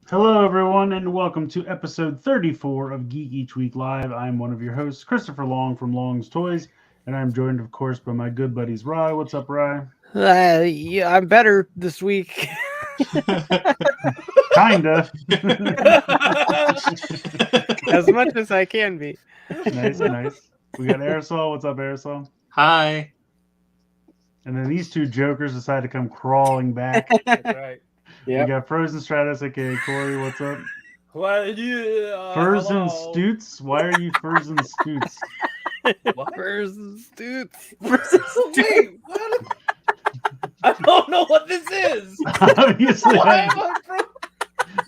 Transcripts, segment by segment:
Hello, everyone, and welcome to episode 34 of Geek Each Week Live. I'm one of your hosts, Christopher Long from Long's Toys, and I'm joined, of course, by my good buddies, Rye. What's up, Rye? Yeah, I'm better this week. Kinda. As much as I can be. Nice, nice. We got Aresol. What's up, Aresol? Hi. And then these two jokers decided to come crawling back. That's right. We got Frozen Stratos, aka Corey. What's up? Furs and Stoots? Why are you Furs and Stoots? What? Furs and Stoots. Wait, what? I don't know what this is. Obviously, Why am I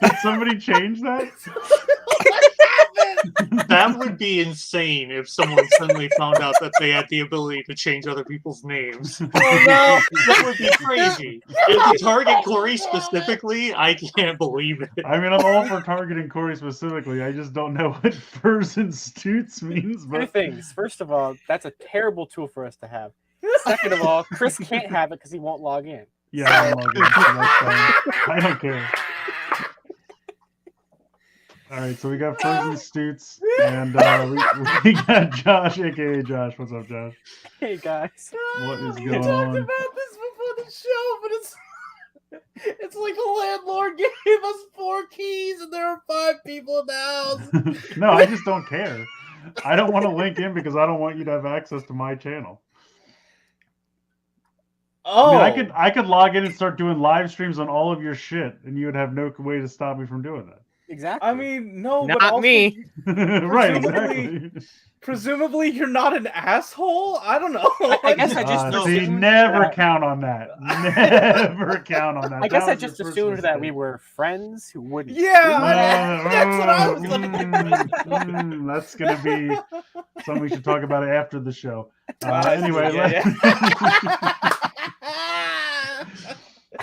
did somebody change that? What happened? That would be insane if someone suddenly found out that they had the ability to change other people's names. Oh no! That would be crazy. And to target Corey specifically, I can't believe it. I mean, I'm all for targeting Corey specifically. I just don't know what Furs and Stoots means. Two But things. First of all, that's a terrible tool for us to have. Second of all, Chris can't have it because he won't log in. yeah, I'm all good. So that's fine. I don't care. All right, so we got Furs and Stoots, and we got Josh, aka Josh. What's up, Josh? Hey guys. What is We going talked on? about this before the show, but it's like the landlord gave us 4 keys and there are 5 people in the house. No, I just don't care. I don't want to link in because I don't want you to have access to my channel. Oh, I mean, I could log in and start doing live streams on all of your shit, and you would have no way to stop me from doing that. Exactly. I mean, no, but Not also, me. Right, Presumably- exactly. Presumably, you're not an asshole. I don't know. I guess I just No. See, assumed never that- count on that. Never count on that. I guess That I was your just first assumed that we mistake. were friends who wouldn't. Yeah, that's what I was thinking. That's gonna be something we should talk about after the show. Anyway,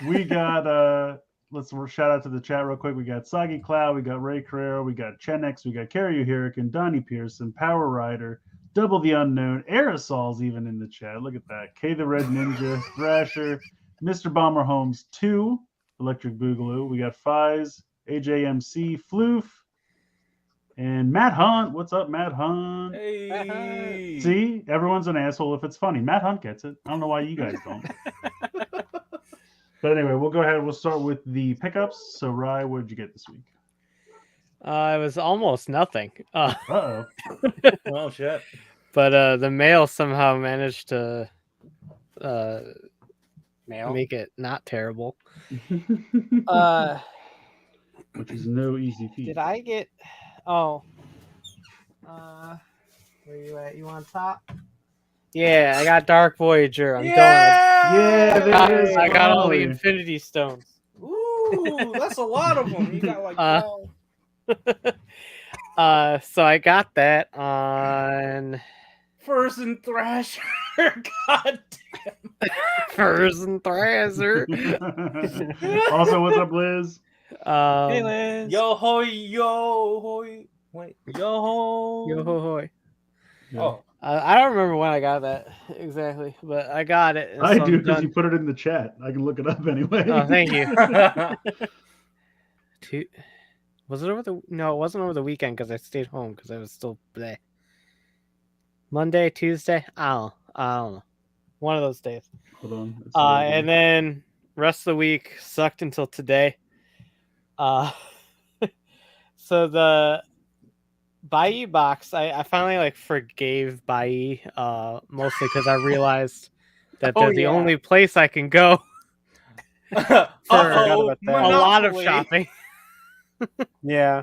we got let's shout out to the chat real quick. We got Sagi Cloud, we got Ray Carrero, we got Chenex, we got Carrie Hurricane, Donnie Pearson, Power Rider, Double the Unknown, Aerosol's even in the chat. Look at that. K the Red Ninja, Thrasher, Mr. Bomber Holmes 2, Electric Boogaloo. We got Fies, AJMC, Floof, and Matt Hunt. What's up, Matt Hunt? Hey. See, everyone's an asshole if it's funny. Matt Hunt gets it. I don't know why you guys don't. But anyway, we'll go ahead. We'll start with the pickups. So, Rye, what did you get this week? It was almost nothing. Uh-oh. Oh shit. But the mail somehow managed to Mail. make it not terrible. Which is no easy feat. Did I get? Oh. Where you at? You on top? Yeah, I got Dark Voyager. I'm done. Yeah, there is. I got all the finally. Infinity Stones. Ooh, that's a lot of them. You got like 12. So I got that on Furs and Thrasher. God damn. Furs and Thrasher. Also, what's up, Liz? Hey, Liz. Yo hoy, yo hoy. Wait, yo ho. Yo ho hoy. Oh, I don't remember when I got that exactly, but I got it. and I so do I'm because done. you put it in the chat. I can look it up anyway. Oh, thank you. Was it over the? No, it wasn't over the weekend because I stayed home because I was still bleh. Monday, Tuesday. I don't know. One of those days. Hold on. It's And then rest of the week sucked until today. So the Bai box, I finally like forgave Bai, mostly because I realized that they're the only place I can go for a lot of shopping. Yeah.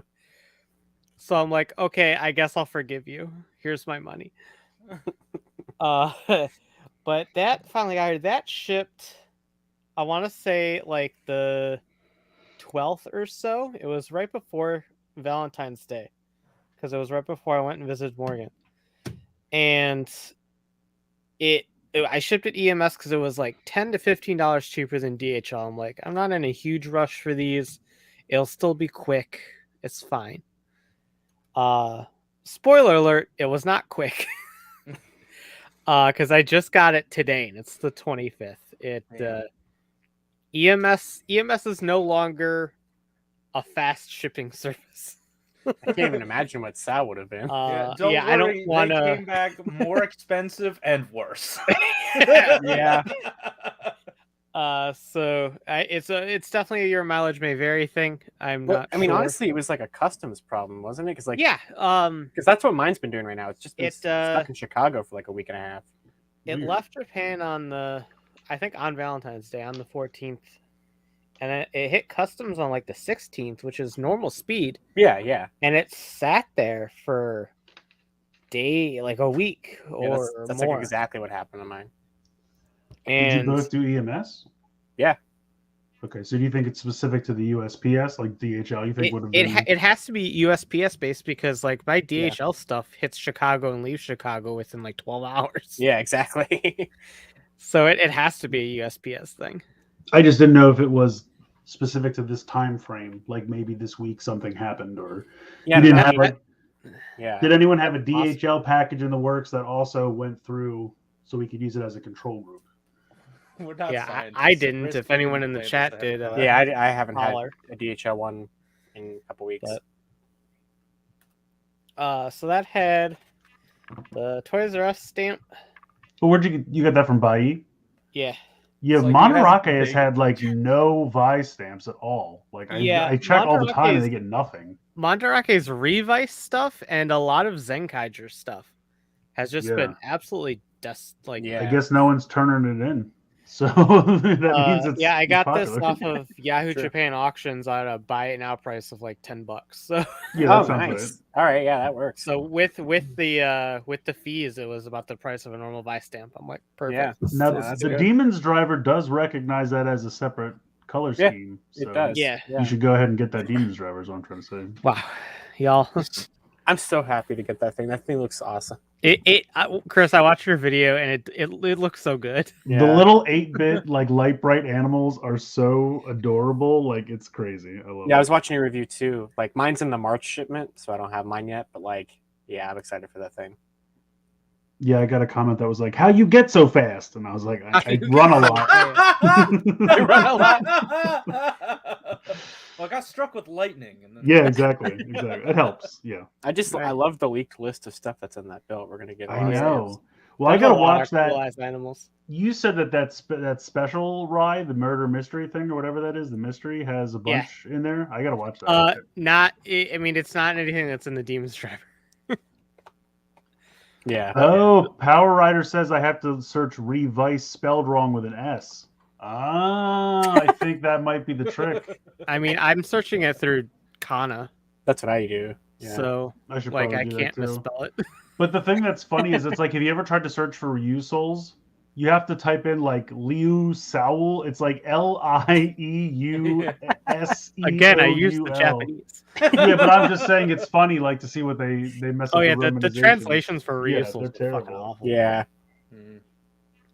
So I'm like, okay, I guess I'll forgive you. Here's my money. But that finally got here. That shipped, I want to say like the 12th or so. It was right before Valentine's Day, because it was right before I went and visited Morgan, and I shipped it EMS because it was like $10 to $15 cheaper than DHL. I'm like, I'm not in a huge rush for these. It'll still be quick. It's fine. Spoiler alert, it was not quick. Because I just got it today, and it's the 25th. EMS is no longer a fast shipping service. I can't even imagine what Sal would have been. Don't I worry, don't want they to. came back more expensive and worse. Yeah. So it's definitely a your mileage may vary thing. I'm not. I mean, sure. honestly, it was like a customs problem, wasn't it? Because like, Yeah. because that's what mine's been doing right now. It's just been It, stuck in Chicago for like a week and a half. It Weird. left Japan I think on Valentine's Day on the 14th, and it hit customs on like the 16th, which is normal speed. Yeah. And it sat there for like a week or That's more. like exactly what happened to mine. Did you And both do EMS? Yeah. Okay, so do you think it's specific to the USPS, like DHL? You think would have been? it has to be USPS based because like my DHL stuff hits Chicago and leaves Chicago within like 12 hours. Yeah, exactly. So it has to be a USPS thing. I just didn't know if it was specific to this time frame. Like maybe this week something happened, or Yeah, you didn't no, have like. yeah. Did anyone have a DHL package in the works that also went through so we could use it as a control group? We're not Yeah, scientists. I didn't. Risk If anyone being in the labeled chat to did, have Yeah, I haven't Holler. had a DHL one in a couple weeks. So that had the Toys R Us stamp. But where'd you get that from? Bai? Yeah. Yeah, It's like it has Monterake a has big- had like no Vice stamps at all. Like Yeah, I check all the time and Monterake's- they get nothing. Monterake's Revice stuff and a lot of Zenkaiger stuff has just Yeah. been absolutely Yeah. I guess no one's turning it in. So that means it's I it's got popular. this off of Yahoo Sure. Japan auctions at a buy it now price of like $10. So Yeah, that Oh, sounds nice. All right, yeah, that works. so with the fees, it was about the price of a normal Vice stamp. I'm like, perfect. Yeah. right. Now that's the good. Demon's driver does recognize that as a separate color Yeah, scheme. It So does. Yeah. You should go ahead and get that Demon's driver. Is what I'm trying to say. Wow, y'all. I'm so happy to get that thing. That thing looks awesome. Chris, I watched your video and it looks so good. The Yeah. little 8-bit like light bright animals are so adorable. Like it's crazy. I love Yeah, I it. was watching your review too. Like mine's in the March shipment, so I don't have mine yet. But like, yeah, I'm excited for that thing. Yeah, I got a comment that was like, "How you get so fast?" And I was like, "I run a lot." I run a lot. Well, I got struck with lightning. And then... Yeah, exactly. It helps. Yeah, I love the leaked list of stuff that's in that build. We're gonna get. I a lot of know. stuff. Well, I There's a gotta lot watch of that. cool-ass animals. You said that special ride, the murder mystery thing or whatever that is, the mystery has a Yeah. bunch in there. I gotta watch that. I mean, it's not anything that's in the Demon's Driver. Yeah. Oh, Power Rider says I have to search Revice spelled wrong with an S. Ah, I think that might be the trick. I mean, I'm searching it through Kana, That's what I do. Yeah. so I should like probably I do can't that too. misspell it. But the thing that's funny is it's like, have you ever tried to search for Ryusouls? You have to type in like Liu Soul. It's like Lieuseoul. Again, I use the Japanese. Yeah, but I'm just saying it's funny, like to see what they mess up. Oh yeah, the romanization. translations for Yeah, Ryusou they're are fucking terrible. awful. Yeah. Mm.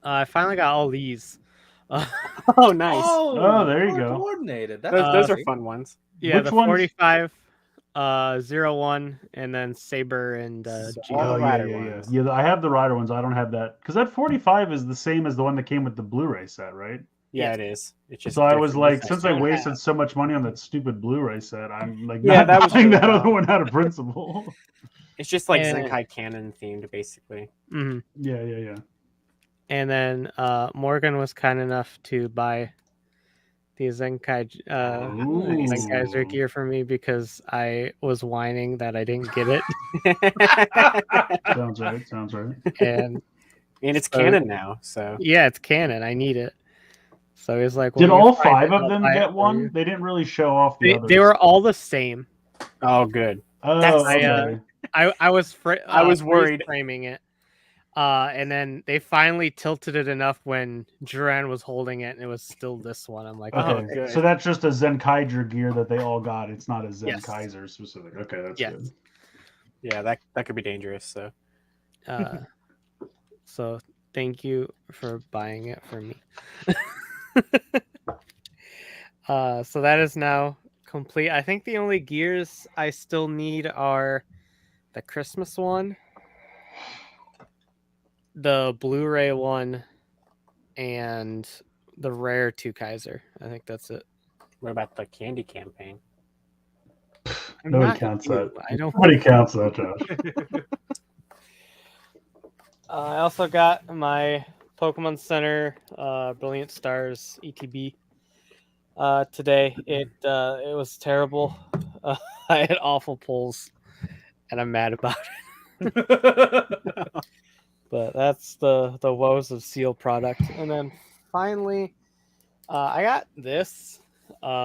I finally got all these. Oh, nice. Oh, there you go. Coordinated. That's Those are great. fun ones. Yeah, Which the ones? 45, 01, and then Saber and G. All Oh the yeah, Rider yeah, ones. yeah. I have the Rider ones. I don't have that because that 45 is the same as the one that came with the Blu-ray set, right? Yeah, it is. It's just So I was different. like, since I don't wasted have. so much money on that stupid Blu-ray set, I'm like, Yeah, not that was buying really that other dumb. one out of principle. It's just like And- Zenkai canon themed, basically. Mhm. Yeah. And then Morgan was kind enough to buy the Zenkai Zenkaiser gear for me because I was whining that I didn't get it, Sounds right. and And it's So- canon now, so yeah, it's canon. I need it. So he was like, Did well, all you find 5 it, of I'll them buy it get for one? you. They didn't really show off the others. They were all the same. oh, good. Oh, That's- okay. I was I was worried. framing it. And then they finally tilted it enough when Duran was holding it, and it was still this one. I'm like, Oh, Okay, good. so that's just a Zenkaiser gear that they all got. It's not a Yes. Zenkaiser specific. Okay, that's Yes. good. Yeah, that could be dangerous. So So thank you for buying it for me. So that is now complete. I think the only gears I still need are the Christmas one, the Blu-ray one, and the rare 2 Kaiser. I think that's it. what about the candy campaign? Nobody Not counts you. that. I don't. Nobody counts that, Josh. I also got my Pokemon Center Brilliant Stars ETB today. It was terrible. I had awful pulls, and I'm mad about it. But that's the woes of Seal product. And then finally, I got this.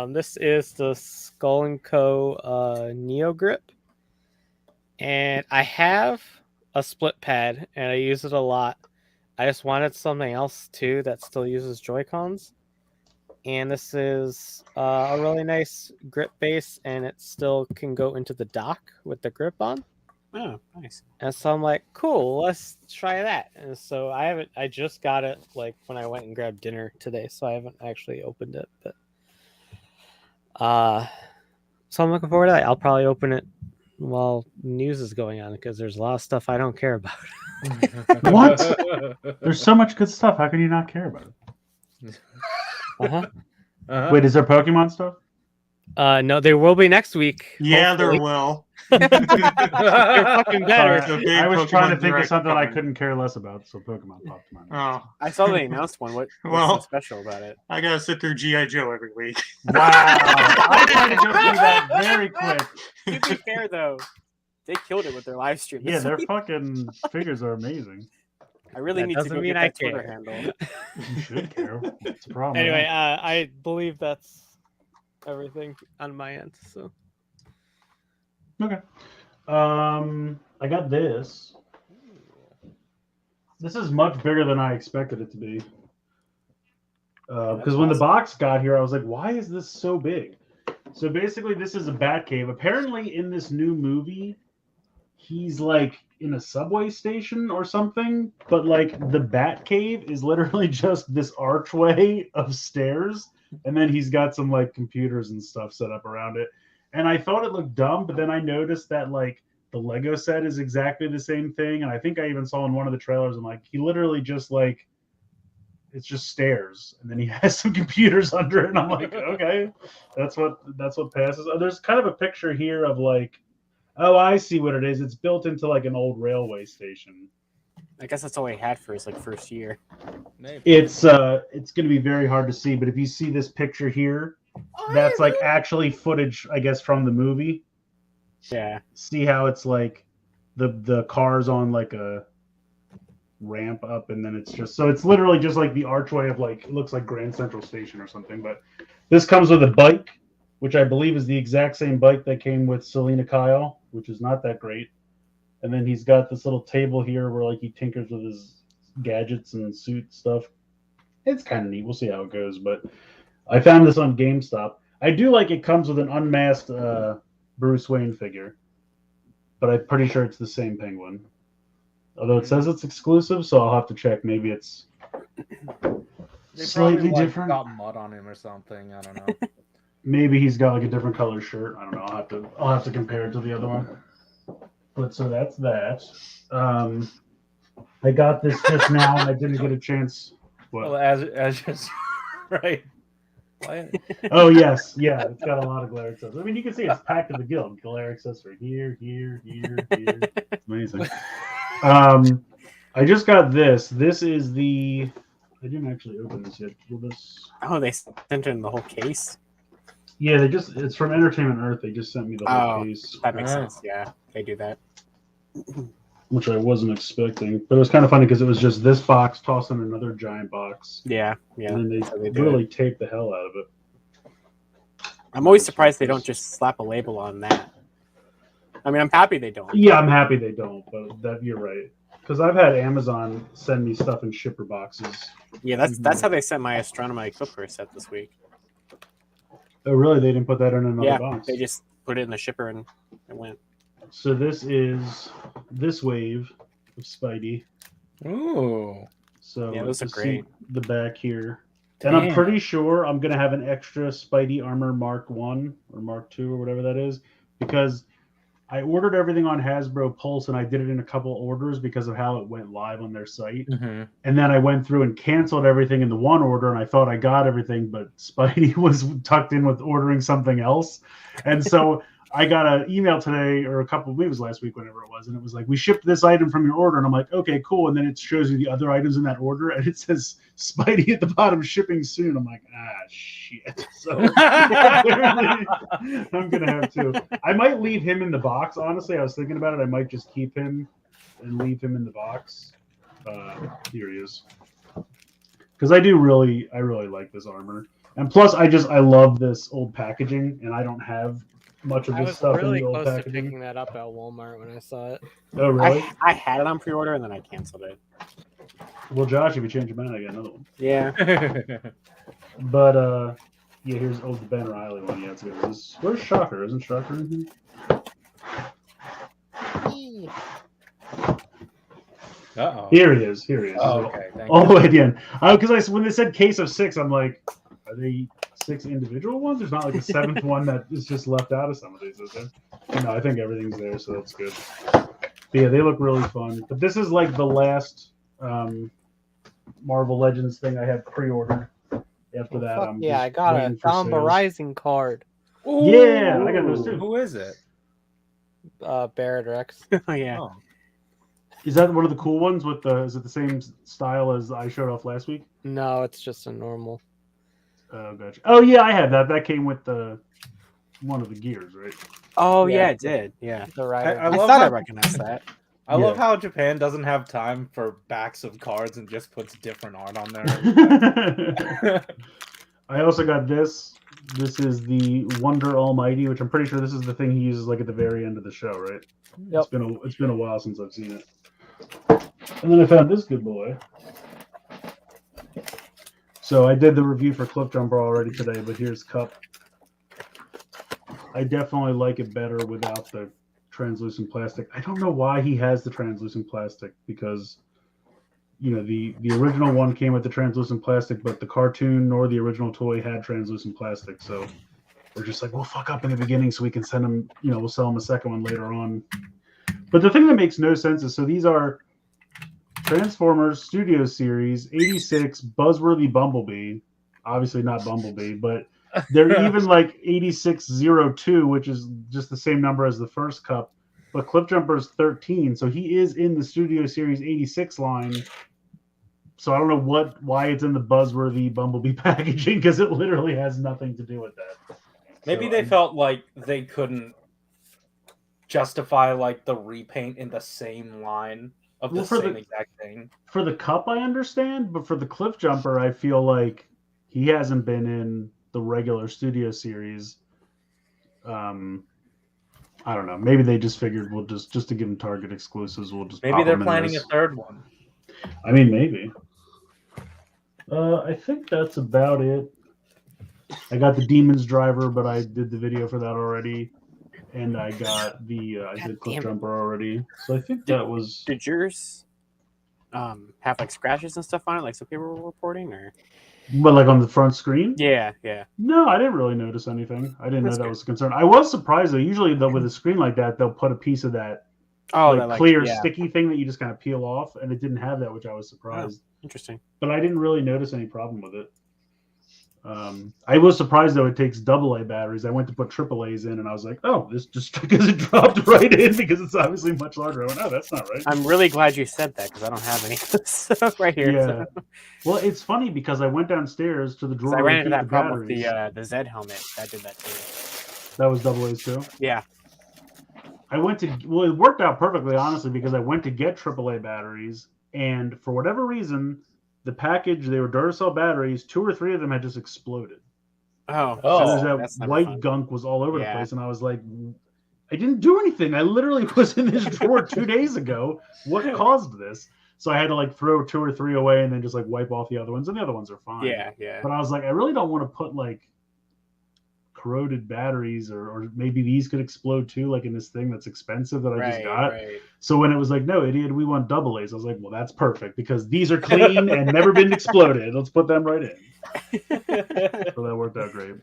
This is the Skull & Co. Neo Grip. And I have a split pad, and I use it a lot. I just wanted something else, too, that still uses Joy-Cons. And this is a really nice grip base, and it still can go into the dock with the grip on. Oh, nice. And so I'm like, cool, let's try that. And so I just got it like when I went and grabbed dinner today, so I haven't actually opened it. But so I'm looking forward to that. I'll probably open it while news is going on because there's a lot of stuff I don't care about. What? There's so much good stuff. How can you not care about it? Wait, is there Pokemon stuff? No, there will be next week. Yeah, there hopefully. will. They're fucking better. Sorry. Big I was Pokemon trying to think of Direct something I coming. couldn't care less about, so Pokemon popped to mind. Oh, I saw they announced one. What's Well- so special about it? I gotta sit through GI Joe every week. Wow! I tried to go through that very quick. To be fair, though, they killed it with their live stream. Yeah, this their week. fucking figures are amazing. I really That need to doesn't go mean get I that Twitter care. handle. You should care. It's a problem. Anyway, I believe that's everything on my end. So Okay. I got this. This is much bigger than I expected it to be. Because when the box got here, I was like, why is this so big? So basically, this is a Batcave. Apparently, in this new movie, he's like in a subway station or something. But like the Batcave is literally just this archway of stairs. And then he's got some like computers and stuff set up around it. And I thought it looked dumb, but then I noticed that like the Lego set is exactly the same thing. And I think I even saw in one of the trailers, and like he literally just like it's just stairs, and then he has some computers under it. And I'm like, okay, that's what passes. Oh, there's kind of a picture here of like, oh, I see what it is. It's built into like an old railway station. I guess that's all he had for his like first year. Maybe. It's going to be very hard to see, but if you see this picture here, that's like actually footage, I guess, from the movie. Yeah. See how it's like the cars on like a ramp up, and then it's just so it's literally just like the archway of like it looks like Grand Central Station or something. But this comes with a bike, which I believe is the exact same bike that came with Selena Kyle, which is not that great. And then he's got this little table here where like he tinkers with his gadgets and suit stuff. It's kind of neat. We'll see how it goes. But I found this on GameStop. I do like it comes with an unmasked Bruce Wayne figure, but I'm pretty sure it's the same Penguin. Although it says it's exclusive, so I'll have to check. Maybe it's They slightly probably, different. Got mud on him or something. I don't know. Maybe he's got like a different color shirt. I don't know. I'll have to compare it to the other one. But so that's that. I got this just now, and I didn't get a chance. What? Well, as just right. What? Oh yes, yeah. It's got a lot of glare accessories. I mean, you can see it's packed to the gill. Glare accessory here. It's amazing. I just got this. This is the. I didn't actually open this yet. Will this? Oh, they sent it in the whole case. Yeah, it's from Entertainment Earth. They just sent me the whole case, That makes Oh. sense. Yeah, they do that. which I wasn't expecting. But it was kind of funny because it was just this box tossed in another giant box, Yeah. and then So they they do really taped the hell out of it. I'm always surprised they don't just slap a label on that. I mean, I'm happy they don't. Yeah, I'm happy they don't, but that you're right. Because I've had Amazon send me stuff in shipper boxes. Yeah, that's how they sent my Astronomy Equipper set this week. Oh, really? They didn't put that in another Yeah, box? they just put it in the shipper and it went. So this is this wave of Spidey. Ooh. So Yeah, those are you see great. the back here. And I'm Damn. pretty sure I'm going to have an extra Spidey Armor Mark 1 or Mark 2 or whatever that is, because I ordered everything on Hasbro Pulse and I did it in a couple orders because of how it went live on their site. Mm-hmm. And then I went through and canceled everything in the one order, and I thought I got everything, but Spidey was tucked in with ordering something else. And so I got an email today, or a couple of weeks last week, whenever it was, and it was like, we shipped this item from your order. And I'm like, okay, cool. And then it shows you the other items in that order, and it says Spidey at the bottom, shipping soon. I'm like, shit. So apparently I'm going to have to. I might leave him in the box. Honestly, I was thinking about it. I might just keep him and leave him in the box. Here he is. Because I really like this armor. And plus, I love this old packaging, and I don't have much of I this was stuff really in the old close to packaging. picking that up at Walmart when I saw it. Oh, really? I had it on pre-order and then I canceled it. Well, Josh, if you change your mind, I got another one. Yeah. But, yeah, here's the Ben Riley one. Yeah, it's good. Where's Shocker? Isn't Shocker in here? Uh-oh. Here he is. Oh, okay. Thank All you. the way at the end. Because when they said case of 6, I'm like, are they 6 individual ones? There's not like a 7th one that is just left out of some of these, is there? No, I think everything's there, so that's good. But yeah, they look really fun. But this is like the last Marvel Legends thing I had pre-ordered. After that, Fuck I'm yeah, just I got a waiting for Donba sales. Rising card. Yeah, I got those too. Who is it? Barrett Rex. Oh yeah. Oh. Is that one of the cool ones with the? Is it the same style as I showed off last week? No, it's just a normal. Oh, gotcha. Oh yeah, I had that. That came with the one of the gears, right? Oh Yeah. yeah, it did. Yeah. The rider. I I love thought I how- recognized that. I love Yeah. how Japan doesn't have time for backs of cards and just puts different art on there. I also got this. This is the Wonder Almighty, which I'm pretty sure this is the thing he uses like at the very end of the show, right? Yep. It's been a while since I've seen it. And then I found this good boy. So I did the review for Cliff Jumper already today, but here's Cup. I definitely like it better without the translucent plastic. I don't know why he has the translucent plastic, because you know the original one came with the translucent plastic, but the cartoon nor the original toy had translucent plastic. So we're just like, we'll fuck up in the beginning so we can send him, you know, we'll sell him a second one later on. But the thing that makes no sense is, so these are Transformers Studio Series 86 Buzzworthy Bumblebee. Obviously not Bumblebee, but they're even like 8602, which is just the same number as the first cup. But Cliff Jumper's 13, so he is in the Studio Series 86 line. So I don't know why it's in the Buzzworthy Bumblebee packaging, because it literally has nothing to do with that. Maybe So they felt like they couldn't justify like the repaint in the same line of the Well, for same the- exact thing. For the cup, I understand, but for the Cliff Jumper, I feel like he hasn't been in the regular Studio Series. I don't know. Maybe they just figured we'll just to give them Target exclusives, we'll just Maybe pop they're them in planning a this. third one. I mean, maybe. I think that's about it. I got the Demons Driver, but I did the video for that already, and I got the I did Cliff damn it. Jumper already. So I think that was. Did yours have like scratches and stuff on it, like some people were reporting, or? But like on the front screen? Yeah, yeah. No, I didn't really notice anything. I didn't That's know that good. was a concern. I was surprised though. Usually though, with a screen like that, they'll put a piece of that Oh, that, like, clear yeah. sticky thing that you just kind of peel off, and it didn't have that, which I was surprised. Interesting. But I didn't really notice any problem with it. I was surprised though it takes AA batteries. I went to put AAAs in, and I was like, "Oh, this just because it dropped right in because it's obviously much larger." I went, "Oh, that's not right." I'm really glad you said that because I don't have any of this stuff right here. Yeah. Well, it's funny because I went downstairs to the drawer. I ran to into keep that the problem with batteries. the Z helmet. That did that too. That was AA's too. Yeah. I went to, well, it worked out perfectly, honestly, because I went to get AAA batteries, and for whatever reason, the package, they were Duracell batteries, 2 or 3 of them had just exploded. Oh. Oh, So that's that never white fun. gunk was all over the Yeah. place, and I was like, I didn't do anything. I literally was in this drawer 2 days ago. What caused this? So I had to like throw 2 or 3 away and then just like wipe off the other ones, and the other ones are fine. Yeah. But I was like, I really don't want to put like corroded batteries or maybe these could explode too, like in this thing that's expensive that I just got. Right. So when it was like, no, idiot, we want double A's, I was like, well, that's perfect because these are clean and never been exploded. Let's put them right in. So that worked out great.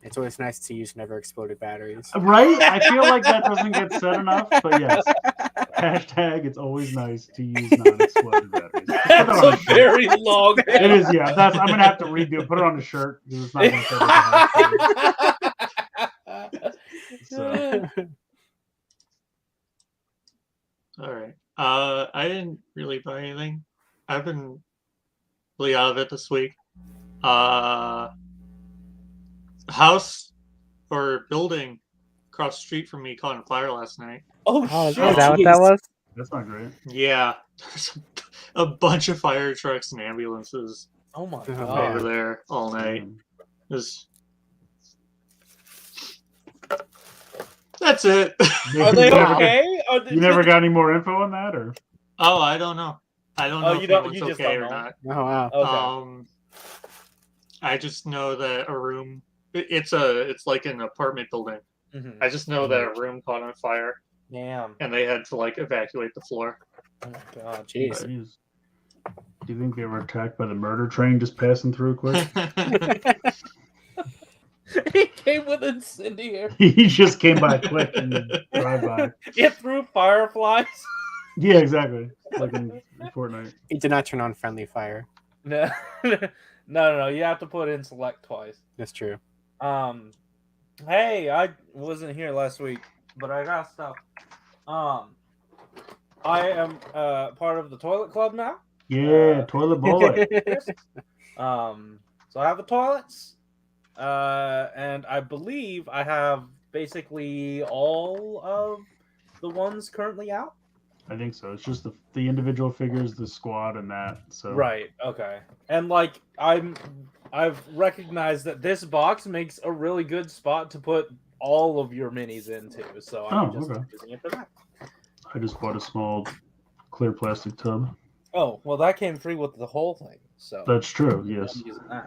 It's always nice to use never exploded batteries. Right? I feel like that doesn't get said enough, but yes. Hashtag, it's always nice to use non-exploded batteries. That's a very long. It is, yeah. I'm going to have to redo it. Put it on a shirt because it's not going to say so. All right. I didn't really buy anything. I've been really out of it this week. House or building across the street from me caught on fire last night. Oh, Oh, is shit. that what that was? That's not great. Yeah, there's a bunch of fire trucks and ambulances Oh my Oh, over god. there all night. That's it. Are they You never okay? You never got any more info on that, or? Oh, I don't know. I don't know you if don't- it was you just okay don't or know. not. Oh wow. Okay. I just know that a room. It's like an apartment building. Mhm. I just know that a room caught on fire Damn. and they had to like evacuate the floor. Oh my god. Jeez. Jeez. Do you think they were attacked by the murder train just passing through quick? He came with incendiary. He just came by quick and drive by. It threw fireflies. Yeah, exactly. Like in Fortnite. It did not turn on friendly fire. No. No. You have to put in select twice. That's true. Hey, I wasn't here last week, but I got stuff. I am part of the toilet club now. Yeah, toilet boy. So I have the toilets, and I believe I have basically all of the ones currently out. I think so. It's just the individual figures, the squad, and that. So Right. Okay. And like I've recognized that this box makes a really good spot to put all of your minis into. So I'm just using it for that. I just bought a small clear plastic tub. Oh, well, that came free with the whole thing. So That's true. Yes. I'm using that.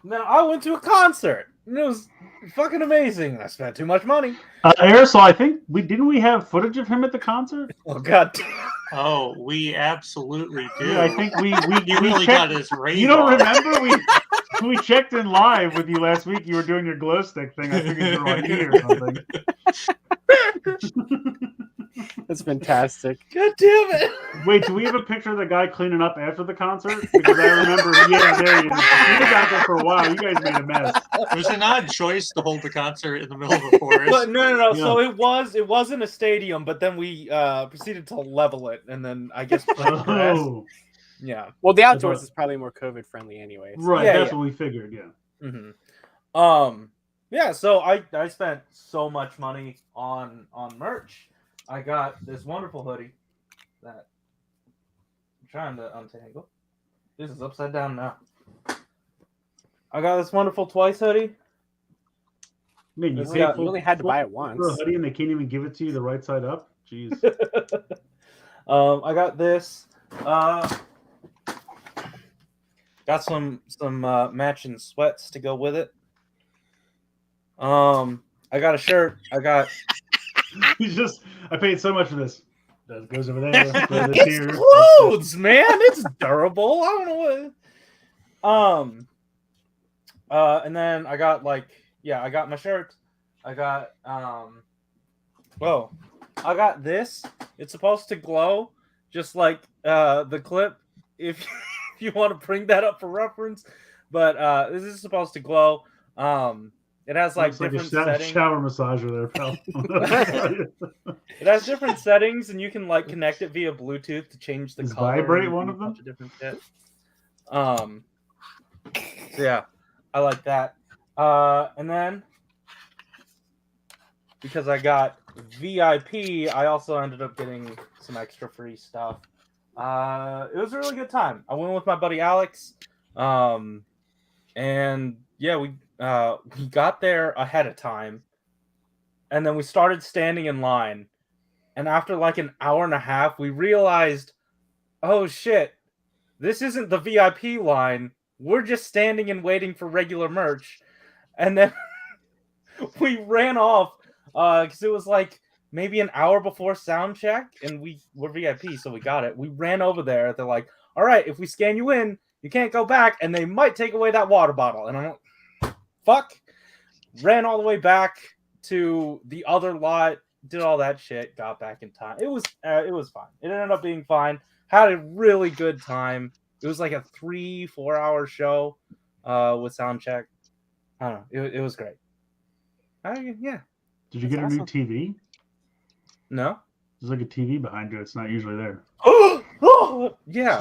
Now I went to a concert. And it was fucking amazing. I spent too much money. Aresol, I think we have footage of him at the concert. Oh god. Oh, we absolutely do. Yeah, I think we You really got his rave. You don't on. remember we checked in live with you last week. You were doing your glow stick thing. I figured you were on E or something. That's fantastic. God damn it. Wait, do we have a picture of the guy cleaning up after the concert? Because I remember, yeah, there he is. He was out there for a while. You guys made a mess. It was an odd choice to hold the concert in the middle of the forest. But no. Yeah. So it was in a stadium, but then we proceeded to level it, and then I guess played grass. Oh, Yeah. Well, the outdoors is probably more COVID friendly, anyways. right. Yeah, That's yeah. what we figured. Yeah. Mm-hmm. Yeah. So I spent so much money on merch. I got this wonderful hoodie that I'm trying to untangle. This is upside down now. I got this wonderful Twice hoodie. Man, you It's paid got- You only had to buy it for a once. hoodie and they can't even give it to you the right side up. Jeez. I got this. Got some matching sweats to go with it. I got a shirt. I paid so much for this. That goes over there. Goes It's here. clothes, man. It's durable. I don't know what. And then I got I got my shirt. I got I got this. It's supposed to glow, just like the clip. If you want to bring that up for reference, but this is supposed to glow. It has like Looks different a settings. shower massager there, pal. It has different settings, and you can like connect it via Bluetooth to change the Is color. Vibrate and one do of a them? bunch different shit. So yeah, I like that. And then because I got VIP, I also ended up getting some extra free stuff. It was a really good time. I went with my buddy Alex, and we got there ahead of time, and then we started standing in line. And after like an hour and a half, we realized, oh shit, this isn't the VIP line. We're just standing and waiting for regular merch. And then we ran off because it was like maybe an hour before sound check, and we were VIP, so we got it. We ran over there. They're like, all right, if we scan you in, you can't go back, and they might take away that water bottle. And I'm like, fuck. Ran all the way back to the other lot, did all that shit, got back in time. It was fine. It ended up being fine. Had a really good time. It was like a 3-4 hour show with sound check. I don't know. It was great. Yeah. Did you get a new TV? No. There's like a TV behind you. It's not usually there. Oh, yeah.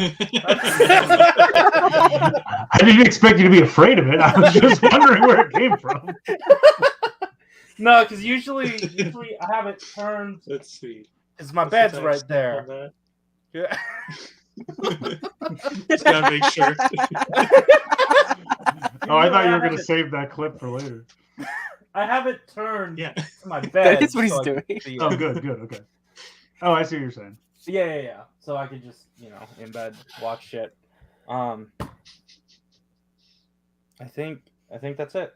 I didn't expect you to be afraid of it. I was just wondering where it came from. No, because usually I have it turned. Let's see. Because my bed's right there. Yeah. Just gotta make sure. Oh, I thought you were going to save that clip for later. I have it turned Yeah. to my bed. That is what he's so I can doing. see it. Oh, good, okay. Oh, I see what you're saying. Yeah. So I could just, in bed watch shit. I think that's it.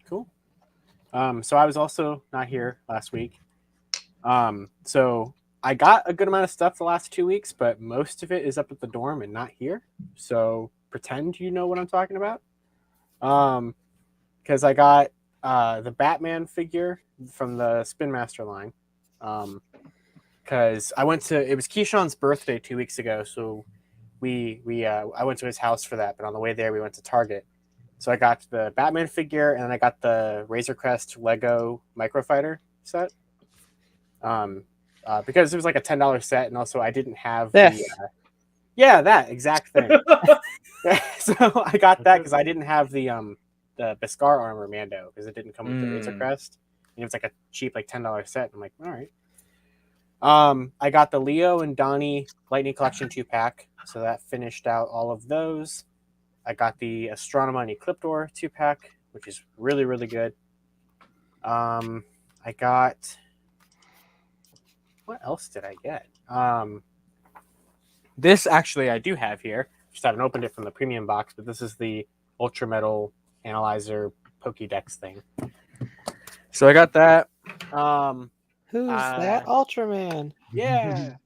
Cool. So I was also not here last week. So I got a good amount of stuff the last 2 weeks, but most of it is up at the dorm and not here. So pretend you know what I'm talking about. Because I got the Batman figure from the Spin Master line. Because it was Keyshawn's birthday 2 weeks ago, so I went to his house for that. But on the way there, we went to Target. So I got the Batman figure, and then I got the Razor Crest Lego Microfighter set. Because it was like a $10 set, and also I didn't have that exact thing. So I got that because I didn't have the Beskar armor Mando because it didn't come with the Razor Crest. And it was like a cheap like $10 set. I'm like, all right. I got the Leo and Donnie Lightning Collection 2-pack, so that finished out all of those. I got the Astronema and Ecliptor 2-pack, which is really, really good. I got... What else did I get? This actually I do have here. Just haven't opened it from the premium box, but this is the Ultra Metal Analyzer Pokédex thing. So I got that. Who's that Ultraman? Yeah.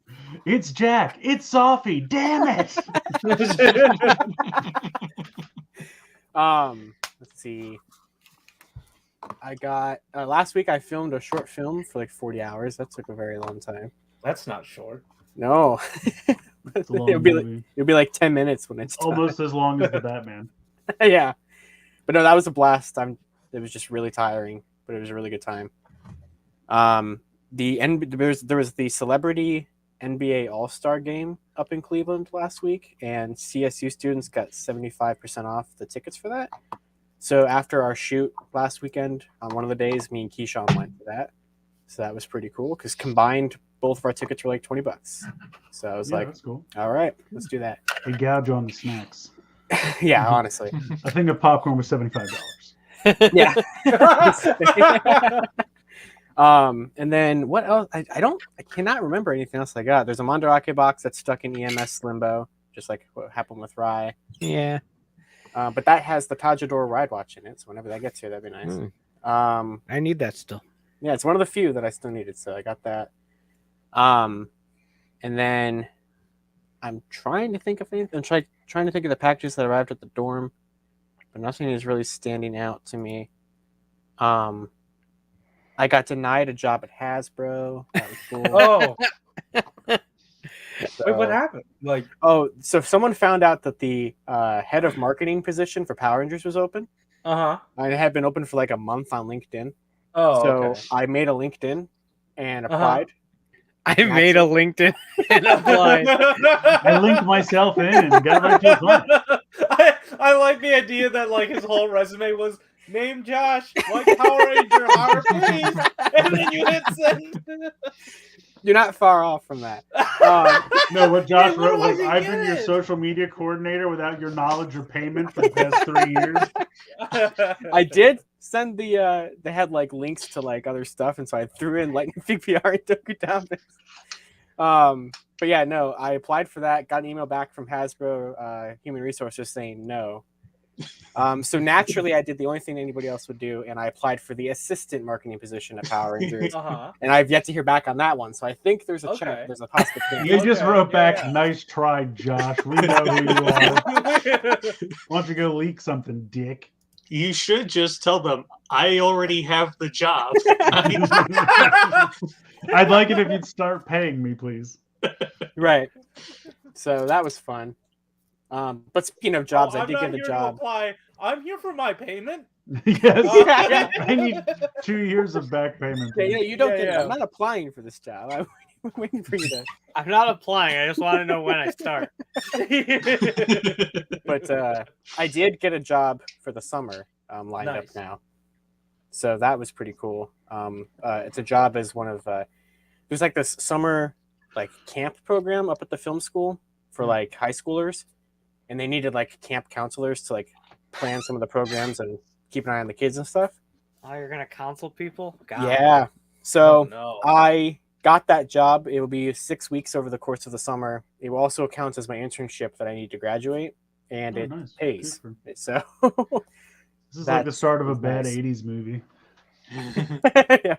It's Jack. It's Sophie. Damn it. Let's see. I got last week I filmed a short film for like 40 hours. That took a very long time. That's not short. No. It's a long it'll be like 10 minutes when it's done. almost as long as the Batman. Yeah. But no, that was a blast. It was just really tiring, but it was a really good time. There was the Celebrity NBA All-Star game up in Cleveland last week, and CSU students got 75% off the tickets for that. So after our shoot last weekend, on one of the days, me and Keyshawn went to that. So that was pretty cool because combined, both of our tickets were like $20. So I was like, that's cool. all right, let's do that. They gouge on the snacks. Yeah, honestly. I think a popcorn was $75. Yeah. And then what else? I cannot remember anything else I got. There's a Mandarake box that's stuck in EMS limbo, just like what happened with Rai. Yeah. But that has the Tajador Ride Watch in it, so whenever that gets here, that'd be nice. I need that still. Yeah, it's one of the few that I still needed, so I got that. And then I'm trying to think of anything. I'm trying to think of the packages that arrived at the dorm, but nothing is really standing out to me. I got denied a job at Hasbro. That was cool. Oh. Wait, what happened? So someone found out that the head of marketing position for Power Rangers was open. Uh-huh. And it had been open for like a month on LinkedIn. Oh, so okay. I made a LinkedIn and applied. I made a LinkedIn and applied. I linked myself in and got right to his line. I like the idea that like his whole resume was name Josh, like Power Ranger, hire please, and then you hit send. You're not far off from that. No, what Josh Hey, wrote what was, do I I've been your get? social media coordinator without your knowledge or payment for the past 3 years. I did send the they had like links to like other stuff, and so I threw in Lightning VPR and Toku Topics. But yeah, no, I applied for that, got an email back from Hasbro Human Resources saying no. So naturally, I did the only thing anybody else would do, and I applied for the assistant marketing position at Power Rangers, and I've yet to hear back on that one. So I think there's a chance, there's a possible chance. You just wrote back, yeah. nice try, Josh. We know who you are. Why don't you go leak something, dick? You should just tell them, I already have the job. I'd like it if you'd start paying me, please. Right. So that was fun. But speaking of jobs, I did get a to job. apply. I'm here for my payment. Yes. Yeah. I need 2 years of back payment. Yeah, you don't get it. Yeah. I'm not applying for this job. I'm waiting for you to. I'm not applying. I just want to know when I start. But I did get a job for the summer lined up now. So that was pretty cool. It's a job as one of there's like this summer like camp program up at the film school for like high schoolers, and they needed like camp counselors to like plan some of the programs and keep an eye on the kids and stuff. Oh, you're gonna counsel people? God. Yeah. So no. I got that job. It will be 6 weeks over the course of the summer. It will also count as my internship that I need to graduate, and it nice. pays. So this is like the start of a bad nice. 80s movie. Yeah.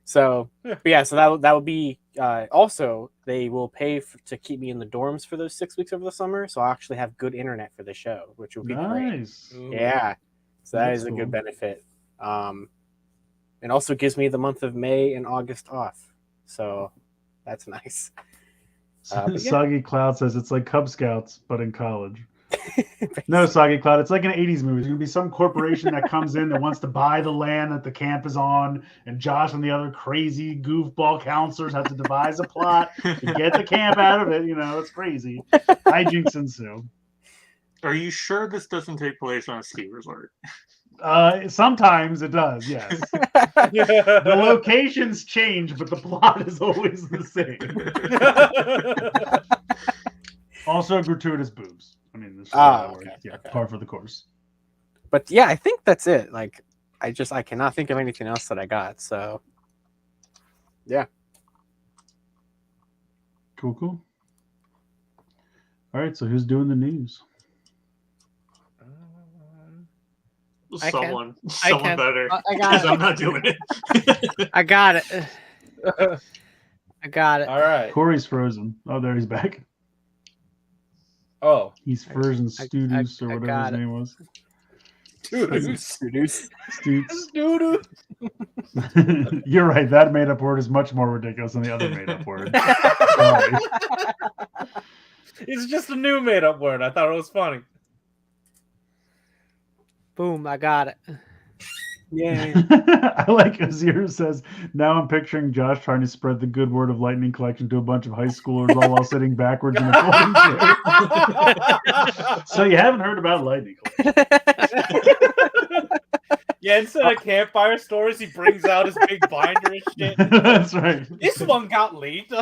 So, but yeah, so that will be also they will pay to keep me in the dorms for those 6 weeks over the summer. So I'll actually have good internet for the show, which will be Nice. great. Yeah. So that That's is a cool. good benefit. It also gives me the month of May and August off. So that's nice. But yeah. Soggy Cloud says it's like Cub Scouts, but in college. No, Soggy Cloud, it's like an 80s movie. There's going to be some corporation that comes in that wants to buy the land that the camp is on, and Josh and the other crazy goofball counselors have to devise a plot to get the camp out of it. You know, it's crazy. Hijinks ensue. Are you sure this doesn't take place on a ski resort? Sometimes it does, yes. The locations change, but the plot is always the same. Also, gratuitous boobs. I mean, this par for the course. But yeah, I think that's it. Like, I cannot think of anything else that I got. So, yeah. Cool. All right, so who's doing the news? Someone can. better. I got it. I'm not doing it. I got it. I got it. All right. Corey's frozen. Oh, there he's back. Oh, He's frozen Studus or I whatever got his it. name was. Studus. Stoots. You're right. That made-up word is much more ridiculous than the other made-up word. Sorry. it's just a new made-up word. I thought it was funny. Boom, I got it. Yay. I like Azir says, now I'm picturing Josh trying to spread the good word of Lightning Collection to a bunch of high schoolers all while sitting backwards in a folding chair. So you haven't heard about Lightning Collection. Yeah, instead of campfire stories, he brings out his big binder and shit. That's right. This one got leaked.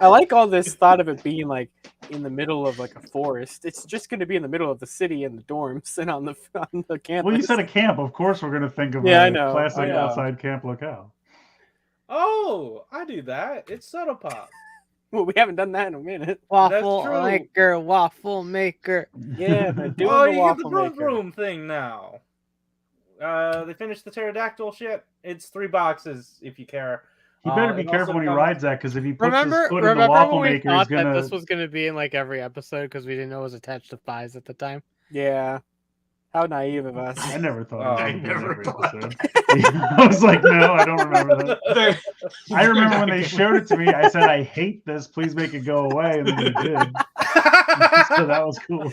I like all this thought of it being like in the middle of like a forest. It's just going to be in the middle of the city and the dorms and on the campus. Well, you said a camp. Of course, we're going to think of Yeah, I a know. classic I know. outside camp locale. Oh, I do that. It's SODO Pop. Well, we haven't done that in a minute. Waffle true. maker, waffle maker. Yeah, but doing Oh, the you get the waffle broom maker. broom thing now. They finished the pterodactyl shit. It's 3 boxes if you care. He better be it careful also when he comes- rides that, because if he puts his Remember foot in the waffle when we maker, he's thought going that to... this was going to be in like every episode because we didn't know it was attached to thighs at the time? Yeah. How naive of us. I never thought Oh, of I that in never every thought. episode. I was like, no, I don't remember that. I remember when they showed it to me, I said, I hate this. Please make it go away. And then they did. So that was cool.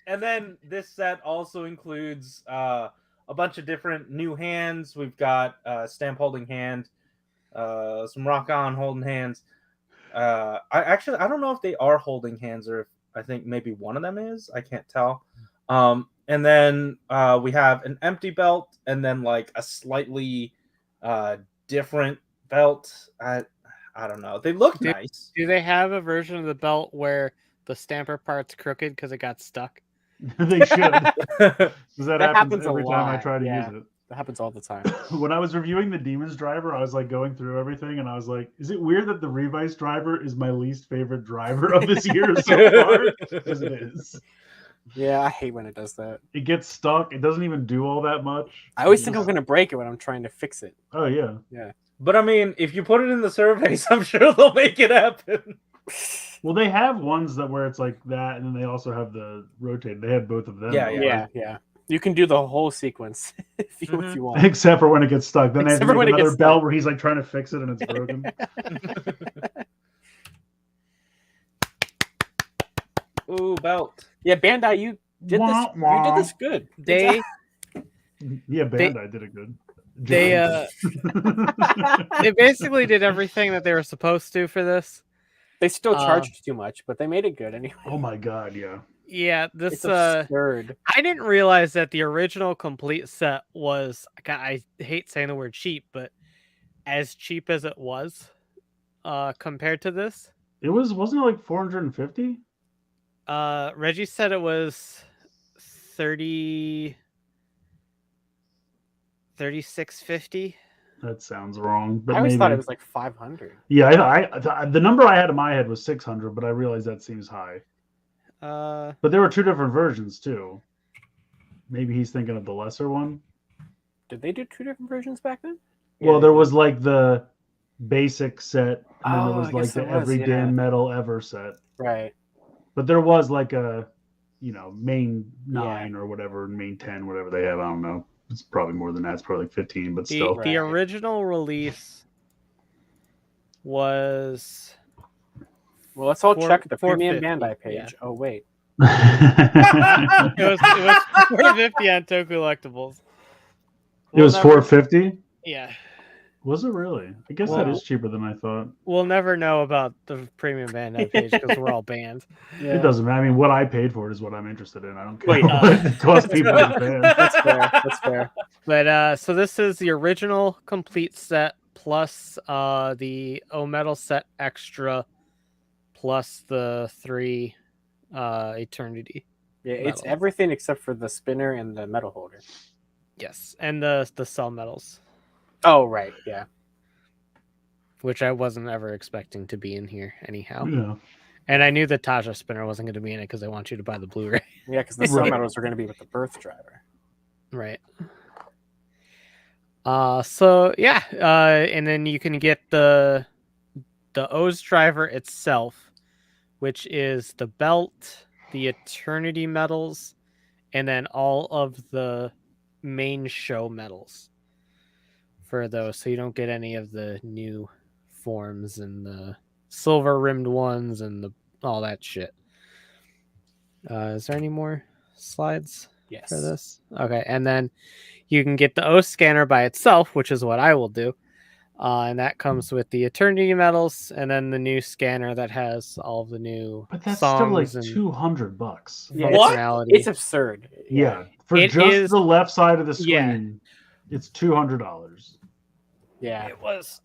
And then this set also includes a bunch of different new hands. We've got stamp holding hand, some rock on holding hands. I don't know if they are holding hands or if I think maybe one of them is. I can't tell. And then we have an empty belt and then like a slightly different belt, I don't know. They look nice. Do they have a version of the belt where the stamper part's crooked because it got stuck? They should. Because that happens a every time I lot, try to yeah. use it. That happens all the time. When I was reviewing the Demons driver, I was like going through everything, and I was like, "Is it weird that the Revice driver is my least favorite driver of this year so far?" Because it is. Yeah, I hate when it does that. It gets stuck. It doesn't even do all that much. I always think I'm going to break it when I'm trying to fix it. Oh yeah. But I mean, if you put it in the surveys, I'm sure they'll make it happen. Well, they have ones that where it's like that, and then they also have the rotate. They have both of them. Yeah. You can do the whole sequence if you want. Except for when it gets stuck. Then they have to Except for make when it another gets belt stuck. where he's like trying to fix it and it's broken. Ooh, belt. Yeah, Bandai, you did this. You did this good. They Yeah, Bandai did it good. they basically did everything that they were supposed to for this. They still charged too much, but they made it good anyway. Oh my god, yeah. Yeah, this It's absurd. I didn't realize that the original complete set was, I hate saying the word cheap, but as cheap as it was compared to this. It wasn't it like 450? Reggie said it was 36.50. That sounds wrong. But I always maybe. thought it was like 500. Yeah, the number I had in my head was 600, but I realized that seems high. But there were two different versions too. Maybe he's thinking of the lesser one. Did they do two different versions back then? Well, there was like the basic set, and then there Oh, was I like guess the there was, every yeah. damn metal ever set. Right. But there was like a, main 9 or whatever, main 10, whatever they have. I don't know. It's probably more than that. It's probably like 15, but still. The original release was. Well, let's all check the premium 450, Bandai page. yeah. Oh wait. It was 450 on Toku Collectibles. It was 450? Yeah. Was it really? I guess that is cheaper than I thought. We'll never know about the premium Bandai page because we're all banned. It doesn't matter. I mean, what I paid for it is what I'm interested in. I don't care Wait, what it costs people to ban. That's fair. That's fair. But so this is the original complete set plus the O Metal set extra plus the 3 Eternity. Yeah, it's medals. everything except for the spinner and the metal holder. Yes, and the cell medals, Oh right, yeah. which I wasn't ever expecting to be in here anyhow. Yeah. And I knew the Taja spinner wasn't going to be in it because they want you to buy the Blu-ray. Yeah, because the cell medals are going to be with the birth driver. Right. So yeah, and then you can get the O's driver itself, which is the belt, the Eternity medals, and then all of the main show medals for those. So you don't get any of the new forms and the silver rimmed ones and all that shit. Is there any more slides? Yes. For this. Okay, and then you can get the O scanner by itself, which is what I will do. And that comes with the Eternity medals and then the new scanner that has all of the new But that's songs still like and $200. Yeah, functionality. It's absurd. Yeah. For It just is- the left side of the yeah. screen, it's $200. Yeah. It was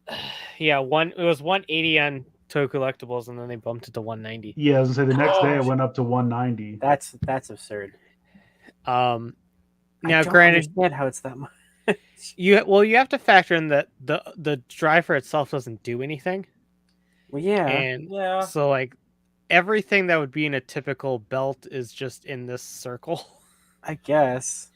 it was 180 on Toku Collectibles and then they bumped it to 190. Yeah, I was gonna say the next day it went up to 190. That's absurd. Now I don't granted understand how it's that much. you have to factor in that the driver itself doesn't do anything. Well, yeah. And Yeah. so like everything that would be in a typical belt is just in this circle. I guess.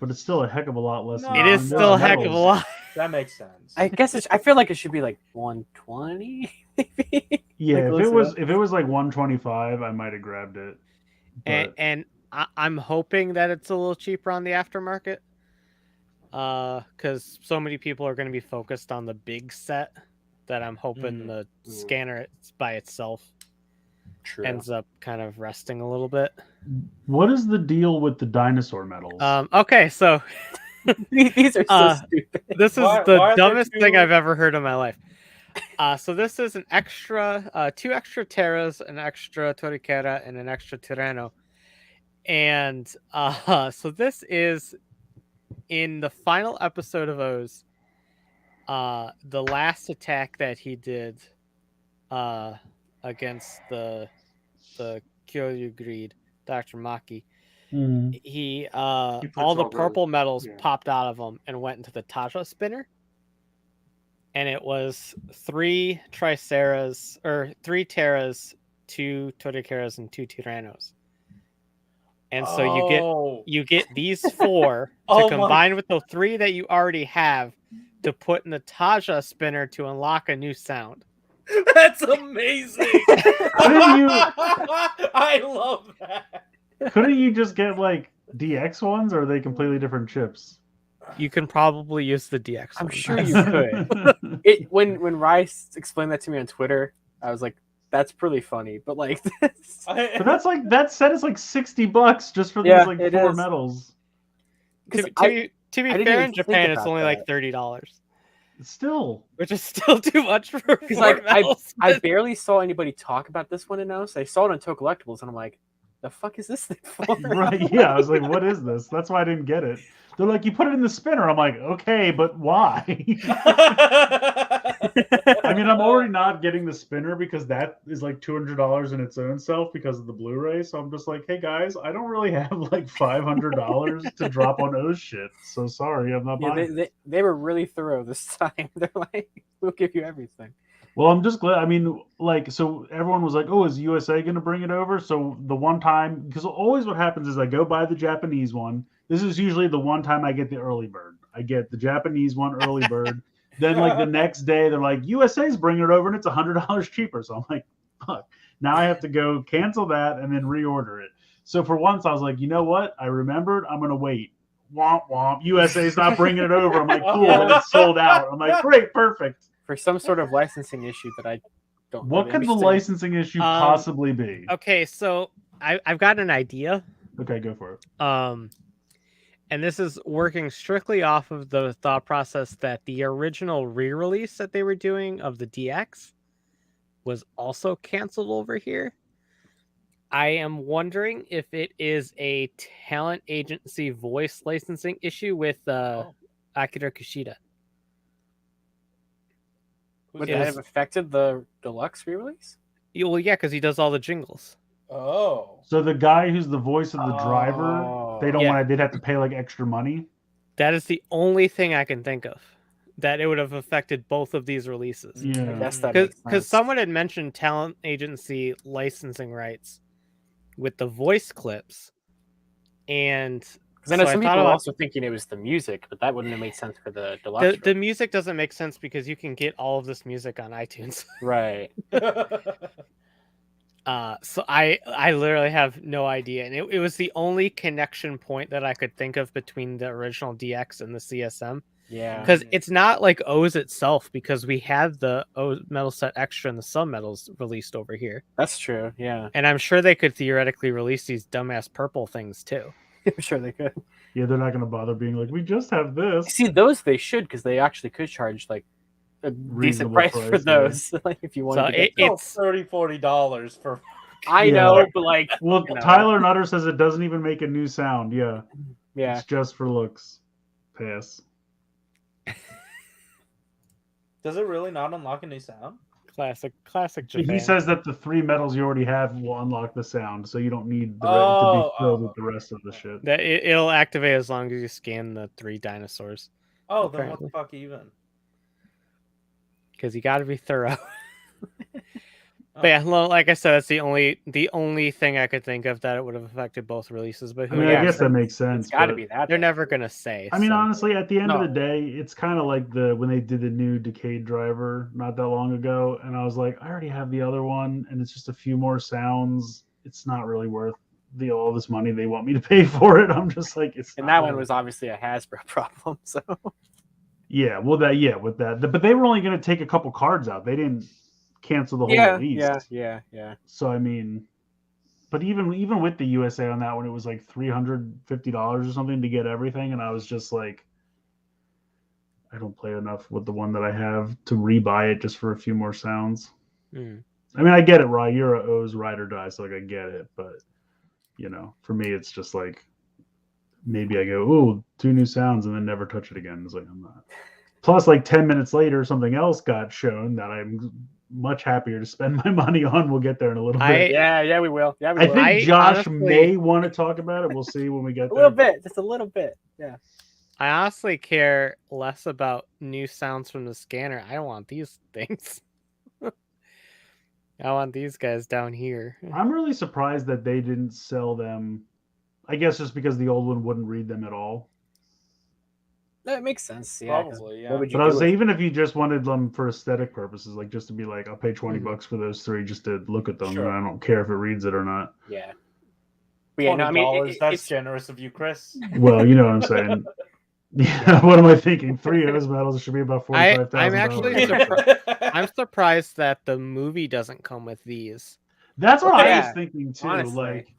But it's still a heck of a lot less. No, than It is the still a heck of a metals. lot. That makes sense. I guess I feel like it should be like 120, maybe. Yeah, Like, if it was like 125, I might have grabbed it. But And I'm hoping that it's a little cheaper on the aftermarket. Because so many people are going to be focused on the big set that I'm hoping the scanner by itself True. ends up kind of resting a little bit. what is the deal with the dinosaur medals? Okay, so These are so stupid. this is Why the are there dumbest thing two- I've ever heard in my life. So this is an extra, 2 extra Pteras, an extra Torikera, and an extra Tirano. And so this is in the final episode of O's. the last attack that he did against the Kyoryu Greed, Dr. Maki, Mm. he puts all the all those- purple metals yeah. popped out of him and went into the Taja spinner. And it was 3 Triceras or 3 Pteras, 2 Totokeras, and 2 Tyrannos. And so you get these 4 to Oh my- combine with the 3 that you already have to put in the Taja spinner to unlock a new sound. That's amazing. Couldn't you I love that. couldn't you just get like DX ones, or are they completely different chips? You can probably use the DX. I'm one. sure you could. When Rice explained that to me on Twitter, I was like, "That's pretty funny." But like, this... But that's like that set is like $60 just for Yeah, these like it 4 is. medals. To I be didn't fair, even in think Japan, it's about only like that. $30, Still, which is still too much for 4 like, medals. I barely saw anybody talk about this one enough. I saw it on Toku Collectibles, and I'm like, "The fuck is this thing for?" right? Yeah, I was like, what is this? That's why I didn't get it. They're like, you put it in the spinner. I'm like, okay, but why? I mean, I'm already not getting the spinner because that is like $200 in its own self because of the Blu-ray. So I'm just like, hey guys, I don't really have like $500 to drop on those shit. So sorry, I'm not Yeah, buying. they were really thorough this time. They're like, "We'll give you everything." Well, I'm just glad. I mean, like, so everyone was like, oh, is USA going to bring it over? So the one time, because always what happens is I go buy the Japanese one. This is usually the one time I get the early bird. I get the Japanese one early bird. Then, like, the next day, they're like, USA's bringing it over and it's $100 cheaper. So I'm like, fuck. Now I have to go cancel that and then reorder it. So for once, I was like, you know what? I remembered. I'm going to wait. Womp womp. USA's not bringing it over. I'm like, cool. And it's sold out. I'm like, great, perfect. For some sort of licensing issue that I don't. What really could the understand. licensing issue possibly be? Okay, so I've got an idea. Okay, go for it. And this is working strictly off of the thought process that the original re-release that they were doing of the DX was also canceled over here. I am wondering if it is a talent agency voice licensing issue with Akira Kushida. Would that have affected the deluxe re-release? Well, yeah, because he does all the jingles. Oh. So the guy who's the voice of the driver, they don't Yeah. want. They'd have to pay like extra money. That is the only thing I can think of that it would have affected both of these releases. I Yeah. guess that makes Because sense. someone had mentioned talent agency licensing rights with the voice clips, and Because I know so some thought people were about- also thinking it was the music, but that wouldn't have made sense for the deluxe. the music doesn't make sense because you can get all of this music on iTunes. Right. So I literally have no idea, and it was the only connection point that I could think of between the original DX and the CSM. Yeah. Because it's not like O's itself, because we had the O metal set extra and the sub metals released over here, That's true. Yeah. and I'm sure they could theoretically release these dumbass purple things too. I'm sure they could. Yeah, they're not going to bother being like, we just have this. See, those they should, because they actually could charge like a decent Reasonable price for price, those. Like if you wanted So to get it's $30-$40 for. I Yeah. know, but like Well, you know. Tyler Nutter says it doesn't even make a new sound. Yeah, yeah. it's just for looks. Pass. Does it really not unlock a new sound? classic Japan. He says that the 3 medals you already have will unlock the sound, so you don't need to Oh, be filled oh, with the rest of the shit. that it'll activate as long as you scan the 3 dinosaurs, Oh, then what Apparently. the fuck even? because you got to be thorough. But yeah, like I said, that's the only thing I could think of that it would have affected both releases. But I who mean, knows? I guess that makes sense. It's got to but- be that. They're then. never gonna say. I mean, so. honestly, at the end of No. the day, it's kind of like when they did the new Decade driver not that long ago, and I was like, I already have the other one, and it's just a few more sounds. It's not really worth all this money they want me to pay for it. I'm just like, it's. And not that one worth was obviously a Hasbro problem. So Yeah, well, with that, but they were only going to take a couple cards out. They didn't cancel the whole release. yeah. So I mean, but even with the USA on that one, it was like $350 or something to get everything, and I was just like, I don't play enough with the one that I have to rebuy it just for a few more sounds. Mm. I mean, I get it, right? You're a O's ride or die, so like I get it, but for me, it's just like maybe I go, oh, 2 new sounds, and then never touch it again. It's like I'm not Plus, like 10 minutes later, something else got shown that I'm much happier to spend my money on. We'll get there in a little bit. Yeah, we will. Yeah, we I will. think Josh honestly may want to talk about it. We'll see when we get a there. little bit, just a little bit. Yeah. I honestly care less about new sounds from the scanner. I want these things. I want these guys down here. I'm really surprised that they didn't sell them. I guess just because the old one wouldn't read them at all. That makes sense. Yeah. 'cause Probably, yeah. What would you But I do would say, with- even if you just wanted them for aesthetic purposes, like just to be like, I'll pay 20 Mhm. bucks for those 3 just to look at them. Sure. And I don't care if it reads it or not. Yeah. But yeah, no, I mean, $20, that's it's generous of you, Chris. Well, you know what I'm saying. Yeah, what am I thinking? 3 O's medals should be about $45,000. I'm actually I'm surprised that the movie doesn't come with these. That's what I Yeah, was thinking too. honestly. Like,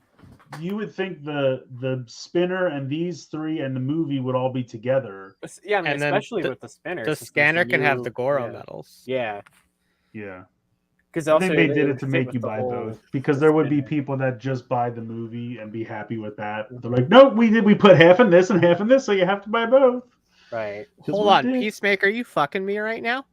you would think the spinner and these 3 and the movie would all be together. yeah, I mean, And then especially the- with the spinner. The scanner can have the Goro medals. Yeah, Yeah, because I also think they did would it to fit make with you the buy whole- both, because the there would be spinner. people that just buy the movie and be happy with that. They're like, nope, we put half in this and half in this, so you have to buy both. Right. 'Cause Hold we on, did. Peacemaker, you fucking me right now?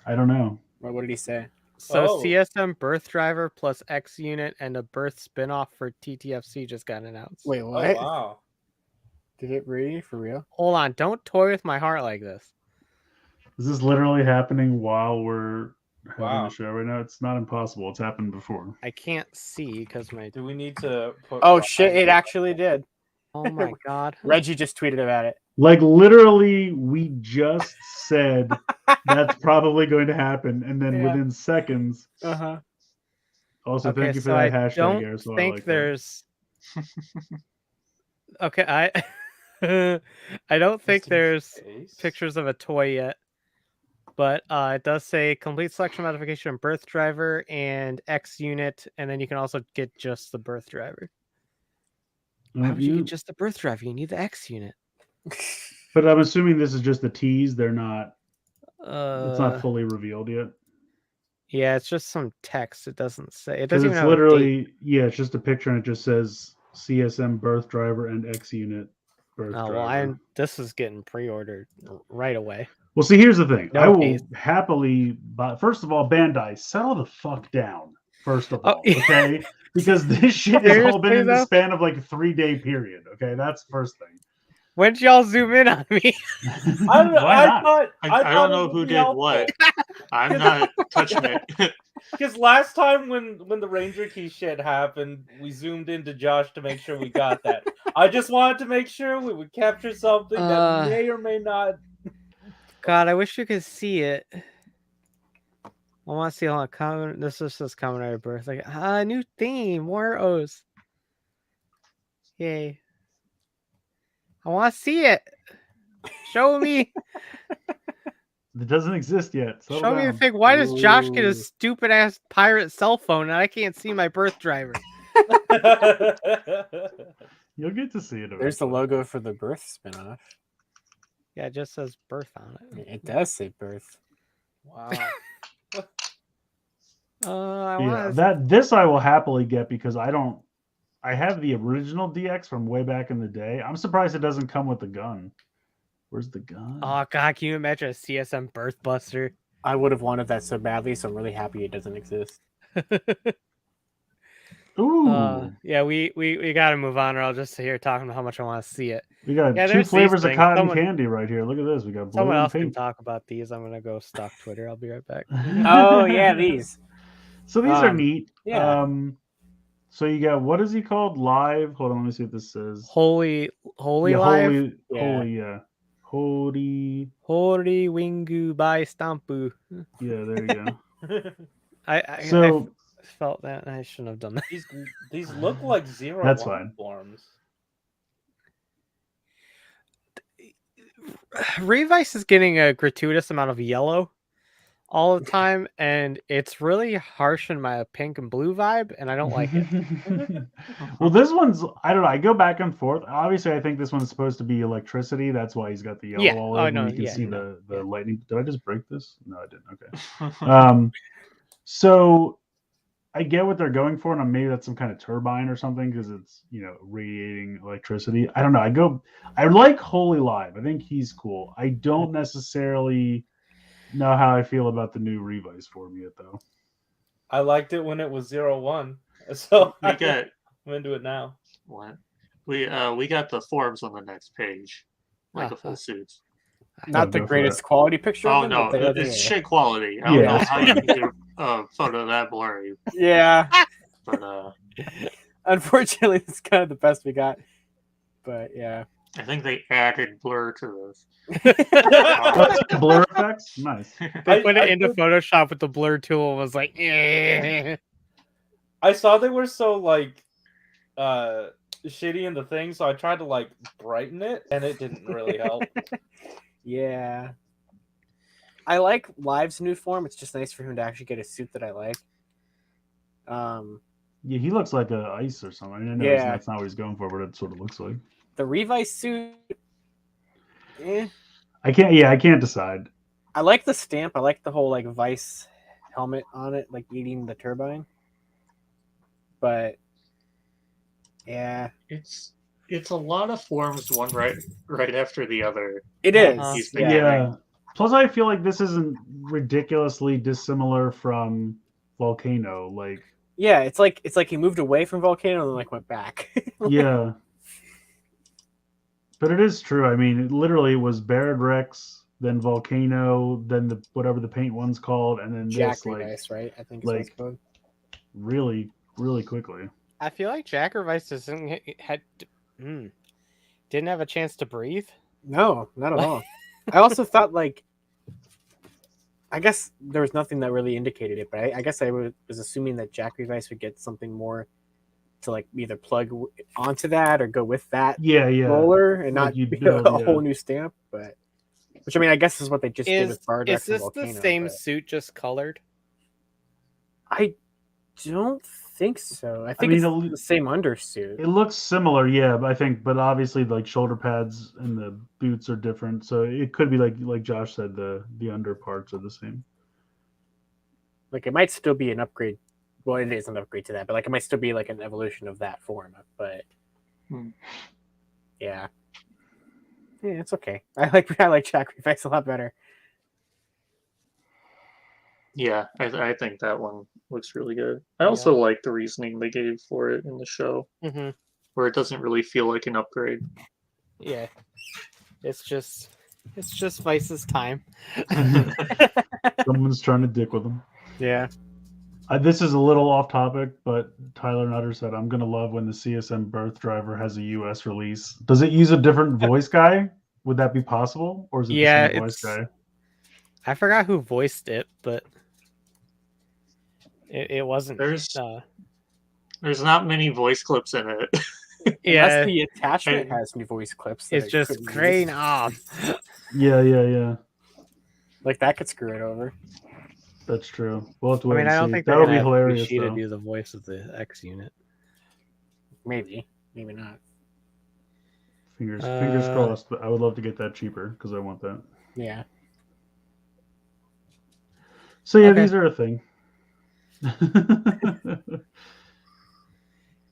I don't know. What did he say? So Oh. CSM Birth Driver plus X Unit and a Birth spinoff for TTFC just got announced. Wait, Oh, what? wow. Did it really for real? Hold on, don't toy with my heart like this. Is this literally happening while we're having Wow. the show right now? It's not impossible. It's happened before. I can't see because my Do we need to put... Oh shit! It actually did. oh my god. Reggie just tweeted about it. Like, literally, we just said that's probably going to happen, and then Yeah. within seconds. Uh huh. Also, Okay, thank you for so that I hashtag, don't Aresol. I think like that. there's okay, I don't think Just in there's case. pictures of a toy yet. But it does say complete selection modification birth driver and X unit, and then you can also get just the birth driver. Why would you get just the birth driver? You need the X unit. But I'm assuming this is just a tease. They're not. It's not Uh, fully revealed yet. yeah, it's just some text. It doesn't say. It Because doesn't it's even have a date. literally, yeah, it's just a picture and it just says CSM birth driver and X unit birth Oh driver. well, this is getting pre-ordered right away. Well, see, here's the thing. No I will days. happily buy. First of all, Bandai, settle the fuck down. First of Oh, all, okay, because this shit has all been Seriously, in the though? span of like a 3-day period. Okay, that's the first thing. When did y'all zoom in on me? I don't know. Why not? thought, I don't know who did what. I'm not touching it. Because last time when the Ranger Key shit happened, we zoomed into Josh to make sure we got that. I just wanted to make sure we would capture something that may or may not. God, I wish you could see it. I want to see all the comment. This is just Kamen Rider Birth. Like, new theme, more O's. Yay! I want to see it. Show me. It doesn't exist yet. Settle Show me the down. thing. Why does Josh get Ooh. a stupid ass pirate cell phone and I can't see my birth driver? You'll get to see it. There's the eventually. logo for the birth spinoff. Yeah, it just says birth on it. It does say birth. Wow. I Yeah, want this I will happily get because I have the original DX from way back in the day. I'm surprised it doesn't come with the gun. Where's the gun? Oh god, can you imagine a CSM Birth Buster? I would have wanted that so badly, so I'm really happy it doesn't exist. Ooh, Yeah, we gotta move on, or I'll just sit here talking about how much I want to see it. we got yeah, 2 there's these flavors of things. cotton Someone- candy right here. Look at this. We got blue Someone and else can pink. talk about these. I'm gonna go stalk Twitter. I'll be right back. Oh yeah, these. So these are Um, neat. yeah. So you got, what is he called? Live. Hold on, let me see what this says. Holy Yeah, live. Holy Wingu by Stampu. Yeah, there you go. I So felt that I shouldn't have done that. These look like zero. That's one fine. forms. Revice is getting a gratuitous amount of yellow all the time, and it's really harsh in my pink and blue vibe, and I don't like it. Well, this one's, I don't know. I go back and forth. Obviously, I think this one's supposed to be electricity. That's why he's got the yellow Yeah. all Oh, over. no, You can yeah, see no, the yeah. lightning. Did I just break this? No, I didn't. Okay. So I get what they're going for, and maybe that's some kind of turbine or something because it's radiating electricity. I don't know. I like Holy Live. I think he's cool. I don't necessarily know how I feel about the new Revice form yet, though. I liked it when it was 0-1, so We got I'm into it now. what? We got the forms on the next page, like Oh, a full suits. Not go the for greatest it. quality picture. Oh of them, no, but they- it's shit quality. I don't Yeah. know how you can do a photo that blurry, Yeah. but Unfortunately, it's kind of the best we got. But yeah. I think they added blur to this. Blur effects, nice. They put it I into did- Photoshop with the blur tool and was like, eh. I saw they were so like shitty in the thing, so I tried to like brighten it, and it didn't really help. Yeah. I like Live's new form. It's just nice for him to actually get a suit that I like. Yeah, he looks like a ice or something. I know Yeah. that's not what he's going for, but it sort of looks like. The Revice suit, I can't decide. I like the stamp. I like the whole like Vice helmet on it, like eating the turbine. But yeah, It's a lot of forms, one right after the other. it is. He's Yeah. Yeah. Plus, I feel like this isn't ridiculously dissimilar from Volcano. Like, Yeah, it's like he moved away from Volcano and then like went back. yeah. But it is true. I mean, it literally was Baird Rex, then Volcano, then the whatever the paint one's called, and then Jack this, like, Revice, right? I think is what it's like- called. really, really quickly. I feel like Jack Revice didn't have a chance to breathe. No, not at all. I also thought like, I guess there was nothing that really indicated it, but I guess I was assuming that Jack Revice would get something more to like either plug onto that or go with that Yeah. roller and Like not you'd be build, a yeah. whole new stamp. But which I mean, I guess is what they just did with Bard Rex and Volcano. But suit just colored? I don't think so. I think mean, it's the same undersuit. It looks similar, yeah, but obviously like shoulder pads and the boots are different. So it could be like Josh said, the under parts are the same. Like it might still be an upgrade. Well, it is an upgrade to that, but like it might still be like an evolution of that form. But yeah, it's okay. I like Jack Revice a lot better. Yeah, I think that one looks really good. I also like the reasoning they gave for it in the show, Mm-hmm. where it doesn't really feel like an upgrade. Yeah. It's just Vice's time. Someone's trying to dick with them. Yeah. This is a little off topic, but Tyler Nutter said, I'm going to love when the CSM Birth Driver has a US release. Does it use a different voice guy? Would that be possible? Or is it the same voice guy? I forgot who voiced it, but it wasn't. There's not many voice clips in it. Unless the attachment has new voice clips. It's just crane off. Yeah. Like that could screw it over. That's true. We'll have to I wait mean, and I don't see. think That would be hilarious, to though. do the voice of the X unit. Maybe not. Fingers crossed, but I would love to get that cheaper because I want that. Yeah. So yeah, Okay. these are a thing.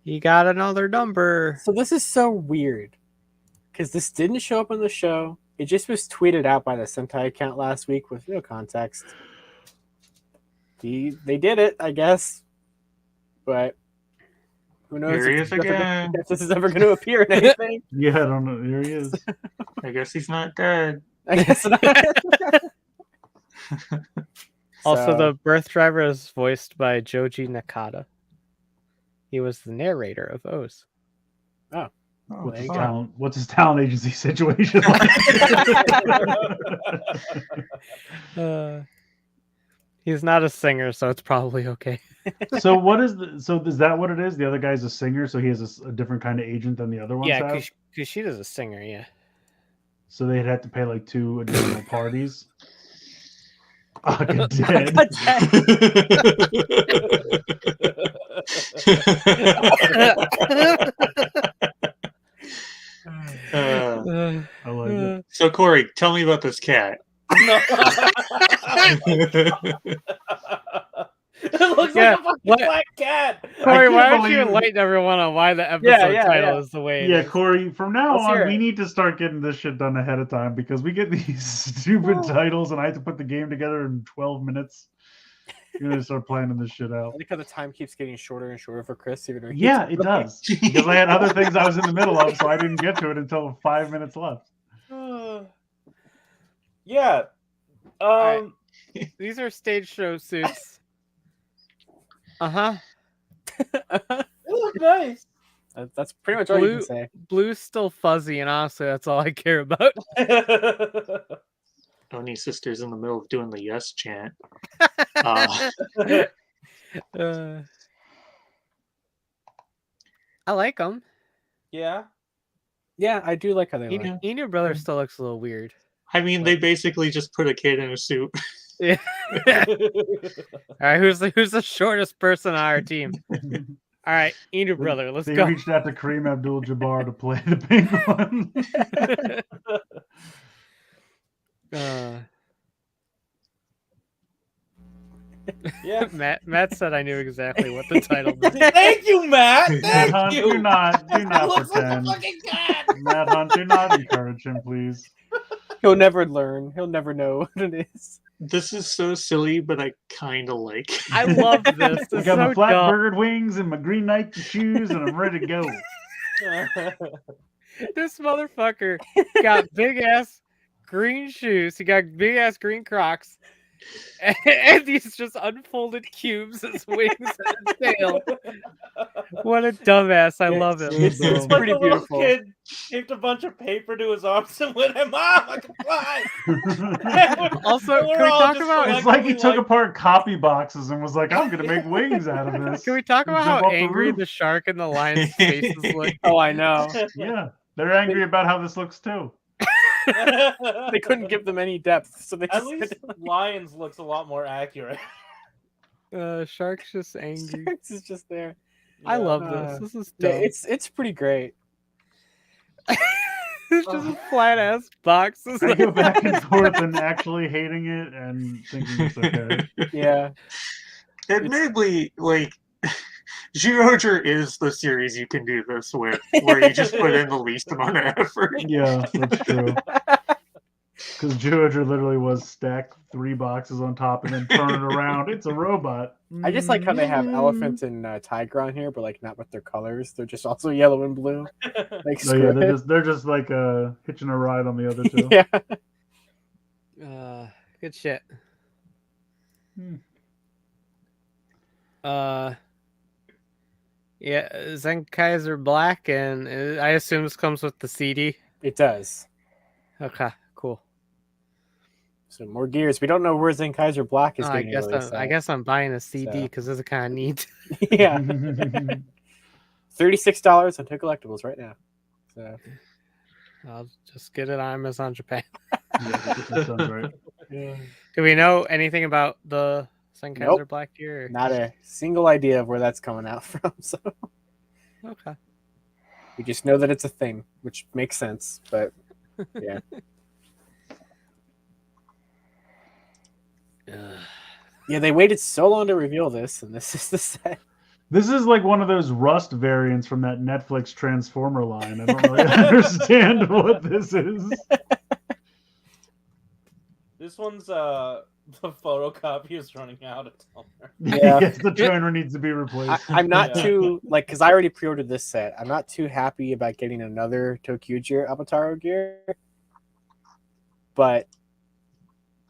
You got another number. So this is so weird because this didn't show up on the show. It just was tweeted out by the Sentai account last week with no context. They did it, I guess, but who knows Here he is again. if this is ever going to appear in anything. Yeah, I don't know. Here he is. I guess he's not dead. I guess not. Also, So, the birth driver is voiced by Joji Nakata. He was the narrator of O's. Oh, there you fun. What's his talent agency situation like? He's not a singer, so it's probably okay. So is that what it is? The other guy's a singer, so he has a different kind of agent than the other ones Yeah, have? Kushida's a singer, yeah. So they'd have to pay like 2 additional parties. Aka dead. I like it. So Corey, tell me about this cat. It looks Yeah, like a fucking what- black cat. Corey, can't why don't you believe- enlighten everyone on why the episode yeah, title yeah. is the way it Yeah, is? Corey, from now Let's hear on, we it. need to start getting this shit done ahead of time because we get these stupid titles and I have to put the game together in 12 minutes. You're going to start planning this shit I out. like how the time keeps getting shorter and shorter for Chris. Even though he's Yeah, it does. Because I had other things I was in the middle of, so I didn't get to it until 5 minutes left. Yeah. right. These are stage show suits. Uh-huh. They look nice. That's pretty much all you can say. Blue's still fuzzy, and honestly, that's all I care about. Oni sister's in the middle of doing the yes chant. I like them. Yeah. Yeah, I do like how they look. Inu Brother still looks a little weird. I mean, they basically just put a kid in a suit. Yeah. All right, who's the shortest person on our team? All right, Inu Brother, let's They go. reached out to Kareem Abdul-Jabbar to play the pink one. Yeah. Matt said I knew exactly what the title was. Thank you, Matt. Matt Thank Hunt, you. do not It looks like a pretend. fucking cat. Matt Hunt, do not encourage him, please. He'll never learn. He'll never know what it is. This is so silly, but I kind of like. I love this. I It's got my so flat dumb. bird wings and my green Nike shoes, and I'm ready to go. This motherfucker got big ass green shoes. He got big ass green Crocs. And these just unfolded cubes as wings and his tail. What a dumbass. I love it. It's Like pretty the little beautiful. kid taped a bunch of paper to his arms and went, "Mom, I can fly." Also, We're can we all talk just about It's like he collectively took apart copy boxes and was like, I'm going to make wings out of this. can we talk And about jump how off the angry roof. the shark and the lion's faces look? Oh, I know. Yeah, they're angry about how this looks too. They couldn't give them any depth, so they At just least Lions looks a lot more accurate. Shark's just angry. Sharks is just there. I love Uh, this. This is Yeah, dumb. it's pretty great. It's just a flat ass box. It's I like- go back and forth and actually hating it and thinking it's okay. Yeah. Admittedly, like, Zyuohger is the series you can do this with, where you just put in the least amount of effort. Yeah, that's true. Because Zyuohger literally was stack 3 boxes on top and then turn it around. It's a robot. I just like how they have elephant and tiger on here, but like not with their colors. They're just also yellow and blue. Like Oh yeah, screw they're just like hitching a ride on the other two. it. Yeah. Good shit. Hmm. Yeah, Zenkaiser Black, and I assume this comes with the CD. It does. Okay, cool. So more gears. We don't know where Zenkaiser Black is I getting guess released. I guess I'm buying a CD So. because this is kind of neat. Yeah. $36 on Toku Collectibles right now. So I'll just get it on Amazon Japan. Yeah, that sounds right. Do we know anything about the Zenkaiser Nope. Black gear? not a single idea of where that's coming out from. So Okay. we just know that it's a thing, which makes sense. But yeah. Yeah, they waited so long to reveal this, and this is the set. This is like one of those Rust variants from that Netflix Transformer line. I don't really understand what this is. This one's the photocopy is running out of toner. Yeah. Yes, the toner needs to be replaced. I'm not Yeah. too like because I already pre-ordered this set. I'm not too happy about getting another Tokyuger Avataro gear, but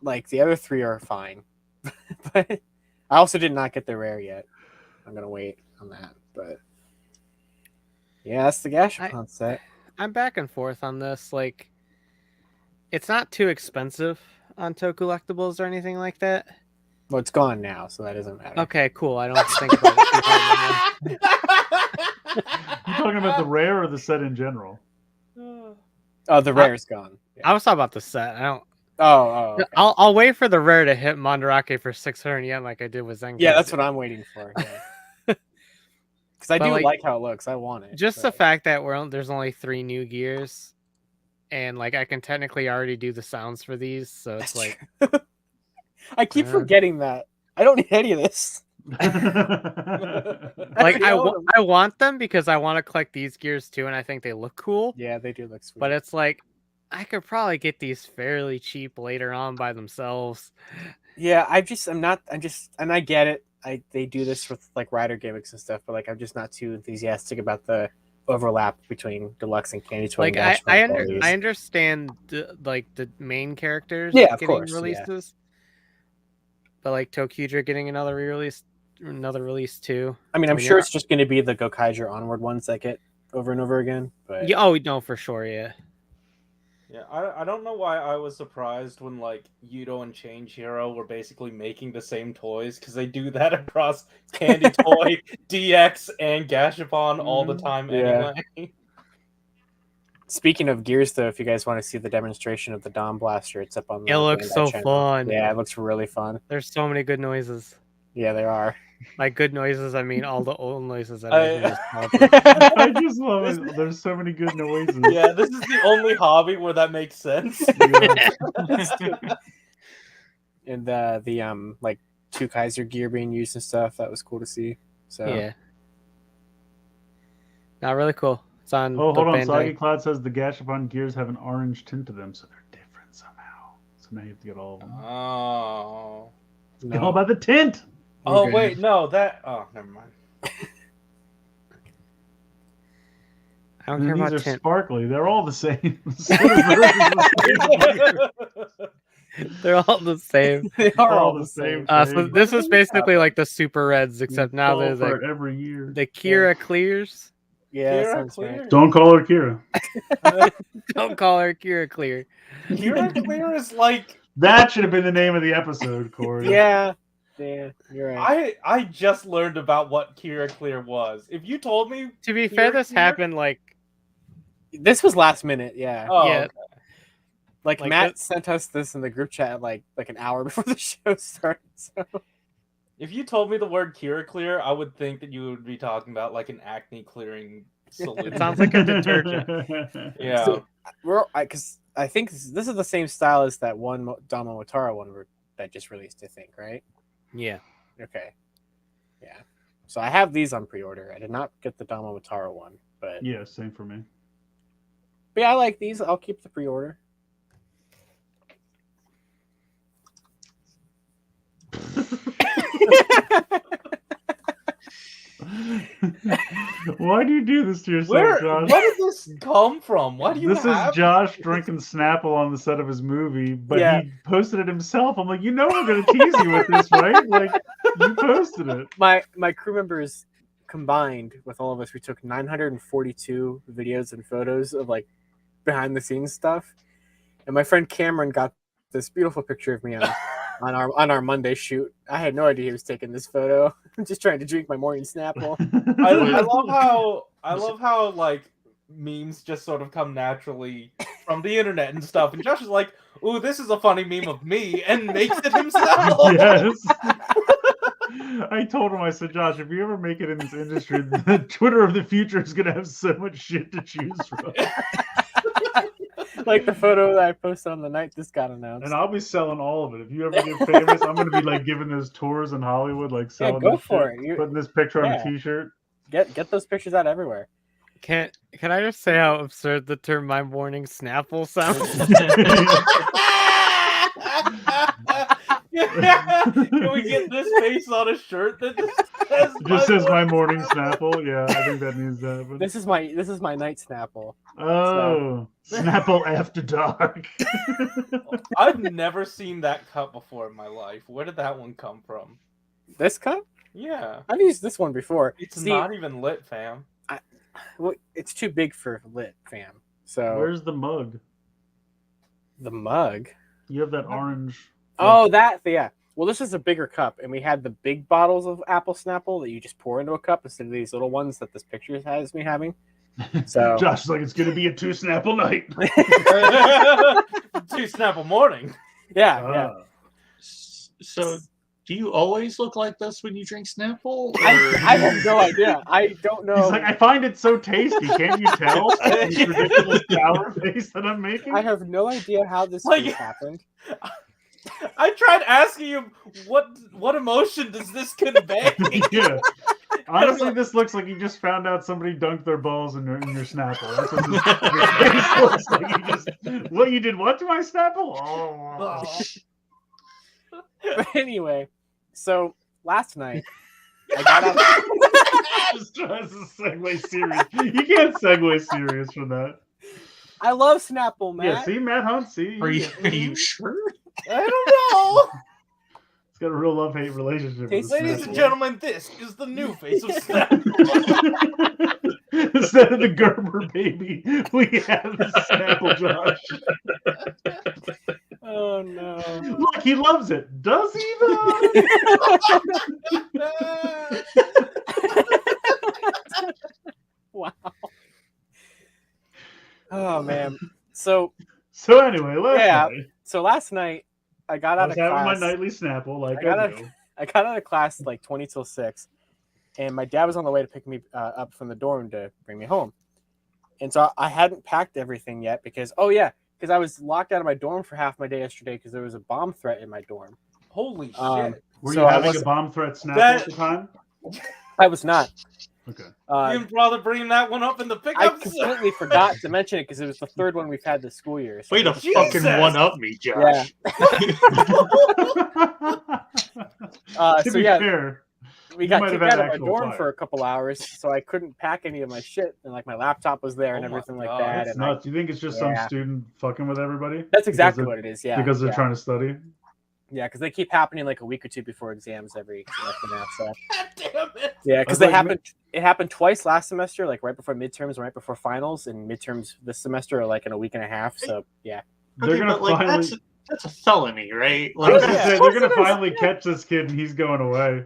like the other 3 are fine. But I also did not get the rare yet. I'm gonna wait on that. But yeah, that's the Gashapon set. I'm back and forth on this. Like, it's not too expensive on Toku Collectibles or anything like that. Well, it's gone now, so that doesn't matter. Okay, cool. I don't have to think about it too hard anymore. You talking about the rare or the set in general? Oh, the rare's gone. Yeah. I was talking about the set. I don't. Oh, okay. I'll wait for the rare to hit Mandarake for 600 yen like I did with Zenkai. Yeah, that's what I'm waiting for. Because I But, do like, like how it looks. I want it. Just the but- fact that there's only 3 new gears, and like I can technically already do the sounds for these, so it's That's like true. I keep Yeah. forgetting that. I don't need any of this. Like I want them because I want to collect these gears too, and I think they look cool. Yeah, they do look sweet. But it's like I could probably get these fairly cheap later on by themselves. Yeah, and I get it. They do this with like rider gimmicks and stuff, but like I'm just not too enthusiastic about the overlap between deluxe and candy toy. Like I understand the main characters of getting course, releases, but like Tokudra getting another release too. I mean, I'm sure it's just going to be the Gokaiger Onward ones that get over and over again. But yeah, oh no, for sure, yeah. Yeah, I don't know why I was surprised when like Yudo and Change Hero were basically making the same toys, because they do that across Candy Toy, DX, and Gashapon all the time anyway. Speaking of gears, though, if you guys want to see the demonstration of the Dom Blaster, it's up on the It looks so channel. fun. Yeah, it looks really fun. There's so many good noises. Yeah, there are. By good noises, I mean all the old noises. I just love it. There's so many good noises. Yeah, this is the only hobby where that makes sense. And the like 2 Kaiser gear being used and stuff, that was cool to see. So yeah, not really cool. It's on. Oh, hold on. Bandai. Soggy Cloud says the Gashapon gears have an orange tint to them, so they're different somehow. So now you have to get all of them. Oh. It's all about the tint. Oh, wait, no, that... Oh, never mind. I don't care about these are tint. sparkly. They're all the same. They're all the same. They are all the same. So this is basically like the Super Reds, except now there's like every year. the Kira Clears. Yeah, Kira that sounds Clear? right. Don't call her Kira. Don't call her Kira Clear. Kira Clear is like... That should have been the name of the episode, Corey. Yeah, you're right. I just learned about what Kira Clear was. If you told me... To be fair, this happened like... This was last minute, yeah. Oh, yeah. okay. Like Like Matt sent us this in the group chat like an hour before the show started. So. If you told me the word Kira Clear, I would think that you would be talking about like an acne clearing solution. It sounds like a detergent. Yeah. So, because I think this is the same style as that one Donbrothers one that just released, I think, right? Yeah. Okay. Yeah. So I have these on pre-order. I did not get the Donbrothers one, but Yeah, same for me. But yeah, I like these. I'll keep the pre-order. Why do you do this to yourself, Josh? Where did this come from? Why do you This have... is Josh drinking Snapple on the set of his movie, but he posted it himself. I'm like, you know we're going to tease you with this, right? Like, you posted it. My crew members combined with all of us, we took 942 videos and photos of like behind the scenes stuff. And my friend Cameron got this beautiful picture of me on our Monday shoot. I had no idea he was taking this photo. I'm just trying to drink my morning Snapple. I love how like memes just sort of come naturally from the internet and stuff. And Josh is like, "Ooh, this is a funny meme of me," and makes it himself. Yes. I told him, I said, Josh, if you ever make it in this industry, the Twitter of the future is going to have so much shit to choose from. Like the photo that I posted on the night this got announced. And I'll be selling all of it. If you ever get famous, I'm going to be like giving those tours in Hollywood, like selling go this for shit, it. putting this picture on a t-shirt. Get those pictures out everywhere. Can I just say how absurd the term "my morning Snapple" sounds? Can we get this face on a shirt that just says my morning Snapple? Yeah, I think that needs to happen. This is my night Snapple. Oh, Snapple after dark. I've never seen that cup before in my life. Where did that one come from? This cup? Yeah. I've used this one before. It's not even lit, fam. Well, it's too big for lit, fam. So Where's the mug? The mug? You have that orange. Oh, yeah. Well, this is a bigger cup, and we had the big bottles of apple Snapple that you just pour into a cup instead of these little ones that this picture has me having. So Josh is like, it's going to be a 2 Snapple night. 2 Snapple morning. Yeah. So, do you always look like this when you drink Snapple? I have no idea. I don't know. He's like, I find it so tasty. Can't you tell? This ridiculous sour face that I'm making. I have no idea how this Like- happened. I tried asking you what emotion does this convey? Yeah. Honestly, this looks like you just found out somebody dunked their balls in your Snapple. That's what this face looks like. You just what you did? What to my Snapple? Oh. But anyway, so last night I got up. Just tries to segue serious. You can't segue serious from that. I love Snapple, Matt. Yeah, see, Matt Hunt, see? Are you sure? I don't know. It's got a real love-hate relationship with Ladies Snapple. and gentlemen, this is the new face of Snap. Instead of the Gerber baby, we have the Snapple Josh. Oh no! Look, he loves it. Does he though? Wow. Oh man. So anyway, last night, So last night I got I out was of having class. my nightly Snapple, like I got I out- do. I got out of class like 20 till 6, and my dad was on the way to pick me up from the dorm to bring me home. And so I hadn't packed everything yet because I was locked out of my dorm for half my day yesterday because there was a bomb threat in my dorm. Holy shit. Were so you I having was- a bomb threat Snapple That- at the time? I was not. Okay. You didn't bother bringing that one up in the I pickup? completely forgot to mention it because it was the third one we've had this school year. So Way to Jesus. fucking one up me, Josh. To so be yeah, fair, we you got might kicked have had out of my actual dorm fire. for a couple hours, so I couldn't pack any of my shit, and like my laptop was there and Oh my everything like God. that. that's And I, nuts. You think it's just some Yeah. student fucking with everybody? that's exactly Because what it is. Yeah, because they're yeah. trying to study? Yeah, because they keep happening like a week or two before exams every semester now. So God damn it. yeah, because That's they like- happened. It happened twice last semester, like right before midterms and right before finals, and midterms this semester are like in a week and a half. So yeah, They're Okay, gonna but like finally. that's a felony, right? I was Like gonna Yeah. say Of they're course gonna it is, finally yeah. catch this kid and he's going away.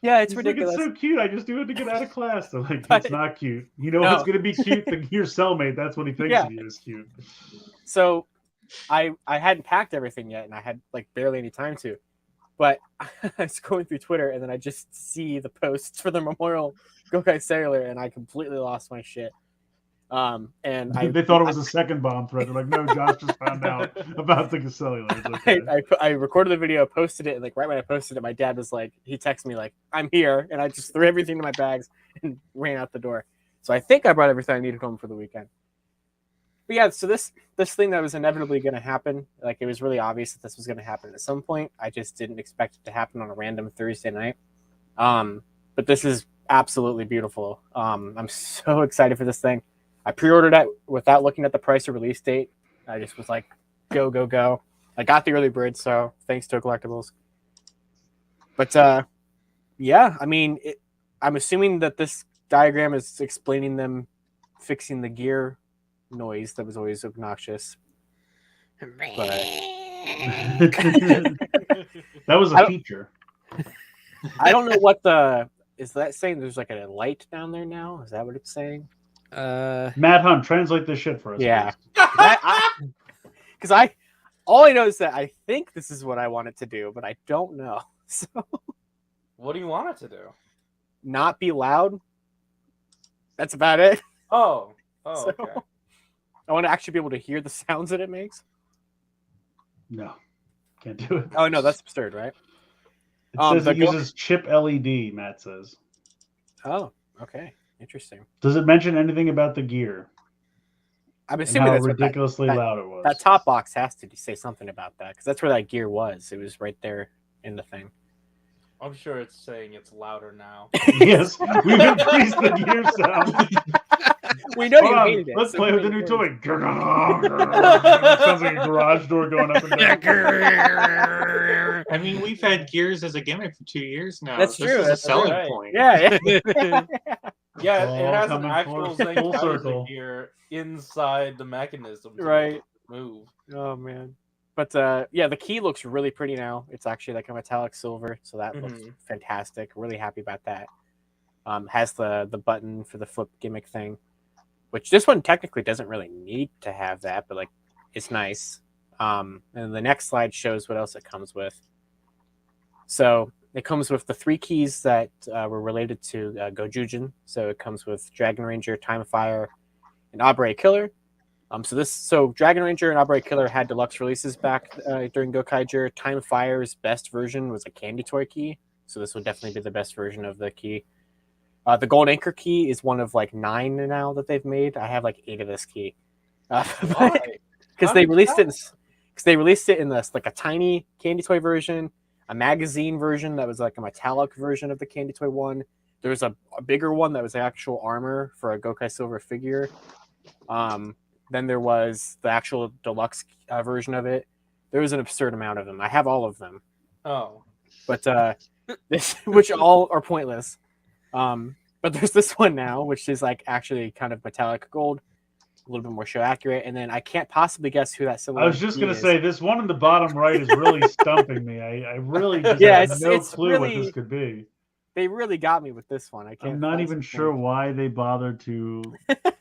yeah, it's He's like, ridiculous. it's so cute. I just do it to get out of class. They're like, But- it's not cute. You know No. what's gonna be cute? Your cellmate. That's what he thinks Yeah. of you is cute. So I hadn't packed everything yet, and I had like barely any time to. But I was going through Twitter, and then I just see the posts for the Memorial Gokai Cellular, and I completely lost my shit. And They thought it was a second bomb threat. They're like, no, Josh just found out about the cellular. It's okay. I recorded the video, posted it, and like right when I posted it, my dad was like, he texted me like, "I'm here," and I just threw everything in my bags and ran out the door. So I think I brought everything I needed home for the weekend. But yeah, so this thing that was inevitably going to happen, like it was really obvious that this was going to happen at some point. I just didn't expect it to happen on a random Thursday night. But this is absolutely beautiful. I'm so excited for this thing. I pre-ordered it without looking at the price or release date. I just was like, go, go, go. I got the early bird, so thanks to Collectibles. But yeah, I mean, I'm assuming that this diagram is explaining them fixing the gear noise that was always obnoxious. But That was I a don't- feature. I don't know what is that saying. There's like a light down there now. Is that what it's saying? Matt Hunt, translate this shit for us. Yeah. please. Because all I know is that I think this is what I want it to do, but I don't know. So What do you want it to do? not be loud. That's about it. Oh, So- okay. I want to actually be able to hear the sounds that it makes. No, can't do it. Oh no, that's absurd, right? It says the it uses chip LED. Matt says. Oh, okay, interesting. Does it mention anything about the gear I'm and assuming how that's what ridiculously that- loud it was? that top box has to say something about that because that's where that gear was. It was right there in the thing. I'm sure it's saying it's louder now. Yes, we've increased the gear sound. We know Hold you on, hated it. let's so play with the many new words. toy. It sounds like a garage door going up and down. I mean, we've had Gears as a gimmick for 2 years now. That's This true, is a that's selling right. point. Yeah, Yeah, All it has an coming actual full Zyuohger circle. gear inside the mechanism. to Right. Move. Oh man. But yeah, the key looks really pretty now. It's actually like a metallic silver, so that looks Mhm. fantastic. Really happy about that. Has the button for the flip gimmick thing, which this one technically doesn't really need to have that, but like it's nice. And the next slide shows what else it comes with. So it comes with the 3 keys that were related to Gojujin. So it comes with Dragon Ranger, Time Fire, and Abre Killer. So Dragon Ranger and Outright Killer had deluxe releases back during Gokaiger. Time Fire's best version was a candy toy key, so this would definitely be the best version of the key. The Gold Anchor key is one of like 9 now that they've made. I have like 8 of this key. Because they released it in this like a tiny candy toy version, a magazine version that was like a metallic version of the candy toy one. There was a bigger one that was actual armor for a Gokai Silver figure. Then there was the actual deluxe version of it. There was an absurd amount of them. I have all of them. Oh, But which all are pointless. But there's this one now, which is like actually kind of metallic gold, a little bit more show accurate. And then I can't possibly guess who that Cellular. I was just gonna say this one in the bottom right is really stumping me. I really just have no clue what this could be. They really got me with this one. I'm not even sure why they bothered to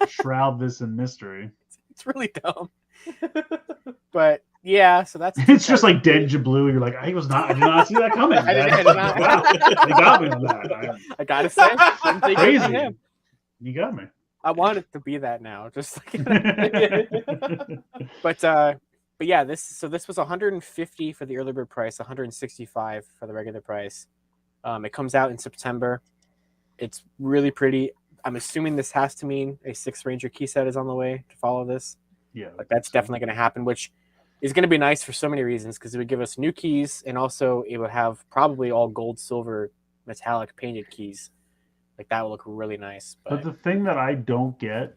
shroud this in mystery. It's really dumb. But yeah, so that's it's just like Denja Blue. You're like, I did not see that coming. I did not. Wow, they got me on that. I gotta say, crazy. You got me. I want it to be that now, just like. But yeah, this was 150 for the early bird price, 165 for the regular price. It comes out in September. It's really pretty. I'm assuming this has to mean a 6 Ranger key set is on the way to follow this. Yeah, like that's definitely going to happen, which is going to be nice for so many reasons because it would give us new keys and also it would have probably all gold, silver, metallic painted keys. Like that would look really nice. But the thing that I don't get,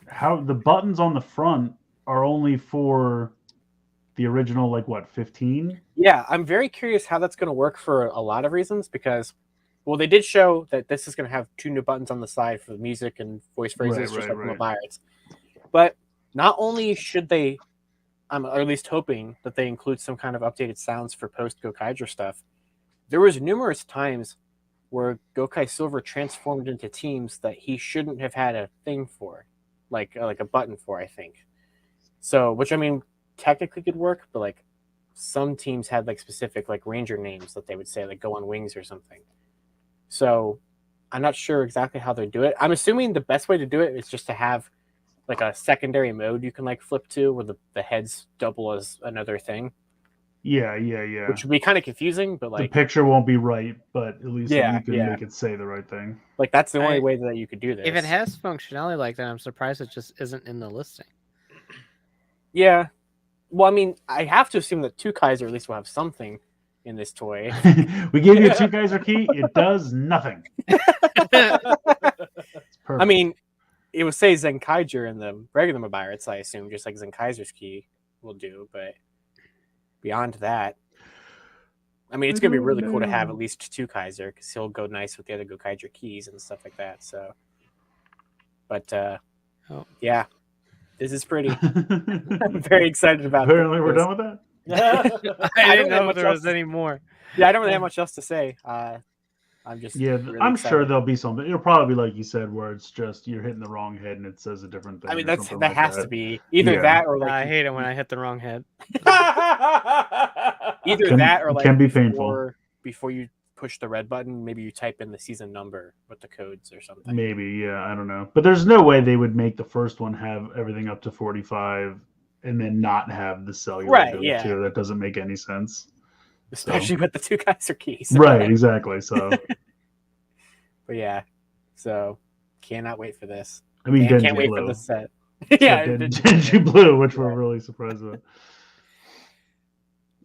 how the buttons on the front are only for the original, like what, 15? Yeah, I'm very curious how that's going to work for a lot of reasons because, well, they did show that this is going to have 2 new buttons on the side for the music and voice phrases, just like from the pirates. But not only should they, I'm at least hoping that they include some kind of updated sounds for post Gokaiger stuff. There was numerous times where Gokai Silver transformed into teams that he shouldn't have had a thing for, like a button for, I think. So, which I mean, technically could work, but like some teams had like specific like Ranger names that they would say like go on wings or something. So I'm not sure exactly how they do it. I'm assuming the best way to do it is just to have like a secondary mode you can like flip to where the heads double as another thing. Yeah. Which would be kind of confusing, but like the picture won't be right, but at least you can make it say the right thing. Like that's the only way that you could do this. If it has functionality like that, I'm surprised it just isn't in the listing. Yeah. Well, I mean, I have to assume that 2 Kaiser at least will have something in this toy. We gave you a 2 Kaiser key. It does nothing. I mean, it would say Zenkaiger in the regular Pirates, I assume, just like Zenkaiser's key will do. But beyond that, I mean, it's going to be really cool to have at least 2 Kaiser because he'll go nice with the other Gokaiger keys and stuff like that. So, but yeah, this is pretty. I'm very excited about it. Apparently, we're done with that. I didn't know if there was any more. Yeah, I don't really have much else to say. I'm just really I'm excited. Sure there'll be something. It'll probably be like you said, where it's just you're hitting the wrong head and it says a different thing. I mean, that has to be either that or like I hate it when I hit the wrong head. Either that or like can be painful. Before you push the red button, maybe you type in the season number with the codes or something. Maybe, yeah, I don't know. But there's no way they would make the first one have everything up to 45 and then not have the cellular too. That doesn't make any sense. Especially with the 2 Kaiser keys. Right, exactly. So but yeah. So cannot wait for this. I mean, can't wait for the set. Yeah, Denji Blue, which we're really surprised about.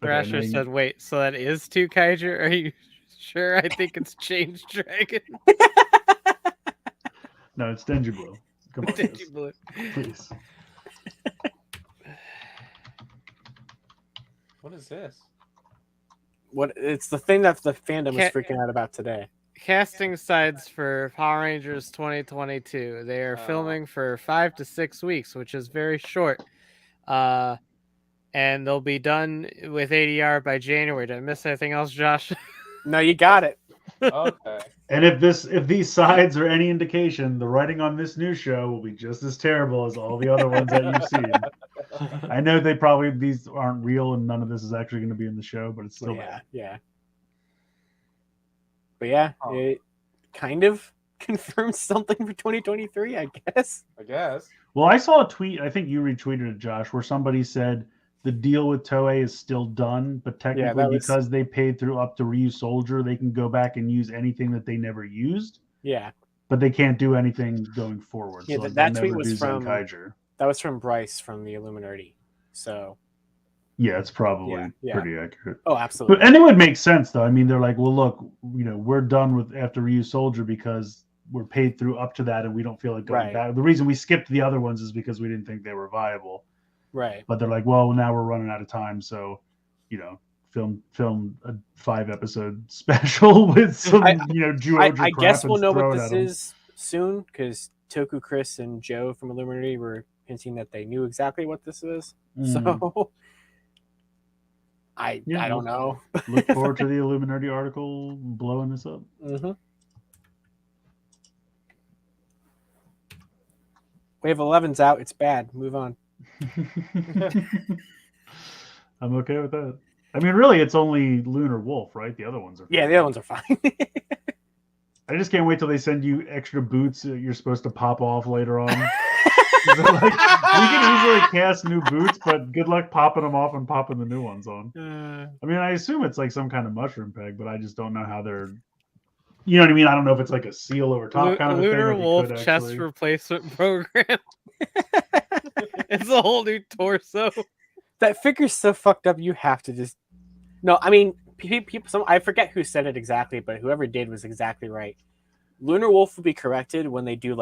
Thrasher said, wait, so that is 2 Kaiser? Are you sure? I think it's Change Dragon. No, it's Denji Blue. Come on, Denji Blue. Please. What is this? It's the thing that the fandom is freaking out about today. Casting sides for Power Rangers 2022. They are filming for 5 to 6 weeks, which is very short. And they'll be done with ADR by January. Did I miss anything else, Josh? No, you got it. Okay. And if these sides are any indication, the writing on this new show will be just as terrible as all the other ones that you've seen. I know these aren't real and none of this is actually going to be in the show, but it's still yeah. But yeah, it kind of confirmed something for 2023, I guess. I guess. Well, I saw a tweet. I think you retweeted it, Josh, where somebody said the deal with Toei is still done, but technically that was- because they paid through up to Ryu Soldier, they can go back and use anything that they never used, Yeah, but they can't do anything going forward. Yeah, so like, that they'll tweet never was do from- Zenkaiger. that was from Bryce from the Illuminati. So, Yeah, it's probably Yeah. pretty accurate. oh, absolutely. But and it would make sense though. I mean, they're like, well, look, we're done with after Ryu Soldier because we're paid through up to that, and we don't feel like going Right. back. The reason we skipped the other ones is because we didn't think they were viable. Right. But they're like, well, now we're running out of time, so film a 5-episode special with some Zyuohger I crap guess and we'll know throw what it this at 'em. is soon because Toku, Chris, and Joe from Illuminati were hinting that they knew exactly what this is. So I don't know. Look forward to the Illuminati article blowing this up. Mm-hmm. Wave 11's out. It's bad. Move on. I'm okay with that. I mean, really, it's only Lunar Wolf, right? The other ones are. Yeah, fine. the other ones are fine. I just can't wait till they send you extra boots that you're supposed to pop off later on. So, like, we can easily cast new boots, but good luck popping them off and popping the new ones on. I mean, I assume it's like some kind of mushroom peg, but I just don't know how they're. You know what I mean? I don't know if it's like a seal over top kind of a thing. Lunar or if you Wolf could chest actually- replacement program. It's a whole new torso. That figure's so fucked up. You have to just. No, I mean, people. I forget who said it exactly, but whoever did was exactly right. Lunar Wolf will be corrected when they do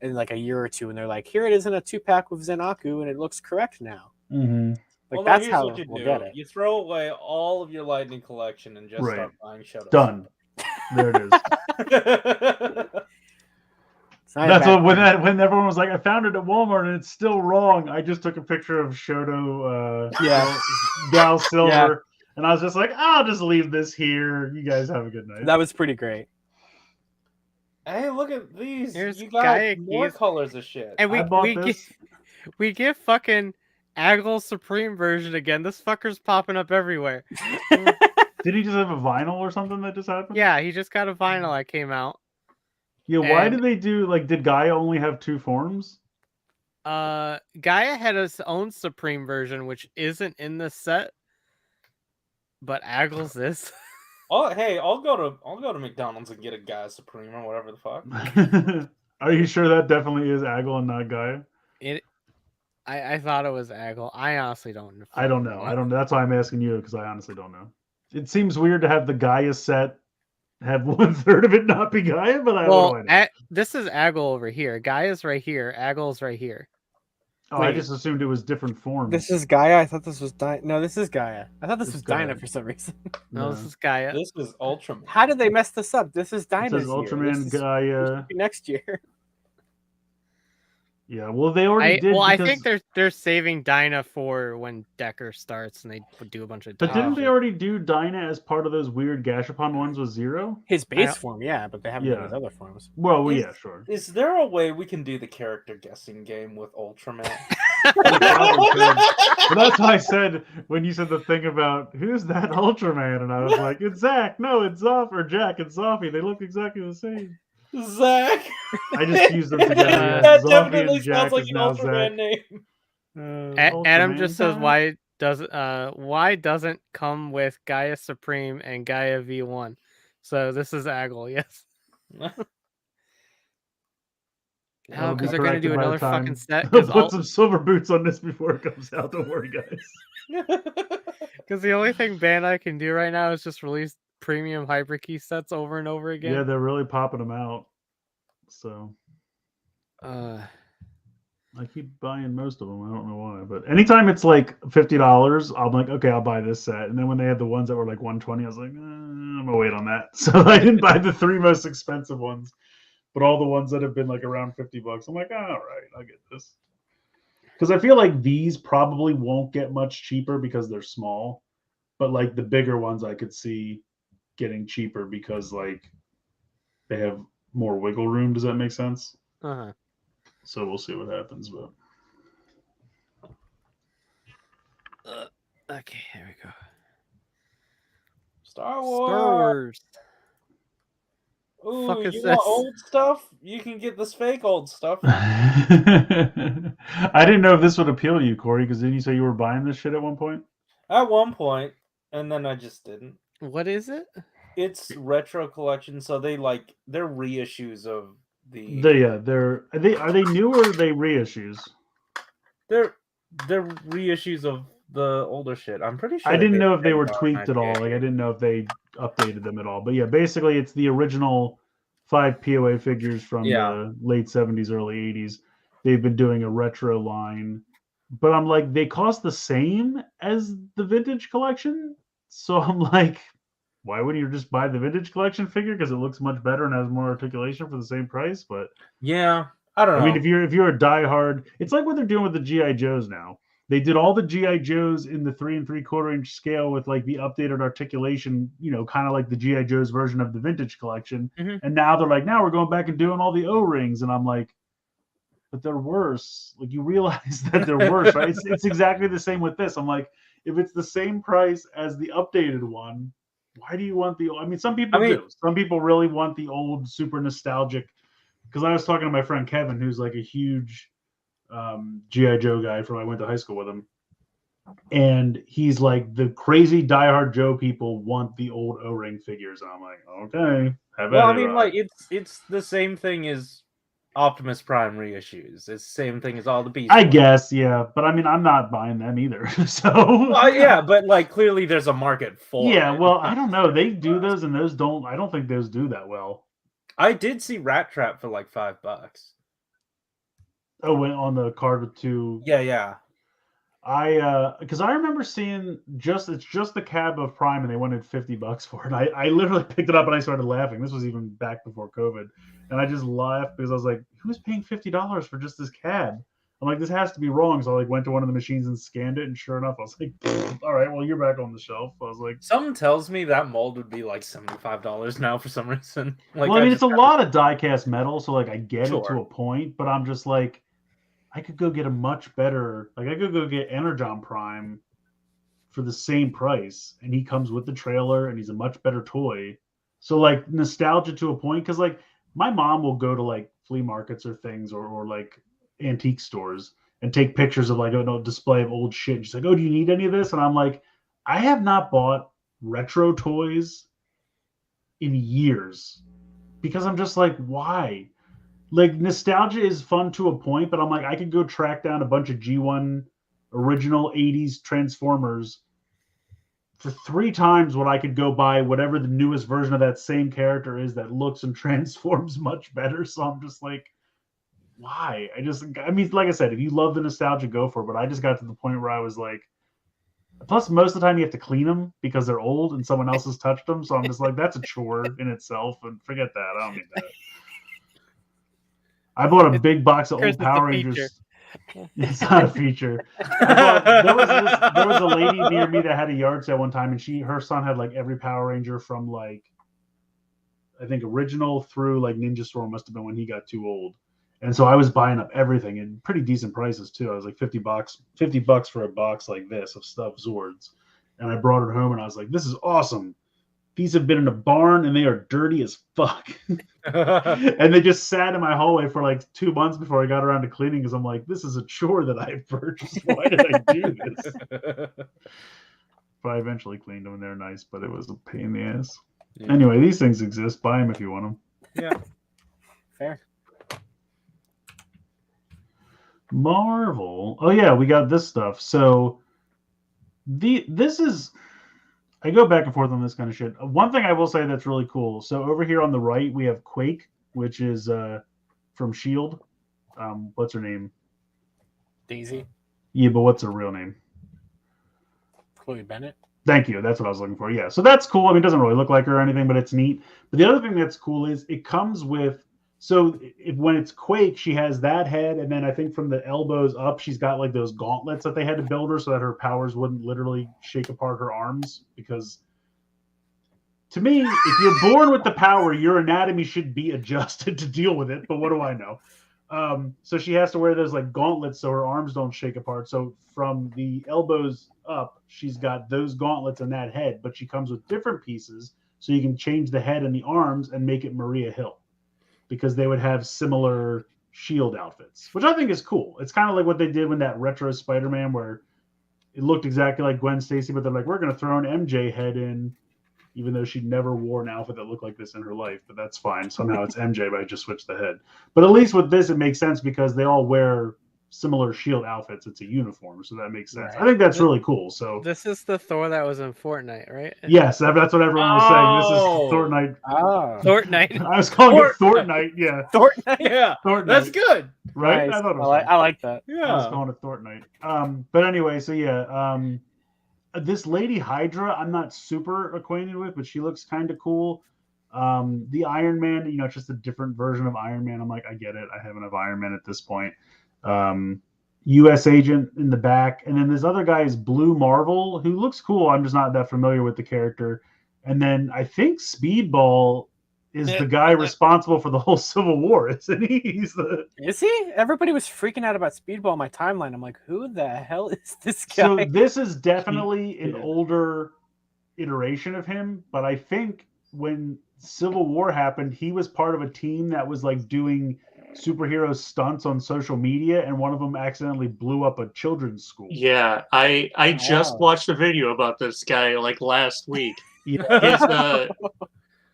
in like a year or two, and they're like, here it is in a 2-pack with Zenaku, and it looks correct now. Mhm. Like Well, that's here's how what you we'll do. get it. You throw away all of your Lightning collection and just Right. start buying Shadows. Done. There it is. It's not a That's bad what thing. when everyone was like, I found it at Walmart and it's still wrong. I just took a picture of Shoto Gal Silver, and I was just like, I'll just leave this here. You guys have a good night. That was pretty great. Hey, look at these. Here's You got Gaia more keys. colors of shit. And I bought this. we give fucking Aggle Supreme version again. This fucker's popping up everywhere. Did he just have a vinyl or something that just happened? Yeah, he just got a vinyl that came out. Yeah, why And- did they do did Gaia only have 2 forms? Gaia had his own Supreme version, which isn't in the set, but Aggle's is. Oh, hey, I'll go to McDonald's and get a Gaia Supreme or whatever the fuck. Are you sure that definitely is Aggle and not Gaia? I thought it was Aggle. I honestly don't know. I don't know. That's why I'm asking you, because I honestly don't know. It seems weird to have the Gaia set have 1/3 of it not be Gaia, but Well, this is Aggle over here. Gaia's right here. Aggle's right here. I wait. just assumed it was different forms. This is Gaia. I thought this was Dinah. No, this is Gaia. I thought this It's was Dinah Gaia. for some reason. No, this is Gaia. This is Ultraman. How did they mess this up? This is It Dinah's says year. Ultraman, This is Gaia. next year. Yeah, well, they already did. I because- think they're saving Dinah for when Decker starts and they do a bunch of. But didn't shit. they already do Dinah as part of those weird Gashapon ones with Zero? His I base don't- form, yeah, but they haven't Yeah. done his other forms. Well, Is- yeah, sure. Is there a way we can do the character guessing game with Ultraman? But that's why I said, when you said the thing about who's that Ultraman, and I was like, it's Zach. No, it's Zoff, or Jack and Zoffy. They look exactly the same. Zach. I just fused them together. Yeah. That Zombie definitely and Jack sounds like is an now Ultraman Zach. name. Adam just says Ultraman why doesn't come with Gaia Supreme and Gaia V1. So this is Aggle, yes. That'll Oh, be because they're gonna corrected do by the another time. fucking set. I'll put some silver boots on this before it comes out. Don't worry, guys. Because the only thing Bandai can do right now is just release premium Hyper Key sets over and over again. Yeah, they're really popping them out. So I keep buying most of them. I don't know why, but anytime it's like $50, I'm like, okay, I'll buy this set. And then when they had the ones that were like 120, I was like, I'm gonna wait on that. So I didn't buy the 3 most expensive ones, but all the ones that have been like around $50, I'm like, all right, I'll get this. Because I feel like these probably won't get much cheaper because they're small, but like the bigger ones I could see getting cheaper because like they have more wiggle room. Does that make sense? Uh-huh. So we'll see what happens, but Okay, here we go. Star Star Wars. Wars. Ooh, Fuck is you this? want old stuff? You can get this fake old stuff. I didn't know if this would appeal to you, Corey, because didn't you say you were buying this shit at one point? At one point, and then I just didn't. What is it? It's retro collection, so they're reissues of the. Are they new or are they reissues? They're reissues of the older shit. I'm pretty sure. I didn't know if they were are tweaked at all. Like I reissued. didn't know if they updated them at all. But yeah, basically it's the original 5 POA figures from the late 70s, early 80s. They've been doing a retro line. But I'm like, they cost the same as the vintage collection. So I'm like, why wouldn't you just buy the vintage collection figure? Because it looks much better and has more articulation for the same price. But Yeah, I don't know. I mean, if you're a diehard, it's like what they're doing with the GI Joes now. They did all the GI Joes in the 3 3/4 inch scale with like the updated articulation, kind of like the GI Joes version of the vintage collection. Mhm. And now they're like, now we're going back and doing all the O-rings, and I'm like, but they're worse. Like you realize that they're worse, right? It's exactly the same with this. I'm like, if it's the same price as the updated one, why do you want the? I mean, some people do. Some people really want the old, super nostalgic. Because I was talking to my friend Kevin, who's like a huge GI Joe guy from I went to high school with him, and he's like the crazy diehard Joe people want the old O-ring figures, and I'm like, okay, well, I mean, like it's the same thing as Optimus Prime reissues. It's the same thing as all the Beast. I guess, yeah, but I mean, I'm not buying them either. So yeah, but like clearly there's a market for. Yeah, it. well, I don't know. They do those, and those don't. I don't think those do that well. I did see Rat Trap for like $5. Oh, went on the card with 2. Yeah. Because I remember seeing it's just the cab of Prime, and they wanted $50 for it. I literally picked it up and I started laughing. This was even back before COVID, and I just laughed because I was like, "Who's paying $50 for just this cab?" I'm like, "This has to be wrong." So I like went to one of the machines and scanned it, and sure enough, I was like, "All right, well, you're back on the shelf." I was like, something tells me that mold would be like $75 now for some reason. Like, well, I mean, it's a lot of die-cast metal, so like I get it to Sure. a point, but I'm just like, I could go get a much better, like I could go get Energon Prime for the same price, and he comes with the trailer, and he's a much better toy. So like nostalgia to a point, because like my mom will go to like flea markets or things or like antique stores and take pictures of like a display of old shit. And she's like, "Oh, do you need any of this?" And I'm like, I have not bought retro toys in years because I'm just like, why? Like nostalgia is fun to a point, but I'm like, I could go track down a bunch of G1 original 80s Transformers for 3 times what I could go buy whatever the newest version of that same character is that looks and transforms much better. So I'm just like, why? I mean, like I said, if you love the nostalgia, go for it. But I just got to the point where I was like, plus most of the time you have to clean them because they're old and someone else has touched them. So I'm just like, that's a chore in itself, and forget that. I don't need that. I bought a big box of old Power Rangers. It's not a feature. There was a lady near me that had a yard sale one time, and her son had like every Power Ranger from like, I think original through like Ninja Storm must have been when he got too old. And so I was buying up everything at pretty decent prices too. I was like $50 for a box like this of stuffed Zords. And I brought it home and I was like, this is awesome. These have been in a barn and they are dirty as fuck. And they just sat in my hallway for like 2 months before I got around to cleaning because I'm like, this is a chore that I purchased. Why did I do this? But I eventually cleaned them and they're nice, but it was a pain in the ass. Yeah. Anyway, these things exist. Buy them if you want them. Yeah. Fair. Marvel. Oh yeah, we got this stuff. So this is, I go back and forth on this kind of shit. One thing I will say that's really cool. So over here on the right we have Quake, which is from Shield. What's her name? Daisy. Yeah, but what's her real name? Chloe Bennett. Thank you. That's what I was looking for. Yeah. So that's cool. I mean, it doesn't really look like her or anything, but it's neat. But the other thing that's cool is it comes with, so when it's Quake, she has that head, and then I think from the elbows up, she's got like those gauntlets that they had to build her so that her powers wouldn't literally shake apart her arms. Because to me, if you're born with the power, your anatomy should be adjusted to deal with it. But what do I know? So she has to wear those like gauntlets so her arms don't shake apart. So from the elbows up, she's got those gauntlets and that head, but she comes with different pieces so you can change the head and the arms and make it Maria Hill, because they would have similar Shield outfits, which I think is cool. It's kind of like what they did with that retro Spider-Man, where it looked exactly like Gwen Stacy, but they're like, we're going to throw an MJ head in, even though she never wore an outfit that looked like this in her life. But that's fine. Somehow it's MJ, but I just switched the head. But at least with this, it makes sense because they all wear similar Shield outfits. It's a uniform, so that makes sense. Right. I think that's really cool. So This is the Thor that was in Fortnite, right? yes, that's what everyone was saying. This is Fortnite. Oh, Fortnite. I was calling it Fortnite. Yeah, Fortnite. Yeah, Fortnite. that's good. Right? Nice. I thought it was I like that. I was Yeah. calling it Fortnite. But anyway, so yeah, this Lady Hydra, I'm not super acquainted with, but she looks kind of cool. The Iron Man, it's just a different version of Iron Man. I'm like, I get it. I have enough Iron Man at this point. U.S. Agent in the back, and then this other guy is Blue Marvel, who looks cool. I'm just not that familiar with the character. And then I think Speedball is the guy responsible for the whole Civil War, isn't he? Is he? Everybody was freaking out about Speedball on my timeline. I'm like, who the hell is this guy? So this is definitely an older iteration of him, but I think when Civil War happened, he was part of a team that was like doing superhero stunts on social media, and one of them accidentally blew up a children's school. Yeah, I just watched a video about this guy like last week.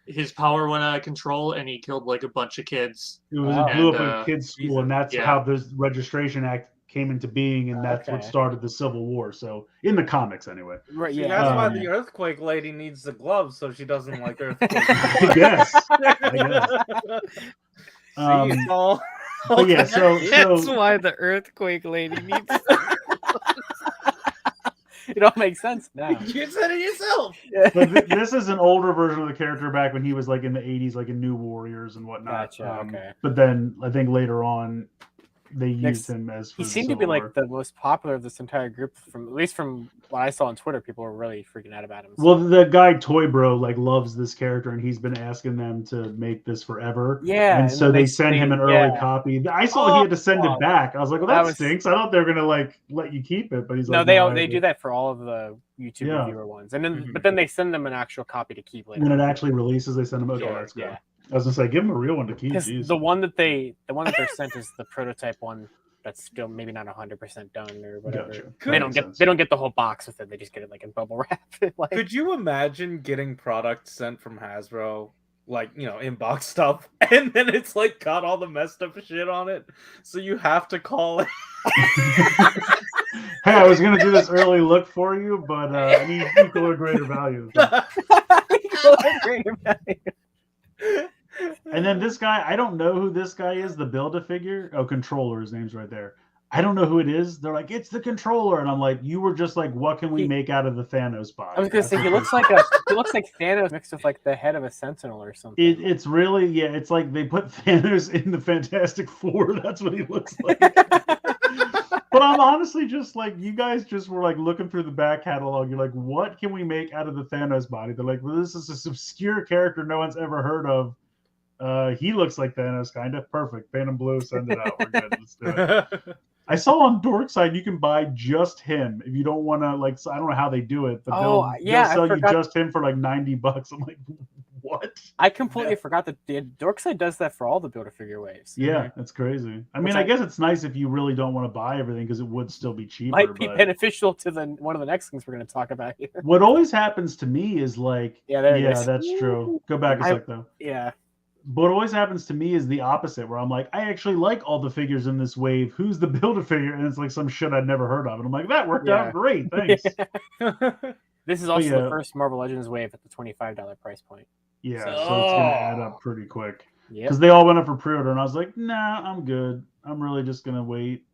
His power went out of control, and he killed like a bunch of kids. It was blew up a kid's school, and that's how the Registration Act came into being, and that's what started the Civil War. So in the comics, anyway. Right? See, Yeah. that's why the earthquake lady needs the gloves, so she doesn't like earthquakes. I guess. See, all But yeah, so That's why the earthquake lady needs. It all makes sense now. you said it yourself. but this is an older version of the character back when he was like in the 80s, like in New Warriors and whatnot. Gotcha, okay. But then I think later on they used him as for He the seemed to be Civil War. like the most popular of this entire group, from at least from what I saw on Twitter. People were really freaking out about him. So. Well, the guy Toy Bro like loves this character, and he's been asking them to make this forever. Yeah, and so they sent him an early yeah. copy. I saw he had to send it back. I was like, well, that was- stinks. I thought they were gonna like let you keep it, but he's No, like, they do that for all of the YouTube Yeah. reviewer ones, and then but then they send them an actual copy to keep later. When it actually releases, they send him. Okay, Yeah, that's good. yeah. I was gonna say, give him a real one to keep. Because Jeez. the one that they're sent is the prototype one that's still maybe not 100% done or whatever. Gotcha. They don't get the whole box with it. They just get it like in bubble wrap. Like, Could you imagine getting product sent from Hasbro, like, inbox stuff, and then it's like got all the messed up shit on it, so you have to call it? Hey, I was gonna do this early look for you, but I need equal or greater value. And then this guy, I don't know who this guy is. The Build-A-Figure, Controller, his name's right there. I don't know who it is. They're like, it's the Controller, and I'm like, you were just like, what can we make out of the Thanos body? I was gonna say he looks like Thanos mixed with like the head of a Sentinel or something. It's really it's like they put Thanos in the Fantastic Four. That's what he looks like. But I'm honestly just like, you guys just were like looking through the back catalog. You're like, what can we make out of the Thanos body? They're like, well, this is this obscure character no one's ever heard of. He looks like Thanos, kind of. Perfect. Phantom Blue, send it out. We're good. Let's do it. I saw on Dorkside you can buy just him if you don't want to, like, I don't know how they do it, but they'll sell you just him for like $90. I'm like, what? I completely forgot that the Dorkside does that for all the Build-A-Figure waves. Yeah, that's crazy. I mean, I guess it's nice if you really don't want to buy everything because it would still be cheaper. Might be but beneficial to one of the next things we're going to talk about here. what always happens to me is like, there it is. That's true. Go back a sec though. Yeah. But what always happens to me is the opposite, where I'm like, I actually like all the figures in this wave. Who's the Build-A-Figure? And it's like some shit I'd never heard of. And I'm like, that worked out great. Thanks. This is also the first Marvel Legends wave at the $25 price point. Yeah, so it's going to add up pretty quick. Yeah. Because they all went up for pre-order, and I was like, nah, I'm good. I'm really just going to wait.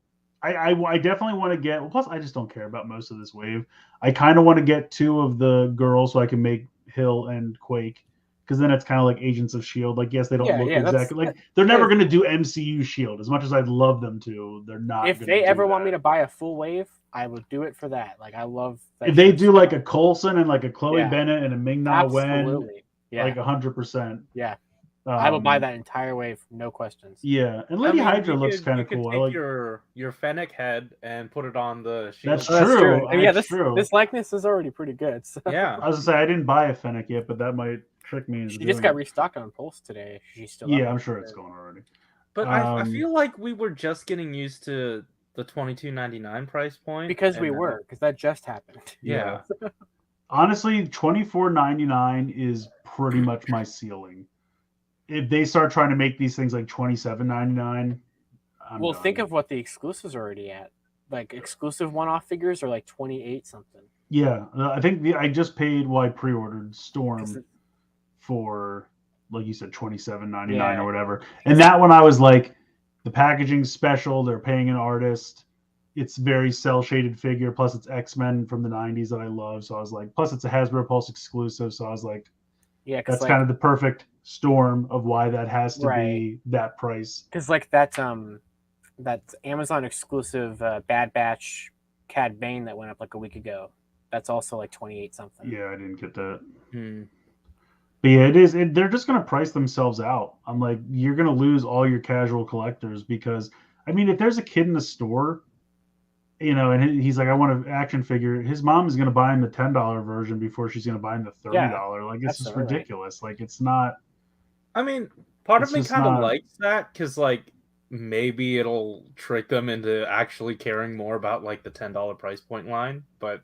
I definitely want to get... Well, plus, I just don't care about most of this wave. I kind of want to get 2 of the girls so I can make Hill and Quake. Because then it's kind of like Agents of S.H.I.E.L.D. Like, yes, they don't look exactly like... They're never going to do MCU S.H.I.E.L.D. As much as I'd love them to, they're not. If they ever want me to buy a full wave, I would do it for that. Like, I love... If they do like a Coulson and like a Chloe Bennett and a Ming-Na Wen... Absolutely. Yeah. Like 100%. Yeah. I will buy that entire wave, no questions. Yeah, and Lady Hydra looks kind You of could cool. I take like your Fennec head and put it on the shield. That's That's true. And yeah, That's true. this likeness is already pretty good. So. Yeah. I was gonna say I didn't buy a Fennec yet, but that might trick me into She doing just got it. restocked on Pulse today. She's still Yeah, I'm sure it's going already. But I feel like we were just getting used to the $22.99 price point because and we now- were, because that just happened. Yeah. Honestly, $24.99 is pretty much my ceiling. If they start trying to make these things like $27.99, Well, think of what the exclusives are already at. Like exclusive one-off figures are like 28 something. Yeah, I think I just paid. Well, I pre-ordered Storm 'Cause for, like you said, $27.99 Yeah. or whatever. And that one, I was like, the packaging's special. They're paying an artist. It's very cell-shaded figure. Plus, it's X-Men from the '90s that I love. So I was like, plus it's a Hasbro Pulse exclusive. So I was like, Yeah, because that's kind of the perfect storm of why that has to Right. be that price. because like that Amazon exclusive Bad Batch Cad Bane that went up like a week ago. That's also like 28 something. Yeah, I didn't get that. Hmm. But yeah, they're just going to price themselves out. I'm like, you're going to lose all your casual collectors because, I mean, if there's a kid in the store, you know, and he's like, I want an action figure, his mom is going to buy him the $10 version before she's going to buy him the $30. Like, it's just absolutely. ridiculous. Like, it's not. I mean, part of It's me just kind of not- likes that because, like, maybe it'll trick them into actually caring more about like the $10 price point line. But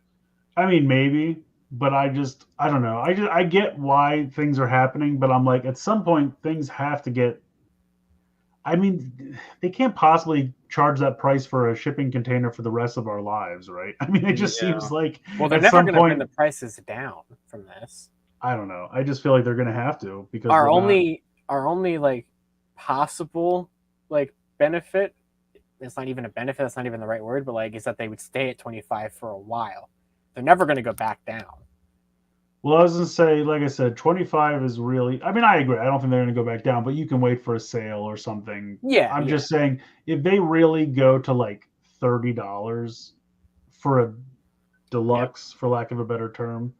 I mean, maybe, but I don't know. I get why things are happening, but I'm like, at some point, things have to get. I mean, they can't possibly charge that price for a shipping container for the rest of our lives, right? I mean, it just Yeah. seems like Well, they're at never some going to bring point, the prices down from this. I don't know. I just feel like they're going to have to because Our we're only like possible like benefit. It's not even a benefit. That's not even the right word, but like is that they would stay at 25 for a while. They're never going to go back down. Well, I was going to say, like I said, 25 is really. I mean, I agree. I don't think they're going to go back down, but you can wait for a sale or something. Yeah, I'm yeah. just saying, if they really go to like $30 for a deluxe, for lack of a better term,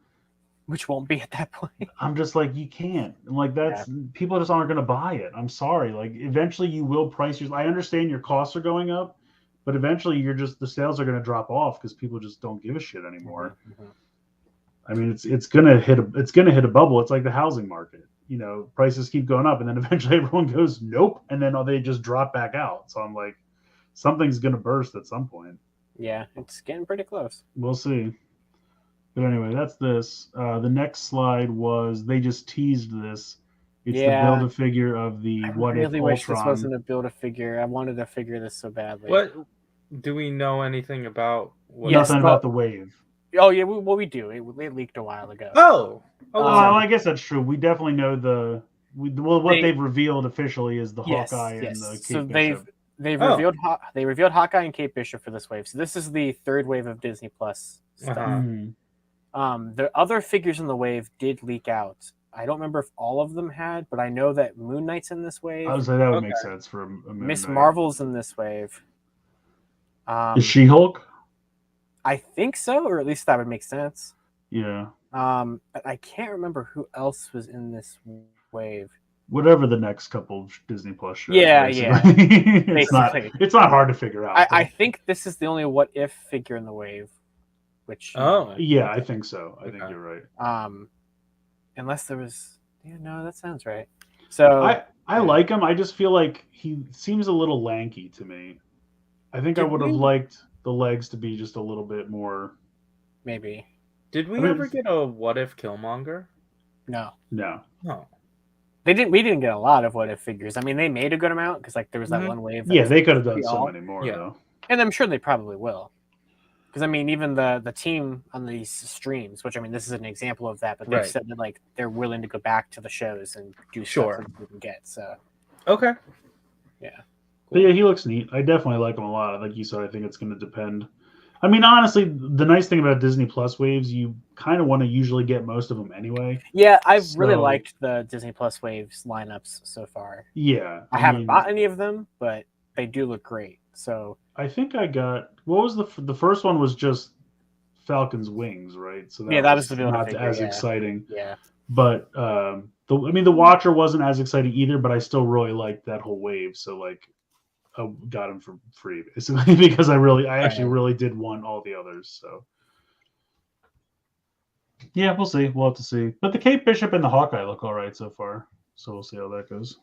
Which won't be at that point. I'm just like, you can't. Like, that's people just aren't going to buy it. I'm sorry. Like, eventually you will price your. I understand your costs are going up, but eventually the sales are going to drop off because people just don't give a shit anymore. Mhm. I mean, it's gonna hit a bubble. It's like the housing market. You know, prices keep going up, and then eventually everyone goes nope, and then they just drop back out. So I'm like, something's gonna burst at some point. Yeah, it's getting pretty close. We'll see. But anyway, that's this. The next slide was they just teased this. It's the Build-A-Figure of the I What really If wish Ultron. this wasn't a Build-A-Figure. I wanted to figure this so badly. what do we know anything about? What Yes, Nothing well- about the wave. Oh yeah, we do. It leaked a while ago. Oh, I guess that's true. We definitely know what They- they've revealed officially is the Yes, Hawkeye yes. and the Kate So Bishop. they've Oh. revealed Hawkeye and Kate Bishop for this wave. So this is the third wave of Disney Plus stuff. Uh-huh. Mhm. The other figures in the wave did leak out. I don't remember if all of them had, but I know that Moon Knight's in this wave. I would say that would Okay. make sense for a Moon Miss Knight. Marvel's in this wave. Is She-Hulk? I think so, or at least that would make sense. Yeah. But I can't remember who else was in this wave. Whatever the next couple of Disney Plus shows. Yeah, basically. it's Basically. not hard to figure out. I think this is the only What If figure in the wave, which Yeah, I think so. I think Okay. you're right. unless there was no, that sounds right. So I like him. I just feel like he seems a little lanky to me. I think I Did would have we- liked the legs to be just a little bit more. maybe Did we I mean, ever get a What If Killmonger? no. No. No. We didn't get a lot of What If figures. I mean, they made a good amount because like there was that Mhm. one wave. that Yeah, was they could have done pretty so all- many more Yeah. though. and I'm sure they probably will. Because I mean, even the team on these streams, which I mean, this is an example of that, but they've Right. said that like they're willing to go back to the shows and do Sure. stuff that we can get. So Okay. But yeah, he looks neat. I definitely like him a lot. Like you said, I think it's going to depend. I mean, honestly, the nice thing about Disney Plus waves, you kind of want to usually get most of them anyway. yeah, I've really So- liked the Disney Plus waves lineups so far. Yeah. I haven't mean, bought any of them, but they do look great. So I think I got what was the first one was just Falcon's wings, right? So Yeah, that was the not Build-A-Figure, as yeah. exciting. yeah, But The Watcher wasn't as exciting either, but I still really liked that whole wave. So like, I got him for free basically because I actually really did want all the others. So yeah, we'll see. We'll have to see. But the Kate Bishop and the Hawkeye look all right so far. So we'll see how that goes.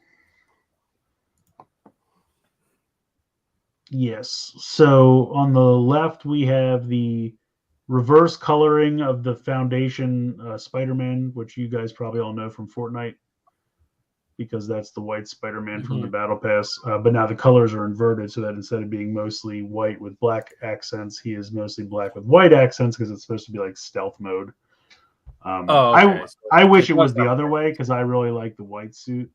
Yes. So on the left, we have the reverse coloring of the Foundation Spider-Man, which you guys probably all know from Fortnite, because that's the white Spider-Man from the Battle Pass. But now the colors are inverted, so that instead of being mostly white with black accents, he is mostly black with white accents because it's supposed to be like stealth mode. Okay. I wish it was the other way because I really like the white suit.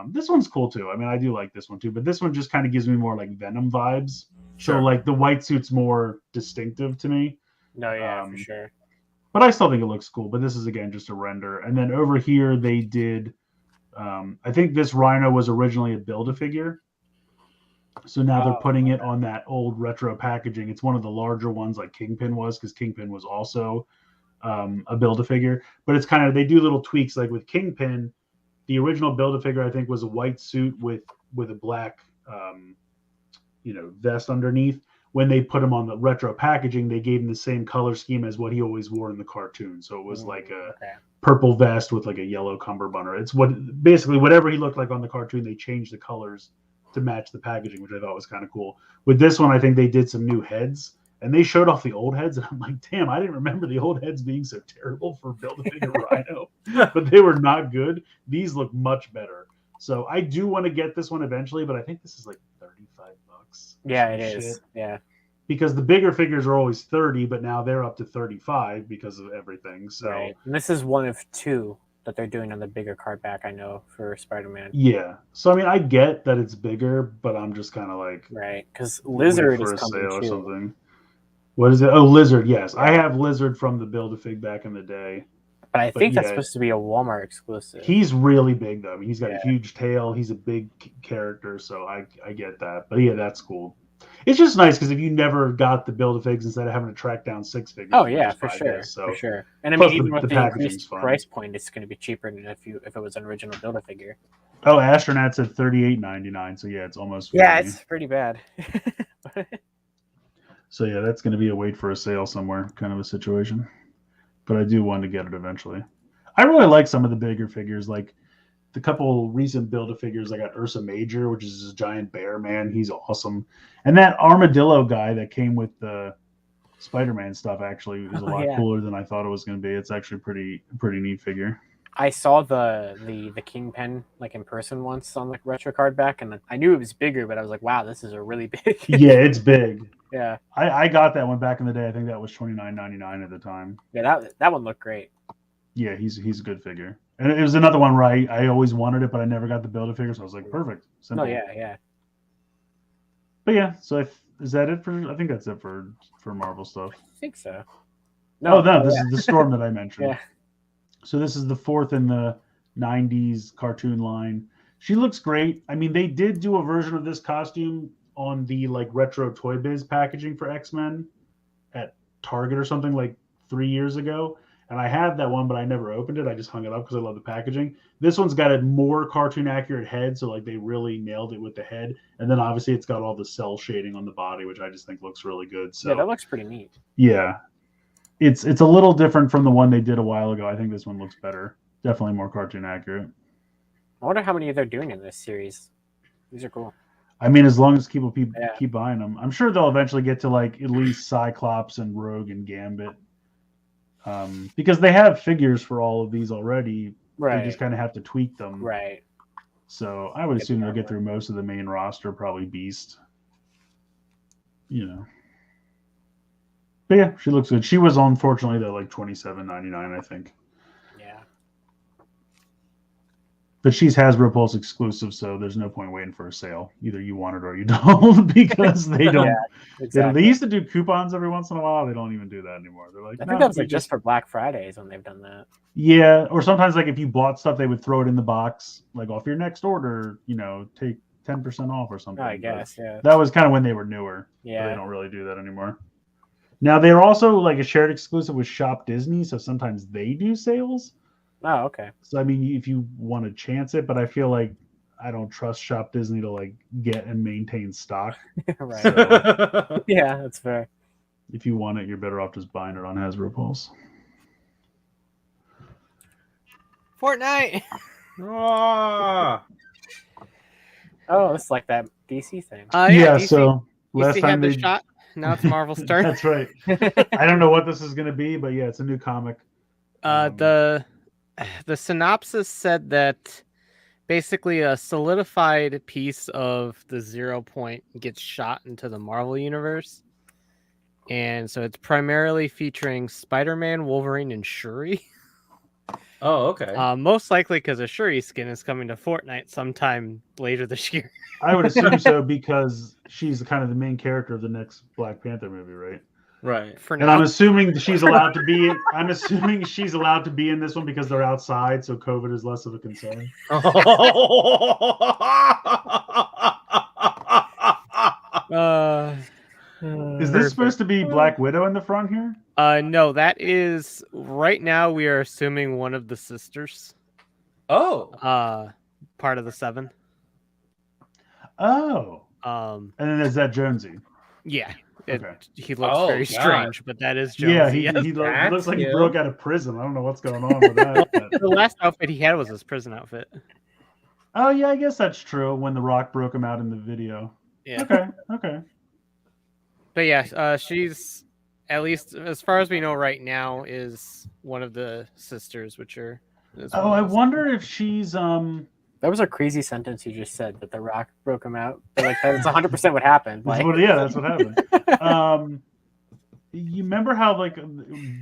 This one's cool too. I mean, I do like this one too, but this one just kind of gives me more like Venom vibes. Sure. So like the white suit's more distinctive to me. No, yeah, for sure. But I still think it looks cool. But this is again just a render. And then over here they did. I think this Rhino was originally a Build-A-Figure. So now they're putting it on that old retro packaging. It's one of the larger ones like Kingpin was, because Kingpin was also a Build-A-Figure. But it's kind of, they do little tweaks. Like with Kingpin, the original Build-A-Figure I think was a white suit with a black vest underneath. When they put him on the retro packaging, they gave him the same color scheme as what he always wore in the cartoon. So it was like a purple vest with like a yellow cummerbund. It's basically whatever he looked like on the cartoon, they changed the colors to match the packaging, which I thought was kind of cool. With this one, I think they did some new heads, and they showed off the old heads, and I'm like, damn, I didn't remember the old heads being so terrible for Build-A-Figure Rhino, but they were not good. These look much better. So I do want to get this one eventually, but I think this is like $35. Yeah, it is. Yeah. Because the bigger figures are always 30, but now they're up to 35 because of everything. So right. And this is one of two that they're doing on the bigger card back, I know, for Spider-Man. Yeah. So I mean, I get that it's bigger, but I'm just kind of like, right, because Lizard for is a coming sale too. or something. What is it? Oh, Lizard. Yes, I have Lizard from the Build-A-Fig back in the day. But I think that's supposed to be a Walmart exclusive. He's really big though. I mean, he's got a huge tail. He's a big character, so I get that. But yeah, that's cool. It's just nice because if you never got the Build-A-Figs, instead of having to track down 6 figures. Oh yeah, for sure, for sure. And I mean, even with the increased price point, it's going to be cheaper than if it was an original Build-A-Figure. Oh, Astronaut's at $38.99, so yeah, it's almost $40. Yeah, it's pretty bad. So yeah, that's going to be a wait for a sale somewhere kind of a situation. But I do want to get it eventually. I really like some of the bigger figures, like the couple recent Build-A-Figures. I got Ursa Major, which is this giant bear man. He's awesome. And that armadillo guy that came with the Spider-Man stuff actually is a lot cooler than I thought it was going to be. It's actually pretty neat figure. I saw the Kingpin like in person once on like retro card back, and I knew it was bigger, but I was like, wow, this is a really big. Yeah, it's big. Yeah, I got that one back in the day. I think that was $29.99 at the time. Yeah, that one looked great. Yeah, he's a good figure. And it was another one where I always wanted it, but I never got the Build-A-Figure, so I was like, perfect. Simple. Oh yeah. But yeah, so is that it for? I think that's it for Marvel stuff. I think so. No, this is the Storm that I mentioned. Yeah. So this is the fourth in the 90s cartoon line. She looks great. I mean, they did do a version of this costume on the like retro Toy Biz packaging for X-Men at Target or something like 3 years ago. And I had that one, but I never opened it. I just hung it up because I love the packaging. This one's got a more cartoon accurate head, so like they really nailed it with the head. And then obviously it's got all the cell shading on the body, which I just think looks really good. So yeah, that looks pretty neat. Yeah. It's a little different from the one they did a while ago. I think this one looks better. Definitely more cartoon accurate. I wonder how many they're doing in this series. These are cool. I mean, as long as people keep buying them, I'm sure they'll eventually get to like at least Cyclops and Rogue and Gambit. Because they have figures for all of these already. Right. They just kind of have to tweak them. Right. So I would assume they'll get through most of the main roster, probably Beast. You know. But yeah, she looks good. She was unfortunately though like $27.99, I think. Yeah. But she's Hasbro Pulse exclusive, so there's no point waiting for a sale. Either you want it or you don't, because they don't. Yeah, exactly. They used to do coupons every once in a while. They don't even do that anymore. They're like, I think that was like just for Black Fridays when they've done that. Yeah, or sometimes like if you bought stuff, they would throw it in the box, like off your next order. You know, take 10% off or something. I guess, yeah. That was kind of when they were newer. Yeah, but they don't really do that anymore. Now they're also like a shared exclusive with Shop Disney, so sometimes they do sales. Oh, okay. So I mean, if you want to chance it, but I feel like I don't trust Shop Disney to like get and maintain stock. Right. So Yeah, that's fair. if you want it, you're better off just buying it on Hasbro Pulse. Fortnite. Ah. Oh, it's like that DC thing. Yeah. DC, So last DC time had the they shot. Now it's Marvel's turn. That's right. I don't know what this is going to be, but yeah, it's a new comic. The synopsis said that basically a solidified piece of the 0 point gets shot into the Marvel universe, and so it's primarily featuring Spider-Man, Wolverine, and Shuri. Oh, okay. Most likely because a Shuri skin is coming to Fortnite sometime later this year. I would assume so because she's kind of the main character of the next Black Panther movie, right? Right. For And now, I'm assuming she's allowed to be. I'm assuming she's allowed to be in this one because they're outside, so COVID is less of a concern. Is this supposed to be Black Widow in the front here? no, that is right now. We are assuming one of the sisters, Oh. part of the 7. Oh, Um, and then is that Jonesy? yeah, Okay. he looks Oh, very God. strange, but that is Jonesy. Yeah, he yes. looks like he him. broke out of prison. I don't know what's going on with that. But... The last outfit he had was his prison outfit. Oh yeah, I guess that's true. When The Rock broke him out in the video. Yeah. Okay. But yeah, she's, at least as far as we know right now, is one of the sisters, which are. Oh, I wonder if she's That was a crazy sentence you just said, that The Rock broke him out. But, like, that's 100% what happened. Like, that's what happened. You remember how like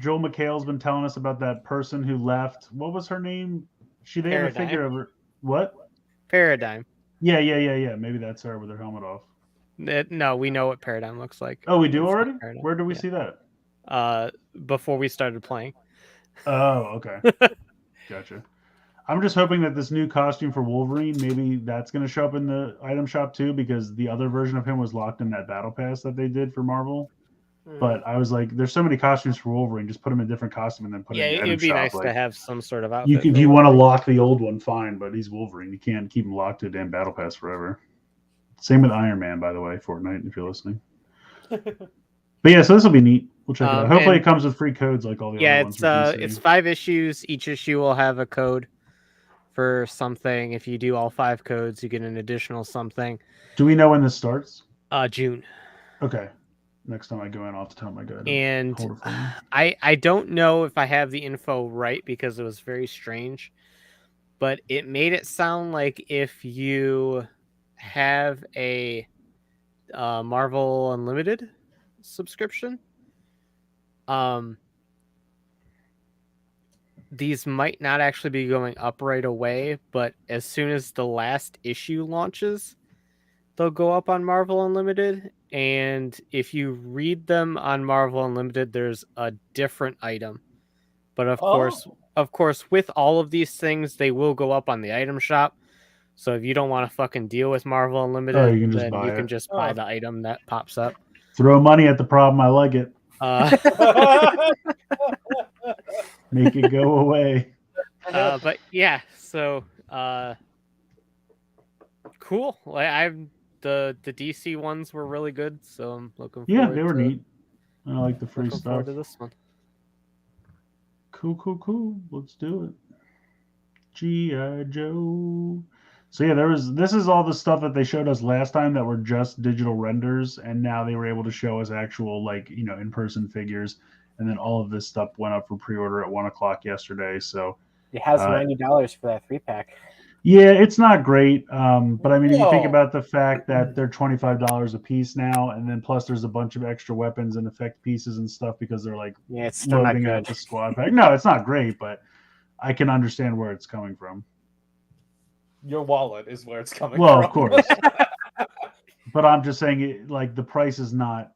Joel McHale's been telling us about that person who left? What was her name? She they had a Paradigm. figure of her. What? Paradigm. Yeah. Maybe that's her with her helmet off. No, we know what Paradigm looks like. Oh, we do It's already? Paradigm. Where did we Yeah. see that? Before we started playing. Oh, okay. Gotcha. I'm just hoping that this new costume for Wolverine, maybe that's going to show up in the item shop too, because the other version of him was locked in that battle pass that they did for Marvel. But I was like, there's so many costumes for Wolverine, just put him in a different costume and then put Yeah, it in the item it'd be shop. nice Like, to have some sort of outfit. if you want to lock the old one, fine, but he's Wolverine. You can't keep him locked to a damn battle pass forever. Same with Iron Man, by the way, Fortnite, if you're listening. But yeah, so this will be neat. We'll check it out. Hopefully it comes with free codes like all the other ones. It's 5 issues. Each issue will have a code for something. If you do all 5 codes, you get an additional something. Do we know when this starts? June. Okay. Next time I go in, I'll have to tell my guy. And I don't know if I have the info right because it was very strange, but it made it sound like if you have a Marvel Unlimited subscription, these might not actually be going up right away, but as soon as the last issue launches, they'll go up on Marvel Unlimited. And if you read them on Marvel Unlimited, there's a different item. But of course, with all of these things, they will go up on the item shop. So if you don't want to fucking deal with Marvel Unlimited, you can just then buy you it. can just buy the item that pops up. Throw money at the problem. I like it. Make it go away. But yeah, so cool. Like the DC ones were really good, so I'm looking forward. Yeah, they were neat. I like the free Looking forward stuff. to this one. Cool. Let's do it. G.I. Joe. So yeah, this is all the stuff that they showed us last time that were just digital renders, and now they were able to show us actual, like, in-person figures. And then all of this stuff went up for pre-order at 1:00 yesterday. So it has $90 for that 3-pack. yeah, it's not great. But I mean, if you think about the fact that they're $25 a piece now, and then plus there's a bunch of extra weapons and effect pieces and stuff because they're like it's still not loading out good. the squad pack. No, it's not great, but I can understand where it's coming from. Your wallet is where it's coming Well, from. of course. But I'm just saying, like, the price is not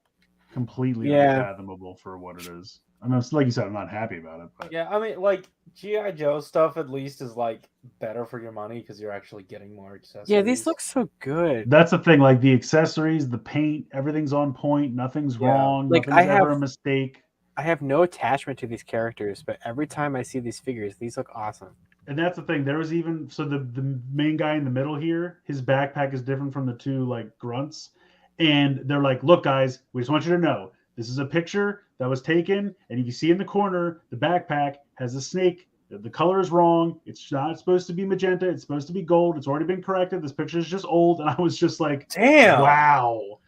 completely unfathomable for what it is. I mean, like you said, I'm not happy about it. But Yeah, I mean, like, G.I. Joe stuff at least is, like, better for your money because you're actually getting more accessories. Yeah, these look so good. that's the thing. Like, the accessories, the paint, everything's on point. Nothing's wrong. Like, Nothing's ever a mistake. I have no attachment to these characters, but every time I see these figures, these look awesome. And that's the thing. There was even the main guy in the middle here. His backpack is different from the two like grunts, and they're like, "Look, guys, we just want you to know this is a picture that was taken, and if you see in the corner, the backpack has a snake. The color is wrong. It's not supposed to be magenta. It's supposed to be gold. It's already been corrected. This picture is just old." And I was just like, Damn. wow,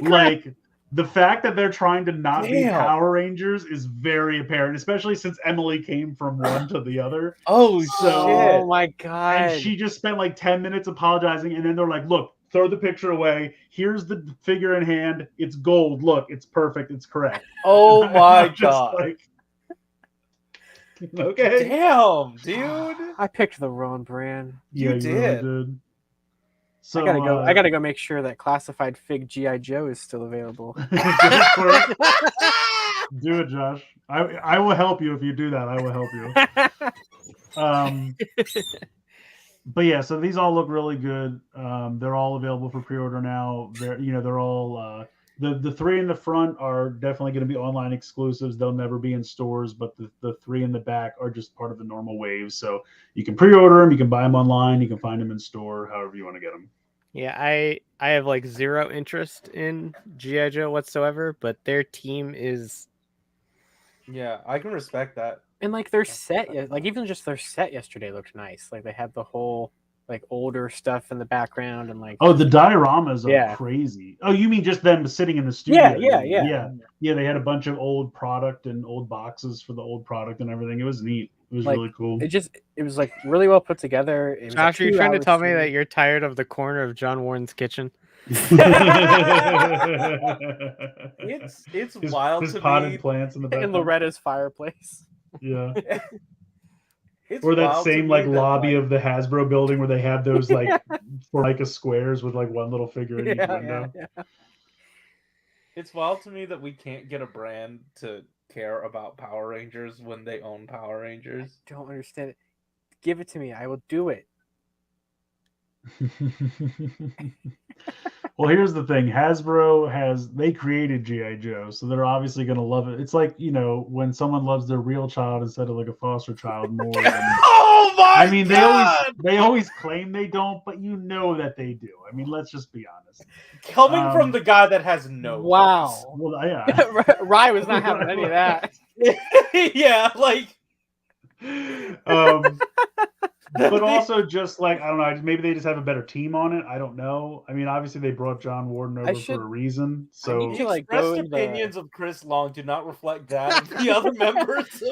like. The fact that they're trying to not be Damn. Power Rangers is very apparent, especially since Emily came from one to the other. Oh, Oh shit. my god! And she just spent like 10 minutes apologizing, and then they're like, "Look, throw the picture away. Here's the figure in hand. It's gold. Look, it's perfect. It's correct." Oh, my I'm just God. like, okay. Damn, dude. I picked the wrong brand. You Yeah, did. really did. So, I gotta go. I gotta go make sure that classified fig GI Joe is still available. go for it. Do it, Josh. I will help you if you do that. I will help you. But yeah, so these all look really good. They're all available for pre-order now. They're all the three in the front are definitely going to be online exclusives. They'll never be in stores, but the three in the back are just part of the normal wave. So you can pre-order them, you can buy them online, you can find them in store, however you want to get them. Yeah, I have like zero interest in GI Joe whatsoever, but their team is Yeah, I can respect that. And like their set, like even just their set yesterday looked nice. Like they had the whole like older stuff in the background and like Oh, the dioramas are Yeah. crazy. Oh, you mean just them sitting in the studio? Yeah. Yeah, they had a bunch of old product and old boxes for the old product and everything. It was neat. It was Like, really cool. it was like really well put together. It was Josh, a are you trying to 2-hour tell me stream. that you're tired of the corner of John Warren's kitchen? It's his, wild his to potted me. plants in the back. in Loretta's fireplace? Yeah. It's Or that wild to same me like that, lobby like, of the Hasbro building where they have those like Formica squares with like one little figure in each window. It's wild to me that we can't get a brand to care about Power Rangers when they own Power Rangers. Don't understand it. Give it to me. I will do it. Well, here's the thing. Hasbro they created G.I. Joe, so they're obviously going to love it. It's like, when someone loves their real child instead of like a foster child more than Oh my I mean, God! they always claim they don't, but you know that they do. I mean, let's just be honest. Coming from the guy that has no Wow. Well, yeah. Rye was not having any of that. Yeah, like But also just like, I don't know, maybe they just have a better team on it. I don't know. I mean, obviously they brought John Warden over for a reason. So need to, like, expressed go in the- opinions of Chris Long do not reflect that of the other members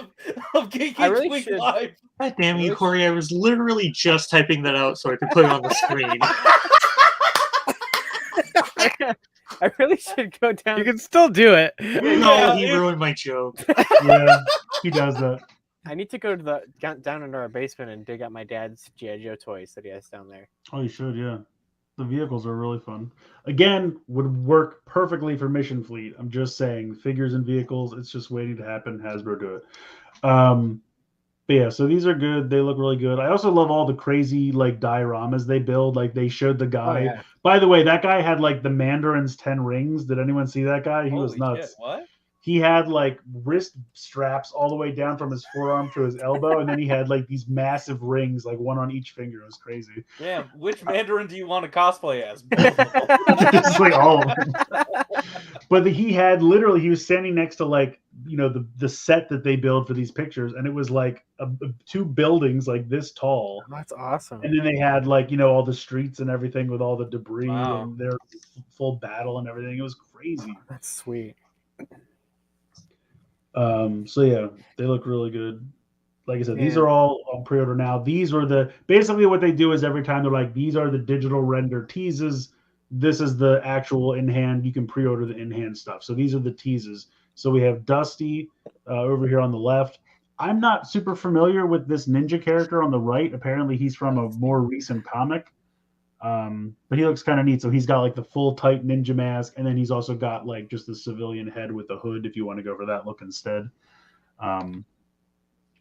of Geek I really Week should- Live. God damn you, Corey. I was literally just typing that out so I could put it on the screen. I really should go down. You can still do it. No, he ruined my joke. yeah, he does that. I need to go to down into our basement and dig out my dad's GI Joe toys that he has down there. Oh, you should, yeah. The vehicles are really fun. Again, would work perfectly for Mission Fleet. I'm just saying, figures and vehicles, it's just waiting to happen. Hasbro do it. But yeah, so these are good. They look really good. I also love all the crazy like dioramas they build. Like they showed the guy. Oh, yeah. By the way, that guy had like the Mandarin's 10 rings. Did anyone see that guy? He was Holy nuts. shit, what? He had like wrist straps all the way down from his forearm to his elbow, and then he had like these massive rings, like one on each finger. It was crazy. Damn, which Mandarin do you want to cosplay as? It's like all of them. But he was standing next to like, the set that they build for these pictures, and it was like two buildings like this tall. That's awesome. And then they had like, all the streets and everything with all the debris Wow. and their full battle and everything. It was crazy. That's sweet. So yeah, they look really good. Like I said, these are all on pre-order now. These were basically what they do is every time they're like, these are the digital render teases. This is the actual in-hand. You can pre-order the in-hand stuff. So these are the teases. So we have Dusty over here on the left. I'm not super familiar with this ninja character on the right. Apparently he's from a more recent comic. But he looks kind of neat. So he's got like the full tight ninja mask, and then he's also got like just the civilian head with the hood if you want to go for that look instead.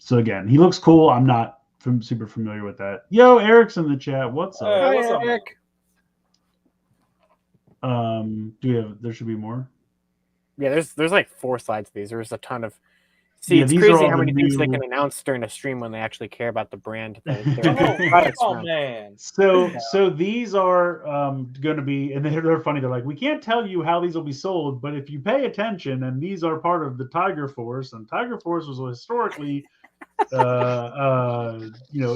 So again, he looks cool. I'm not super familiar with that. Yo, Eric's in the chat. What's up? Hey, what's up, Eric? There should be more. there's like 4 slides of these. There's a ton of. See, Yeah, it's these are crazy all how the many things they new- can announce during a stream when they actually care about the brand. Oh man. So these are going to be, and they're funny. They're like, we can't tell you how these will be sold, but if you pay attention, and these are part of the Tiger Force, and Tiger Force was historically,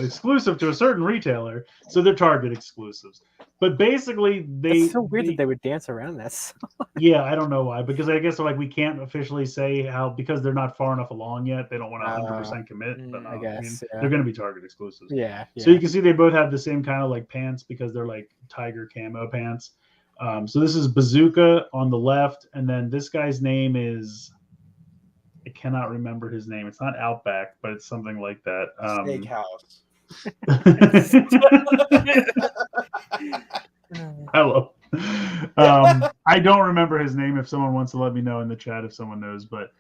exclusive to a certain retailer, so they're Target exclusives. But basically, It's so weird that they would dance around this. Yeah, I don't know why, because I guess like we can't officially say how, because they're not far enough along yet. They don't want to 100% commit, but I guess they're going to be Target exclusives. Yeah. So you can see they both have the same kind of like pants because they're like tiger camo pants. So this is Bazooka on the left, and then this guy's name is, I cannot remember his name. It's not Outback, but it's something like that. Steakhouse. Hello. I don't remember his name. If someone wants to let me know in the chat, if someone knows, but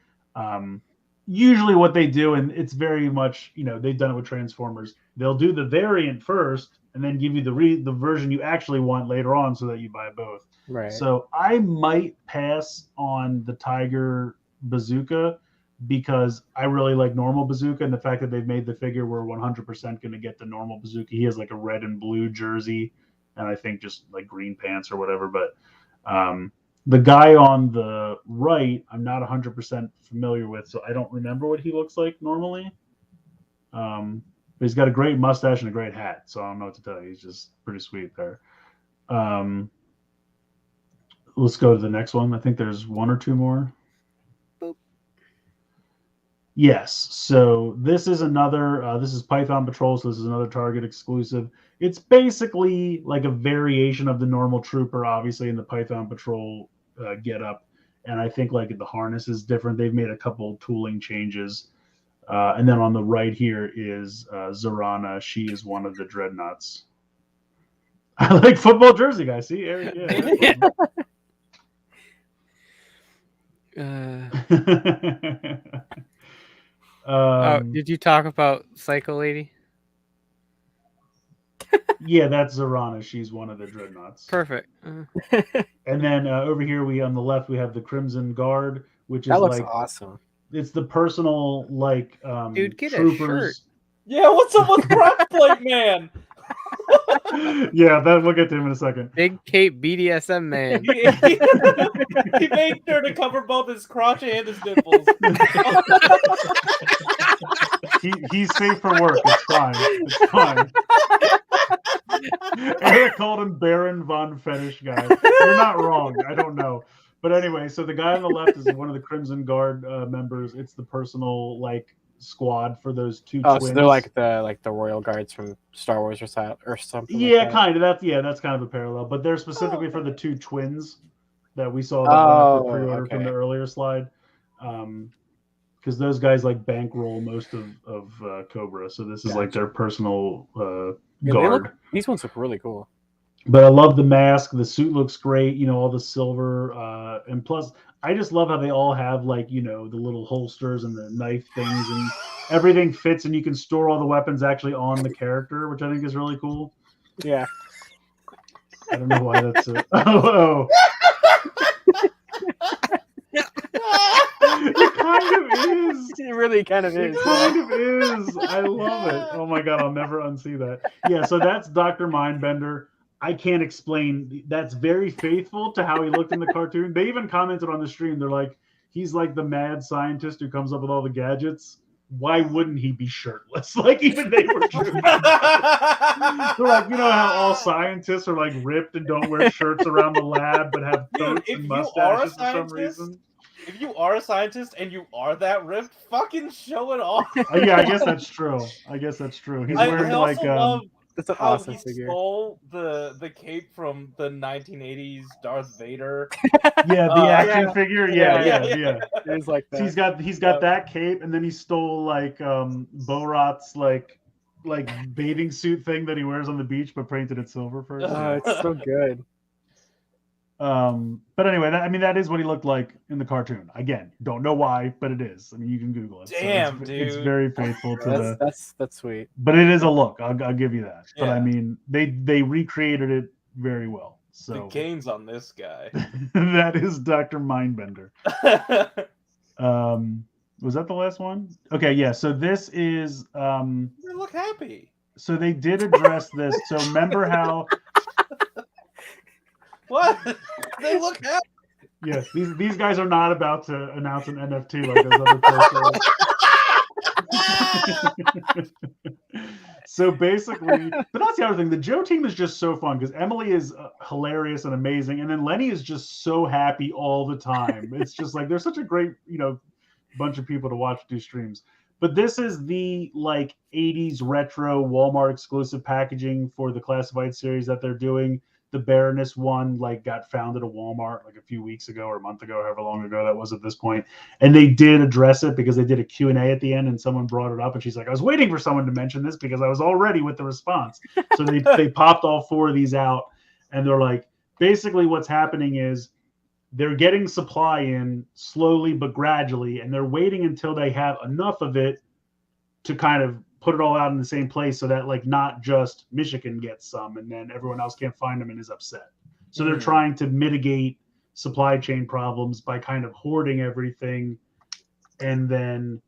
usually what they do, and it's very much, they've done it with Transformers. They'll do the variant first, and then give you the version you actually want later on, so that you buy both. Right. So I might pass on the Tiger Bazooka because I really like normal Bazooka, and the fact that they've made the figure we're 100% going to get the normal Bazooka. He has like a red and blue jersey, and I think just like green pants or whatever. But the guy on the right, I'm not 100% familiar with, so I don't remember what he looks like normally. But he's got a great mustache and a great hat, so I don't know what to tell you. He's just pretty sweet there. Let's go to the next one. I think there's 1 or 2 more. Boop. Yes. So this is another. This is Python Patrol. So this is another Target exclusive. It's basically like a variation of the normal Trooper, obviously, in the Python Patrol getup. And I think like the harness is different. They've made a couple tooling changes. And then on the right here is Zorana. She is one of the Dreadnoughts. I like football jersey, guys. See, Eric, yeah. Did you talk about Psycho Lady? Yeah, that's Zorana. She's one of the Dreadnoughts. Perfect. And then over here, on the left, we have the Crimson Guard, which is that looks like awesome. It's the personal like Dude, get troopers. a shirt. Yeah, what's up with Prop Plate Man? Yeah, we'll get to him in a second. Big Cape BDSM man. He made sure to cover both his crotch and his nipples. He's safe for work. It's fine. It's fine. Eric called him Baron Von Fetish Guy. You're not wrong. I don't know. But anyway, so the guy on the left is one of the Crimson Guard members. It's the personal like squad for those two twins. So they're like the Royal Guards from Star Wars or something. Yeah, like that. kind of. That's kind of a parallel. But they're specifically for the two twins that we saw for pre-order from the earlier slide. Because those guys like bankroll most of Cobra, so this is like their personal guard. These ones look really cool. But I love the mask. The suit looks great. All the silver, and plus, I just love how they all have like the little holsters and the knife things, and everything fits, and you can store all the weapons actually on the character, which I think is really cool. Yeah. I don't know why that's it. Oh. It kind of is. It really kind of is. It kind of is. I love it. Oh my god, I'll never unsee that. Yeah, so that's Dr. Mindbender. I can't explain. That's very faithful to how he looked in the cartoon. They even commented on the stream. They're like, he's like the mad scientist who comes up with all the gadgets. Why wouldn't he be shirtless? Like even they were true. They're like, how all scientists are like ripped and don't wear shirts around the lab, but have coats and mustaches for some reason. If you are a scientist and you are that ripped, fucking show it off. Yeah, I guess that's true. He's wearing like love that's an how awesome he figure. stole the cape from the 1980s Darth Vader. Yeah, the action figure. Yeah. It's like that. So he's got that cape, and then he stole like Borat's like bathing suit thing that he wears on the beach, but painted it silver first. Oh, it's so good. But anyway, that is what he looked like in the cartoon. Again, don't know why, but it is. I mean, you can Google it. Damn, so dude, it's very faithful to that's sweet. But it is a look. I'll give you that. Yeah. But I mean, they recreated it very well. So The gains on this guy. that is Dr. Mindbender. Was that the last one? Okay, yeah. So this is They look happy. so they did address this. So remember how What? They look happy. yes, these guys are not about to announce an NFT like those other folks are. So basically, but that's the other thing. The Joe team is just so fun because Emily is hilarious and amazing, and then Lenny is just so happy all the time. It's just like they're such a great, bunch of people to watch do streams. But this is the like 80s retro Walmart exclusive packaging for the classified series that they're doing. The Baroness one got found at a Walmart like a few weeks ago or a month ago, however long ago that was at this point. And they did address it because they did a Q&A at the end and someone brought it up and she's like, I was waiting for someone to mention this because I was all ready with the response. So they popped all 4 of these out and they're like, basically what's happening is they're getting supply in slowly but gradually and they're waiting until they have enough of it to kind of put it all out in the same place so that not just Michigan gets some and then everyone else can't find them and is upset. So they're trying to mitigate supply chain problems by kind of hoarding everything and then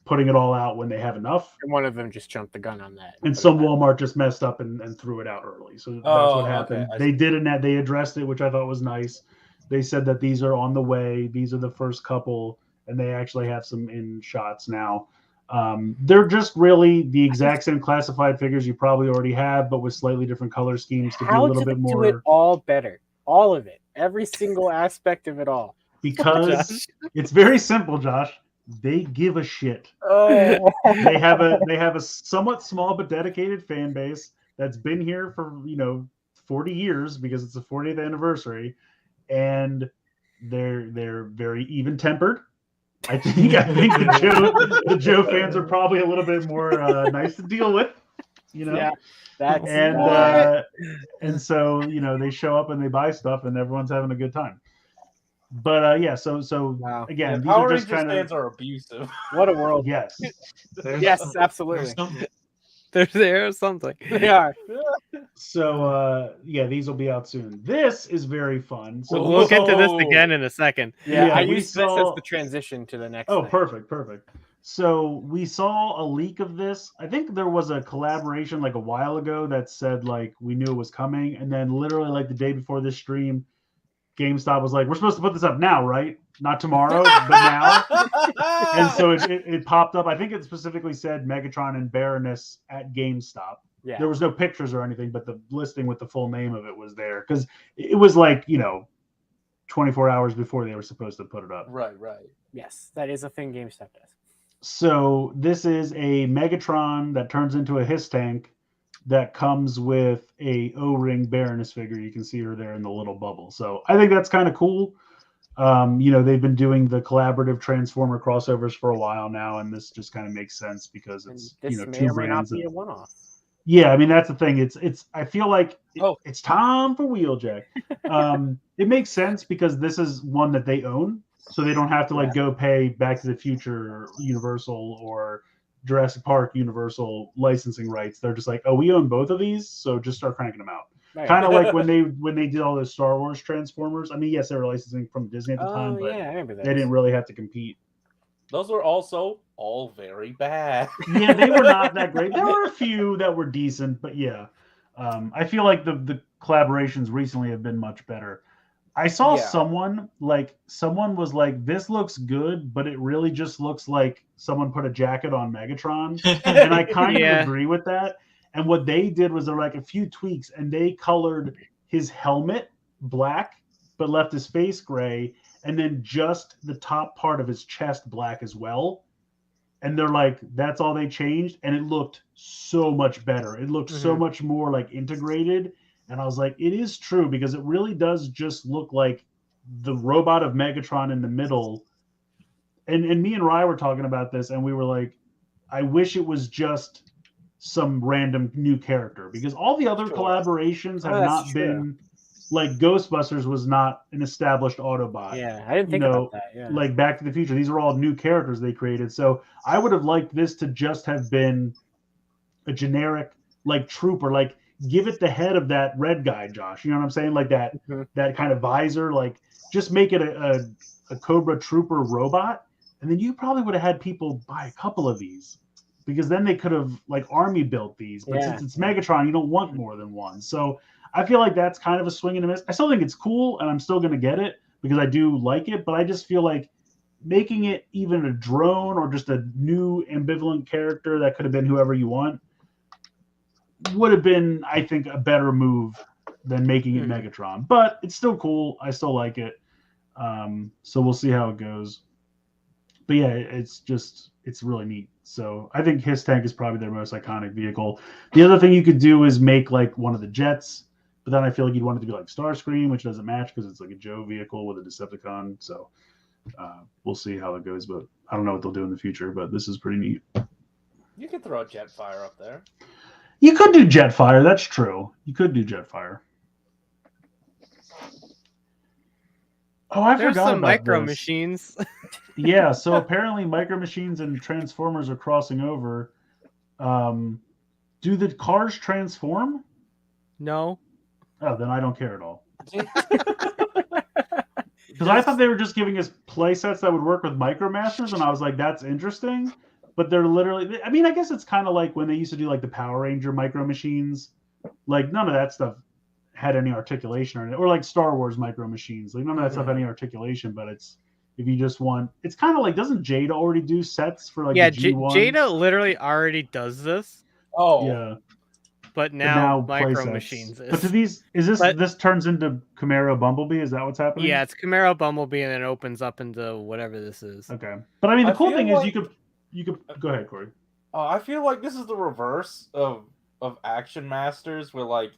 putting it all out when they have enough. And one of them just jumped the gun on that. And some Walmart just messed up and threw it out early. So that's what happened. Okay. They did it. They addressed it, which I thought was nice. They said that these are on the way. These are the first couple, and they actually have some in shots now. They're just really the exact same classified figures you probably already have, but with slightly different color schemes to be a little bit more. Do it all better, all of it, every single aspect of it all. Because it's very simple, Josh. They give a shit. Oh. They have a somewhat small but dedicated fan base that's been here for 40 years because it's the 40th anniversary, and they're very even tempered. I think the Joe fans are probably a little bit more nice to deal with, Yeah, and so they show up and they buy stuff and everyone's having a good time. But so wow. again, these Power are just Rangers kind of fans are abusive. What a world! yes. Yes, absolutely. There's something. They are. So these will be out soon. This is very fun. So We'll get to this again in a second. Yeah, I we use this as saw- the transition to the next. Oh, thing. perfect. So we saw a leak of this. I think there was a collaboration a while ago that said we knew it was coming, and then literally the day before this stream, GameStop was like, "We're supposed to put this up now, right? Not tomorrow, but now." And so it popped up. I think it specifically said Megatron and Baroness at GameStop. Yeah. There was no pictures or anything, but the listing with the full name of it was there because it was 24 hours before they were supposed to put it up. Right. Yes, that is a thing GameStop does. So this is a Megatron that turns into a Hiss tank that comes with a O-ring Baroness figure. You can see her there in the little bubble. So I think that's kind of cool. They've been doing the collaborative Transformer crossovers for a while now, and this just kind of makes sense because it's This two may or may not brands. be a one-off. Yeah, I mean that's the thing. It's I feel like it's time for Wheeljack. It makes sense because this is one that they own, so they don't have to go pay Back to the Future, Universal, or Jurassic Park Universal licensing rights. They're just like, oh, we own both of these, so just start cranking them out. Right. Kind of like when they did all those Star Wars Transformers. I mean, yes, they were licensing from Disney at the time, but yeah, I remember that. they didn't really have to compete. Those were also all very bad. Yeah, they were not that great. There were a few that were decent, but yeah. I feel like the collaborations recently have been much better. I saw someone was like, this looks good, but it really just looks like someone put a jacket on Megatron. And I kind of agree with that. And what they did was there were a few tweaks, and they colored his helmet black, but left his face gray, and then just the top part of his chest black as well. And they're like, that's all they changed. And it looked so much better. It looked so much more integrated. And I was like, it is true because it really does just look like the robot of Megatron in the middle. And me and Rye were talking about this, and we were like, I wish it was just some random new character because all the other collaborations have not been Ghostbusters was not an established Autobot. Yeah, I didn't think about that. Yeah. Like Back to the Future, these are all new characters they created. So I would have liked this to just have been a generic trooper. give it the head of that red guy, Josh. You know what I'm saying? Like that that kind of visor. Like just make it a Cobra Trooper robot, and then you probably would have had people buy a couple of these because then they could have like army built these. But since it's Megatron, you don't want more than one. So I feel like that's kind of a swing and a miss. I still think it's cool, and I'm still going to get it because I do like it. But I just feel like making it even a drone or just a new ambivalent character that could have been whoever you want would have been, I think, a better move than making it Megatron. But it's still cool. I still like it. So we'll see how it goes. But yeah, it's really neat. So I think his tank is probably their most iconic vehicle. The other thing you could do is make like one of the jets, but then I feel like you'd want it to be like Starscream, which doesn't match because it's like a Joe vehicle with a Decepticon. So we'll see how it goes, but I don't know what they'll do in the future, but this is pretty neat. You could throw a Jetfire up there. You could do Jetfire. That's true. You could do Jetfire. Oh, I There's forgot some about Micro this. Machines. Yeah, so apparently Micro Machines and Transformers are crossing over. Do the cars transform? No. Oh, then I don't care at all. Because I thought they were just giving us play sets that would work with Micromasters, and I was like, that's interesting. But they're literally, I mean, I guess it's kind of like when they used to do like the Power Ranger Micro Machines. Like none of that stuff had any articulation on it, or like Star Wars Micro Machines. Like none of that stuff had any articulation, but it's, if you just want, it's kind of like, doesn't Jada already do sets for like Yeah, the G1? Jada literally already does this, Oh, Yeah. but now play Micro sets. Machines is. But do these, this turns into Camaro Bumblebee? Is that what's happening? Yeah, it's Camaro Bumblebee, and then it opens up into whatever this is. Okay. But I mean, the I cool feel thing is like- you could go ahead, Corey. I feel like this is the reverse of Action Masters, where like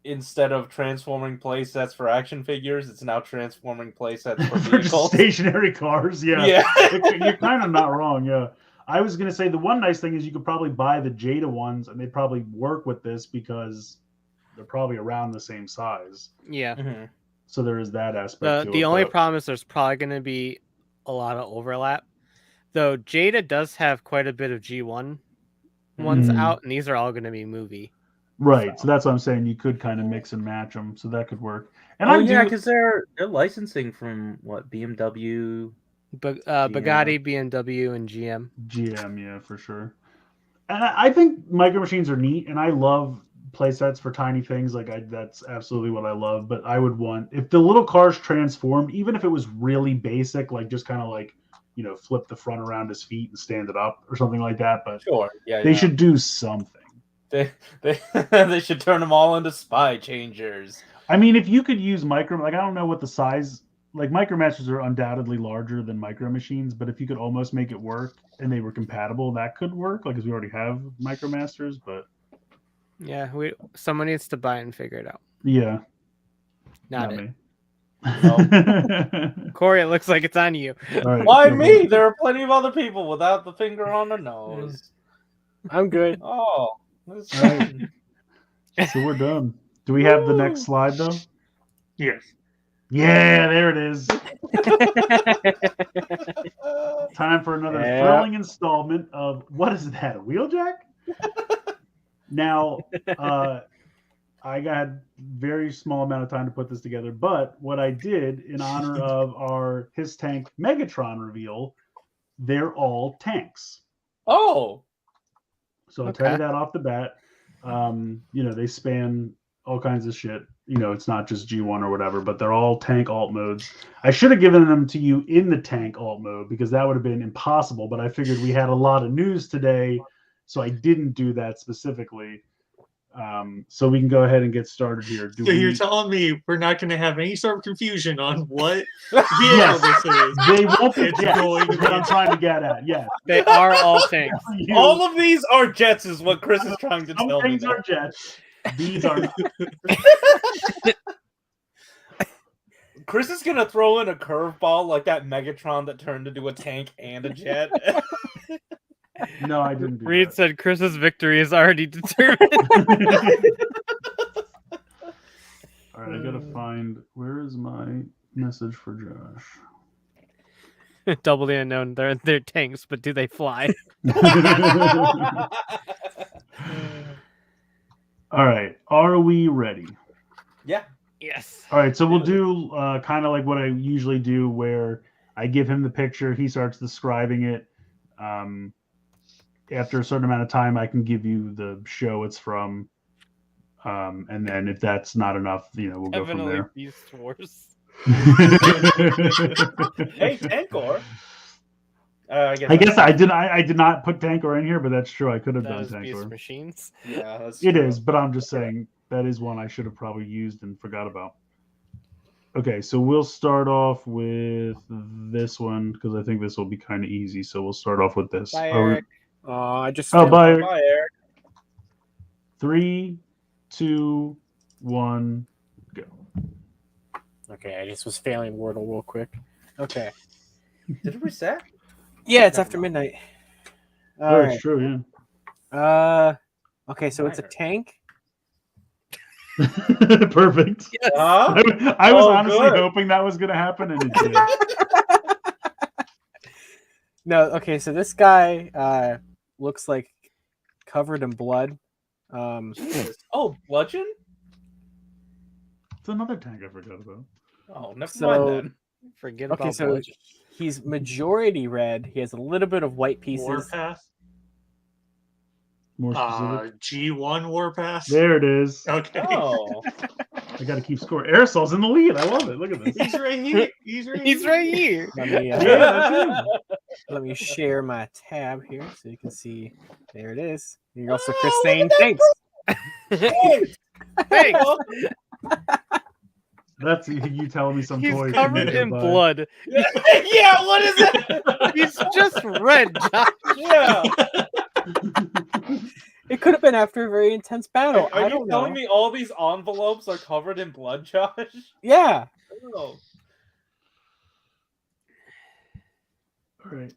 instead of transforming play sets for action figures, it's now transforming play sets for For just vehicles. stationary cars, yeah. Yeah. You're kind of not wrong, yeah. I was gonna say the one nice thing is you could probably buy the Jada ones, and they'd probably work with this because they're probably around the same size. Yeah. Mhm. So there is that aspect. to The it, only but- problem is there's probably going to be a lot of overlap. Though Jada does have quite a bit of G1 ones Mhm. out, and these are all going to be movie. Right. So that's what I'm saying. You could kind of mix and match them, so that could work. And Oh I yeah, do. because they're licensing from what, BMW. Bugatti, BMW, and GM. GM, yeah, for sure. And I think Micro Machines are neat, and I love play sets for tiny things. Like that's absolutely what I love. But I would want, if the little cars transformed, even if it was really basic, like just kind of like, you know, flip the front around his feet and stand it up or something like that. But Sure, yeah. they should do something. They should turn them all into spy changers. I mean, if you could use micro, like I don't know what the size, like Micromasters are undoubtedly larger than Micro Machines, but if you could almost make it work and they were compatible, that could work. Like, because we already have Micromasters, but Yeah, someone needs to buy it and figure it out. yeah, Not it. me. Corey, it looks like it's on you. All right, Why go me? ahead. There are plenty of other people without the finger on the nose. I'm good. Oh, that's All right. So we're done. Do we have the next slide though? Yes. Yeah, there it is. Time for another Yeah. thrilling installment of what is that? A Wheeljack? Now, I got very small amount of time to put this together, but what I did in honor of our His Tank Megatron reveal, they're all tanks. Oh, So I'll tell you Okay. that off the bat. You know, they span all kinds of shit. You know, it's not just G1 or whatever, but they're all tank alt modes. I should have given them to you in the tank alt mode because that would have been impossible, but I figured we had a lot of news today, so I didn't do that specifically. So we can go ahead and get started here. So you're telling me we're not going to have any sort of confusion on what vehicle Yes. this is? They won't be It's jets, going to is what be- I'm trying to get at. Yeah. They are all tanks. You- all of these are jets, is what Chris is trying to some tell me. things now. are jets. These are not. Chris is gonna throw in a curveball like that Megatron that turned into a tank and a jet. No, I didn't do Reed that. said Chris's victory is already determined. All right, I gotta find, where is my message for Josh? Double the unknown. They're tanks, but do they fly? All right. Are we ready? Yeah. Yes. All right. So we'll do kind of like what I usually do, where I give him the picture, he starts describing it. After a certain amount of time, I can give you the show it's from. And then if that's not enough, we'll go from Definitely there. Beast Wars. Hey, Tankor. I guess I did not put Tankor in here, but that's true. I could have That done was Beast Tankor. Machines. Yeah, that's It true. is, but I'm just saying that is one I should have probably used and forgot about. Okay, so we'll start off with this one because I think this will be kind of easy. So we'll start off with this. Bye, Are we- Eric. I just Oh, bye. Bye, Eric. 3, 2, 1, go. Okay, I just was failing Wordle real quick. Okay. Did it reset? Yeah, it's after midnight. All Oh, right. it's true, Okay, so it's a Minor. tank. yeah. Perfect. Huh? I was Oh, honestly good. hoping that was going to happen, and it did. No, okay, so this guy looks like covered in blood. Jesus. Oh, bludgeon? It's another tank I forgot about. Oh, never So- mind then. Forget Okay, about so Bludgeon. he's majority red. He has a little bit of white pieces. Warpath. More specific. G1 Warpath. There it is. Okay. Oh. I got to keep score. Aerosol's in the lead. I love it. Look at this. He's right here. He's right He's here. right here. Let me Yeah, that's him. let me share my tab here so you can see. There it is. You're also Chris saying thanks. Hey, Thanks. That's you telling me some He's toys. covered in blood. yeah, what is it? He's just red, Josh. Yeah. It could have been after a very intense battle. Are I you don't telling know. me all these envelopes are covered in blood, Josh? Yeah. Oh. All right.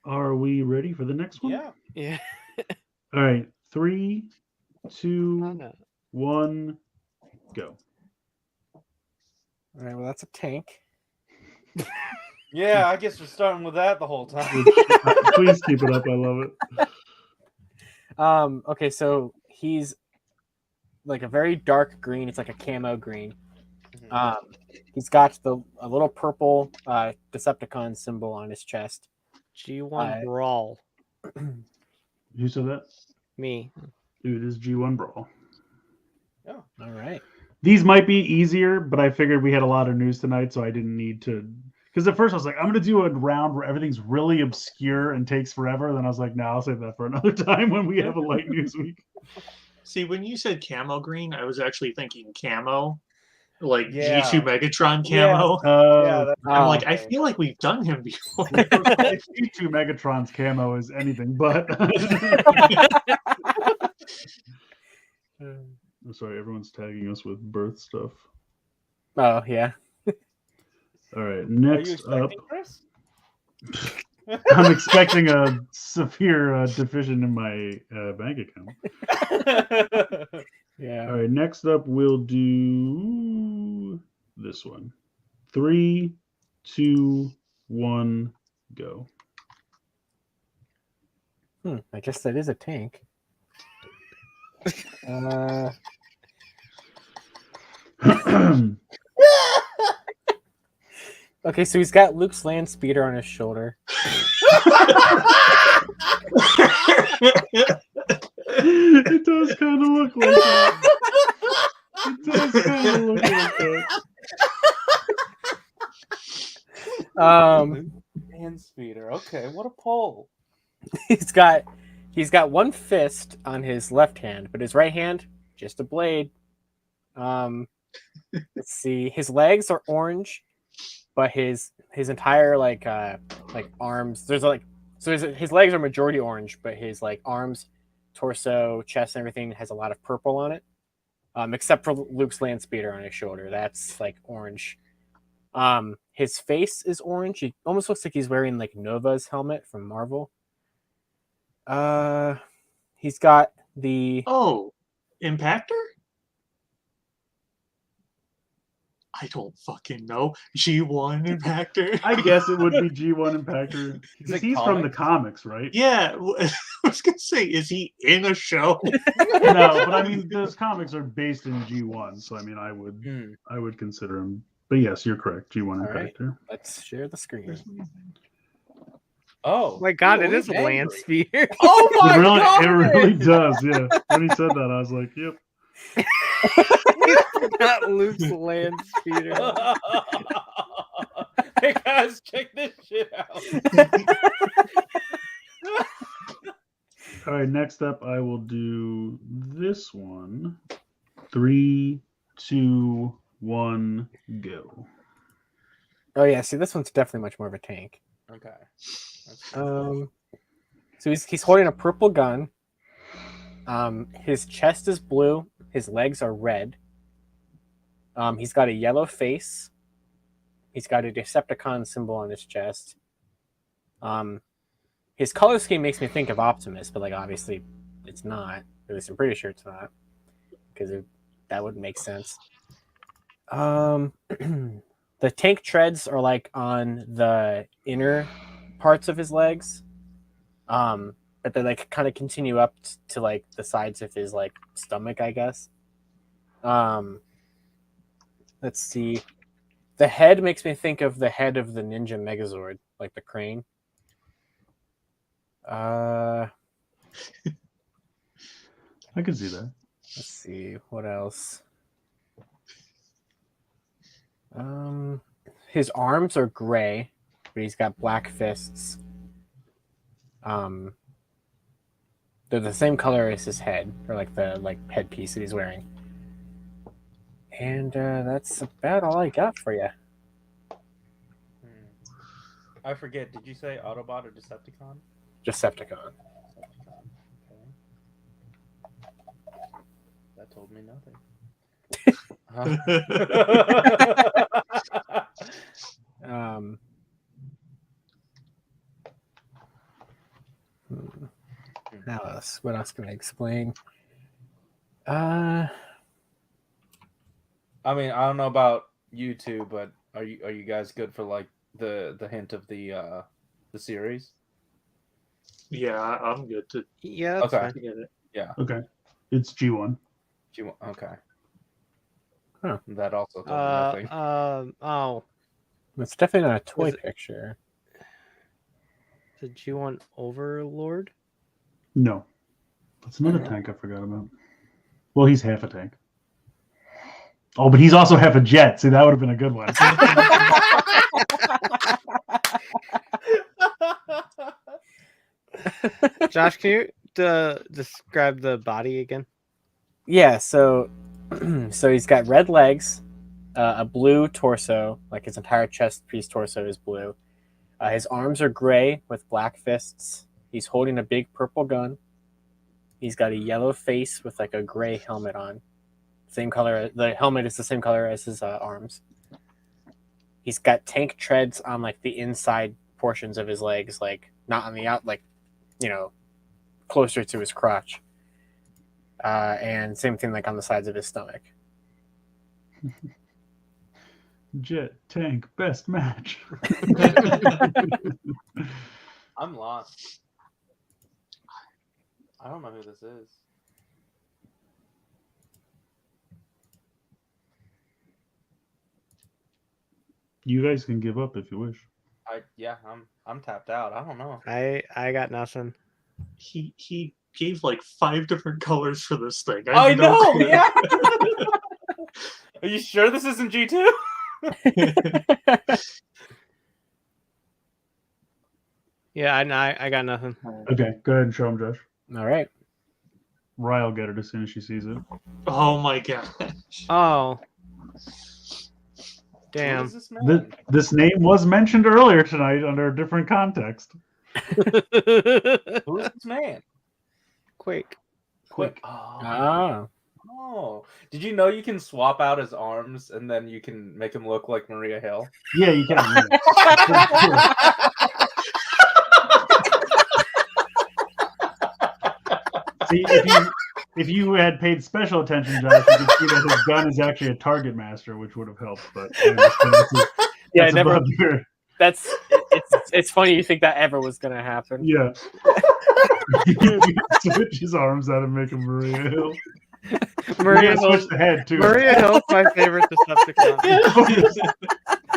Are we ready for the next one? Yeah. Yeah. All right. 3, 2, Oh, no. 1, go. All right. Well, that's a tank. Yeah, I guess we're starting with that the whole time. Please keep it up. I love it. Okay, so he's like a very dark green. It's like a camo green. He's got a little purple Decepticon symbol on his chest. G1 Brawl. Who said that? Me. Dude, it is G1 Brawl. All right. These might be easier, but I figured we had a lot of news tonight, so I didn't need to. Because at first I was like, I'm going to do a round where everything's really obscure and takes forever. Then I was like, no, I'll save that for another time when we have a light news week. See, when you said camo green, I was actually thinking camo, like Yeah. G2 Megatron Yeah. camo. Yeah, that's I'm like, I okay. feel like we've done him before. G2 Megatron's camo is anything but. I'm sorry, everyone's tagging us with birth stuff. Oh yeah. All right, Are you next up, expecting Chris? I'm expecting a severe deficient in my bank account. Yeah. All right, next up, we'll do this one. 3, 2, 1, go. I guess that is a tank. Okay, so he's got Luke's land speeder on his shoulder. It does kind of look like that. It does kind of look like that. Hand speeder. Okay, what a pull. He's got one fist on his left hand, but his right hand just a blade. Let's see. His legs are orange, but his entire like arms. His legs are majority orange, but his like arms, torso, chest, and everything has a lot of purple on it. Except for Luke's land speeder on his shoulder, that's like orange. His face is orange. He almost looks like he's wearing like Nova's helmet from Marvel. He's got the Oh, Impactor? I don't fucking know. G1 Impactor. I guess it would be G1 Impactor Is because it he's from the comics? comics, right? Yeah, I was gonna say, is he in a show? No, but I mean those comics are based in G1, so I mean I would consider him. But yes, you're correct. G1 All right. Impactor. Let's share the screen. Oh my God, ooh, it is a angry. land sphere. Oh my god! It really does. Yeah. When he said that, I was like, "Yep." Not Luke's land sphere. Hey guys, check this shit out. All right. Next up, I will do this one. 3, 2, 1, go. Oh yeah, see this one's definitely much more of a tank. Okay. So he's holding a purple gun. His chest is blue. His legs are red. He's got a yellow face. He's got a Decepticon symbol on his chest. His color scheme makes me think of Optimus, but like obviously it's not. At least I'm pretty sure it's not, because that wouldn't make sense. The tank treads are like on the inner parts of his legs, but they like kind of continue up to like the sides of his like stomach, I guess. Let's see. The head makes me think of the head of the Ninja Megazord, like the crane. I can see that. Let's see what else. His arms are gray, but he's got black fists. They're the same color as his head, or like the headpiece that he's wearing. And that's about all I got for you. I forget. Did you say Autobot or Decepticon? Decepticon. Okay. That told me nothing. What else can I explain? I mean, I don't know about you two, but are you guys good for like the hint of the series? Yeah, I'm good to Yeah, that's Okay. fine. get it. Yeah. Okay. It's G1. Okay. Huh. That also told me nothing. Oh, It's definitely not a toy Is it- picture. did you want Overlord? No. That's another tank I forgot about. Well, he's half a tank. Oh, but he's also half a jet. See, that would have been a good one. Josh, can you describe the body again? Yeah, so he's got red legs, a blue torso, like his entire chest piece torso is blue. His arms are gray with black fists. He's holding a big purple gun. He's got a yellow face with like a gray helmet on. Same color. The helmet is the same color as his arms. He's got tank treads on like the inside portions of his legs, like not on the out, like, you know, closer to his crotch. And same thing like on the sides of his stomach. Jet, tank, best match. I'm lost. I don't know who this is. You guys can give up if you wish. I'm tapped out. I don't know. I got nothing. He gave like 5 different colors for this thing. I have no know. clue. Yeah. Are you sure this isn't G2? Yeah, I got nothing. Okay, go ahead and show him, Josh. All right. Rye will get it as soon as she sees it. Oh my gosh. Oh, Who damn. is this man? This name was mentioned earlier tonight under a different context. Who is this man? Quake. Quick. Ah. Oh. Did you know you can swap out his arms and then you can make him look like Maria Hill? Yeah, you can. Yeah. See, if you had paid special attention, Josh, you could see that his gun is actually a target master, which would have helped. But I understand Yeah, that's never. above your- It's funny you think that ever was gonna happen. Yeah. Switch his arms out and make him Maria Hill. Maria Switch Hill. the head too. Maria Hill's my favorite Decepticon.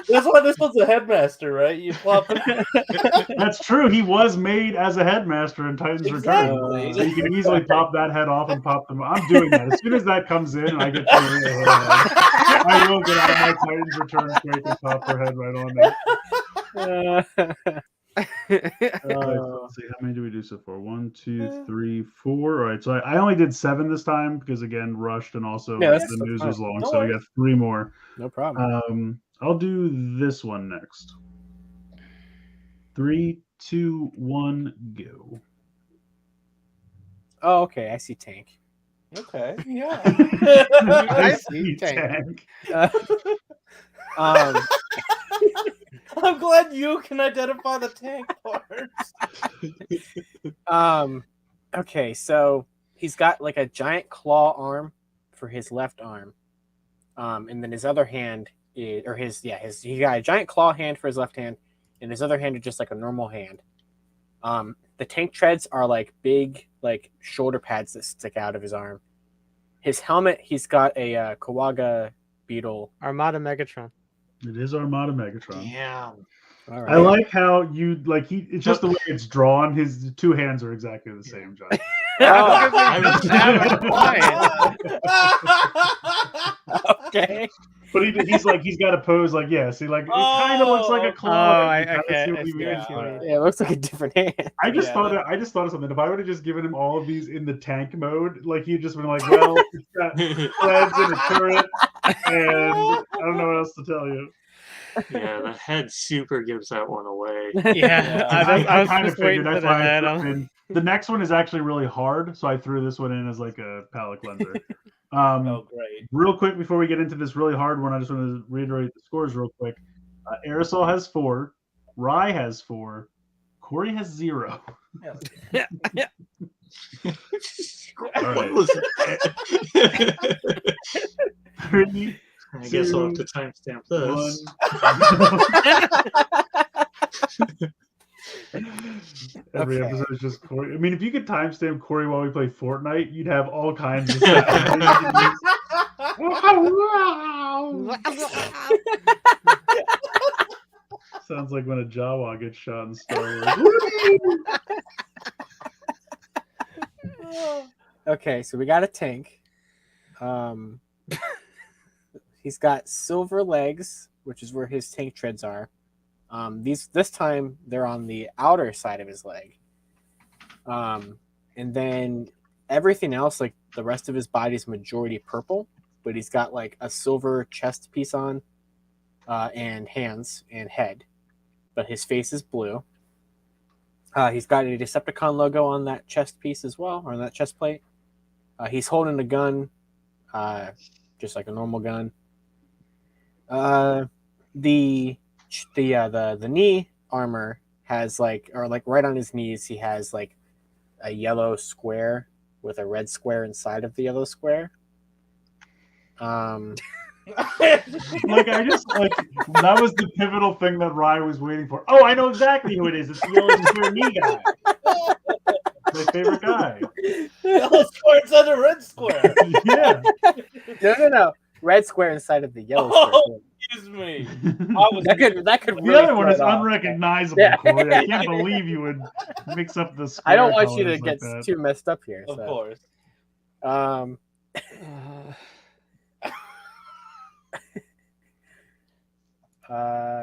That's why this one's a headmaster, right? You plop it. That's true. He was made as a headmaster in Titan's Exactly. Return. So you can easily pop that head off and pop them. I'm doing that. As soon as that comes in and I get to Maria Hill, I will get out of my Titan's Return quick and pop her head right on there. Let's see, how many do we do so far? 1, 2, 3, 4. All right, so I only did 7 this time because again rushed and also the news was long, so we got 3 more. No problem. I'll do this one next. 3, 2, 1, go. Oh, okay. I see Tank. Okay, yeah. I see Tank. I'm glad you can identify the tank parts. Okay, so he's got like a giant claw arm for his left arm. And then his other hand is, he got a giant claw hand for his left hand, and his other hand is just like a normal hand. The tank treads are like big, like shoulder pads that stick out of his arm. His helmet, he's got a Kawaga beetle. Armada Megatron. It is Armada Megatron. Damn. All right. I like how you like it's just the way it's drawn. His 2 hands are exactly the same, John. Okay. But he's got a pose like see like it kind of looks like a claw. I see what you mean. Yeah, it looks like a different hand. I just thought of something. If I would have just given him all of these in the tank mode, like he'd just been like, well, it's got threads and a turret, and I don't know what else to tell you. Yeah, the head super gives that one away. Yeah, I was kind of just waiting figured. for That's the why I head. threw it in. The next one is actually really hard, so I threw this one in as like a palate cleanser. Oh, great. Real quick before we get into this really hard one, I just want to reiterate the scores real quick. Aresol has 4, Rai has 4, Corey has 0. Yeah. What was that? 3, I guess I'll have to timestamp this. 1. Every episode is just Corey. I mean, if you could timestamp Corey while we play Fortnite, you'd have all kinds of stuff. Sounds like when a Jawa gets shot in Star Wars. Okay, so we got a tank. He's got silver legs, which is where his tank treads are. This time they're on the outer side of his leg. And then everything else, like the rest of his body, is majority purple, but he's got like a silver chest piece on, and hands and head, but his face is blue. He's got a Decepticon logo on that chest piece as well, or on that chest plate. He's holding a gun, just like a normal gun. The knee armor has like right on his knees, he has like a yellow square with a red square inside of the yellow square. Like I just like that was the pivotal thing that Rai was waiting for. Oh, I know exactly who it is. It's the yellow square knee guy. My favorite guy. Yellow square inside a red square. Yeah. No. Red square inside of the yellow Oh, square. excuse me. That could The really other one throw is it off. unrecognizable, Yeah. Corey. I can't believe you would mix up the square I don't want you to colors get like that. too messed up here. Of So. course.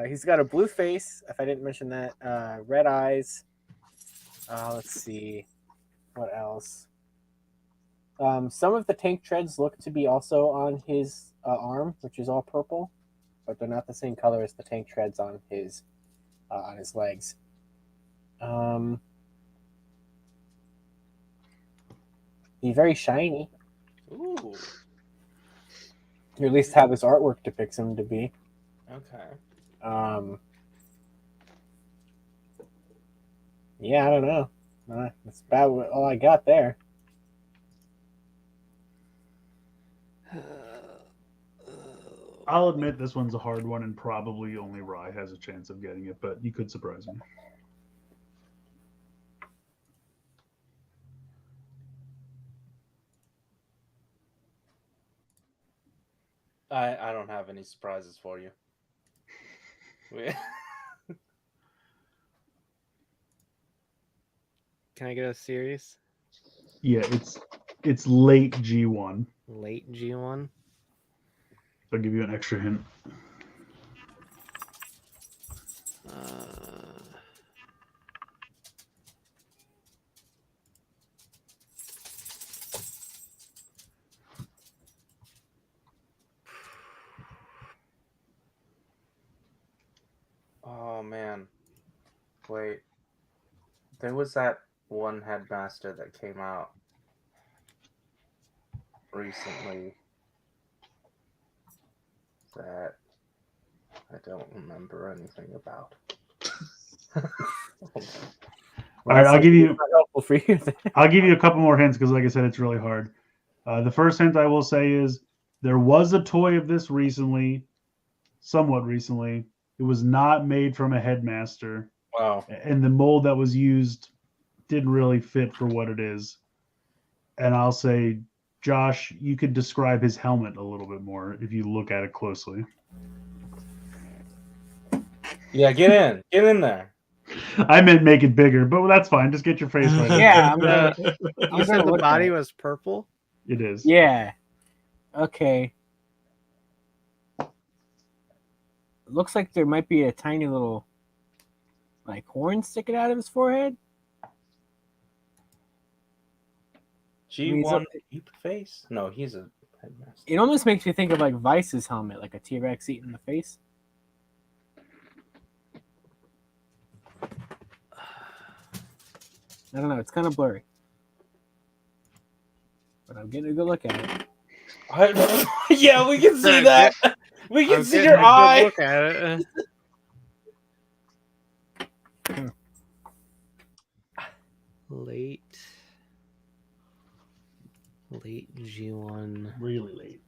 He's got a blue face, if I didn't mention that. Red eyes. Let's see. What else? Some of the tank treads look to be also on his arm, which is all purple, but they're not the same color as the tank treads on his legs. He's very shiny. Ooh. Or at least how his artwork depicts him to be. Okay. Yeah, I don't know. That's about all I got there. I'll admit this one's a hard one, and probably only Rye has a chance of getting it, but you could surprise me. I don't have any surprises for you. Can I get a series? Yeah, it's late G1. Late G1. I'll give you an extra hint. Oh man. Wait. There was that one headmaster that came out recently that I don't remember anything about. All right, I'll give you. Helpful for you. I'll give you a couple more hints because, like I said, it's really hard. The first hint I will say is there was a toy of this recently, somewhat recently. It was not made from a headmaster, Wow. and the mold that was used didn't really fit for what it is. And I'll say, Josh, you could describe his helmet a little bit more if you look at it closely. Yeah, get in there. I meant make it bigger, but that's fine. Just get your face right. Yeah, You said the body was purple? It is. Yeah. Okay. Looks like there might be a tiny little, like, horn sticking out of his forehead. G1 Deep Face? No, he's a headmaster. It almost makes me think of like Vice's helmet, like a T-Rex eating the face. I don't know. It's kind of blurry, but I'm getting a good look at it. Yeah, we can see that. We can see your eye. Look at it. Late G1. Really late.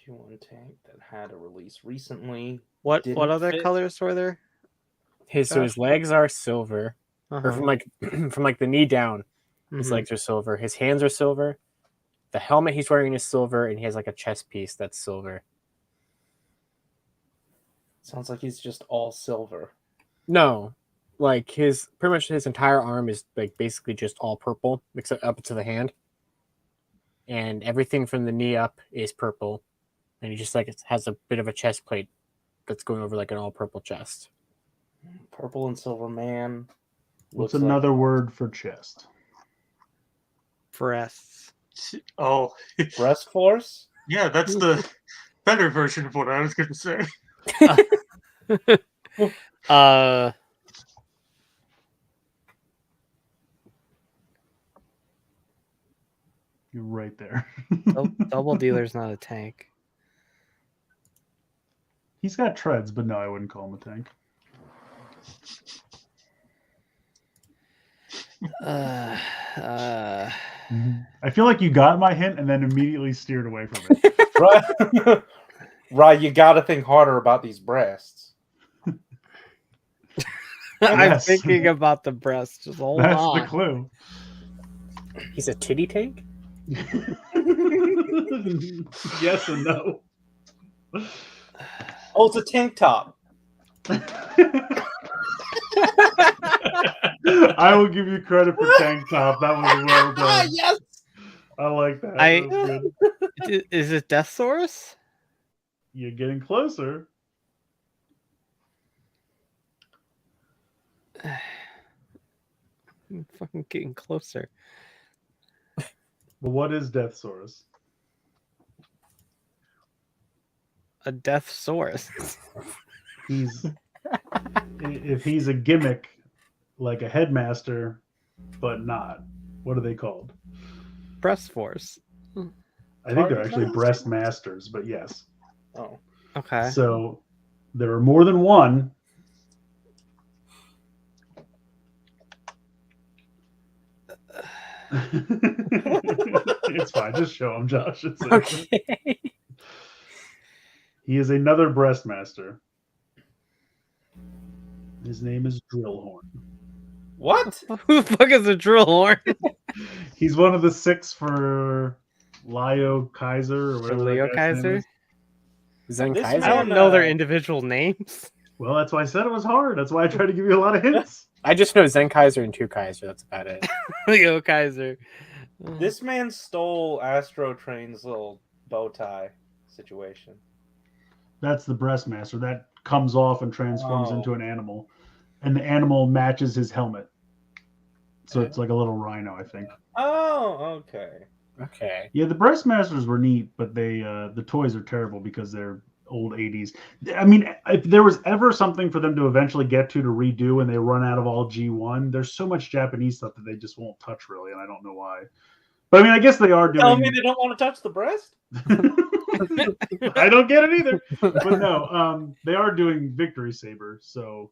G1 tank that had a release recently. What Didn't other fit. colors were there? So his legs are silver, or from like the knee down. His legs are silver. His hands are silver. The helmet he's wearing is silver, and he has like a chest piece that's silver. Sounds like he's just all silver. No, like pretty much his entire arm is like basically just all purple, except up to the hand, and everything from the knee up is purple, and he just like has a bit of a chest plate that's going over like an all purple chest. Purple and silver man. What's another word for chest? Breasts. Oh, Breast force? yeah, that's the better version of what I was going to say. You're right there. Double Dealer's not a tank. He's got treads, but no, I wouldn't call him a tank. I feel like you got my hint and then immediately steered away from it. Right, you gotta think harder about these breasts. I'm Yes. thinking about the breasts. Just hold That's on. the clue. He's a titty tank. Yes and no. Oh, it's a tank top. I will give you credit for tank top. That was well done. Yes. I like that. That was good. Is it Deathsaurus? You're getting closer. I'm fucking getting closer. But what is Deathsaurus? A Deathsaurus. If he's a gimmick like a headmaster, but not. What are they called? Breast Force. I think they're actually breast masters, but yes. Oh. Okay. So there are more than one. It's fine. Just show him, Josh. It's Okay. He is another breastmaster. His name is Drillhorn. What? Who the fuck is a drill horn? He's one of the 6 for Leo Kaiser or whatever. Leo that guy's name Kaiser? is. Zen This Kaiser? I don't know their individual names. Well, that's why I said it was hard. That's why I tried to give you a lot of hints. I just know Zen Kaiser and 2 Kaiser. That's about it. Leo Kaiser. This man stole Astro Train's little bow tie situation. That's the breastmaster. That comes off and transforms Oh. into an animal. And the animal matches his helmet. So it's like a little rhino, I think. Oh, okay. Okay. Yeah, the breastmasters were neat, but they the toys are terrible because they're old 80s. I mean, if there was ever something for them to eventually get to redo and they run out of all G1, there's so much Japanese stuff that they just won't touch really, and I don't know why. But I mean, I guess they are doing... Tell me they don't want to touch the breast? I don't get it either. But no, they are doing Victory Saber, so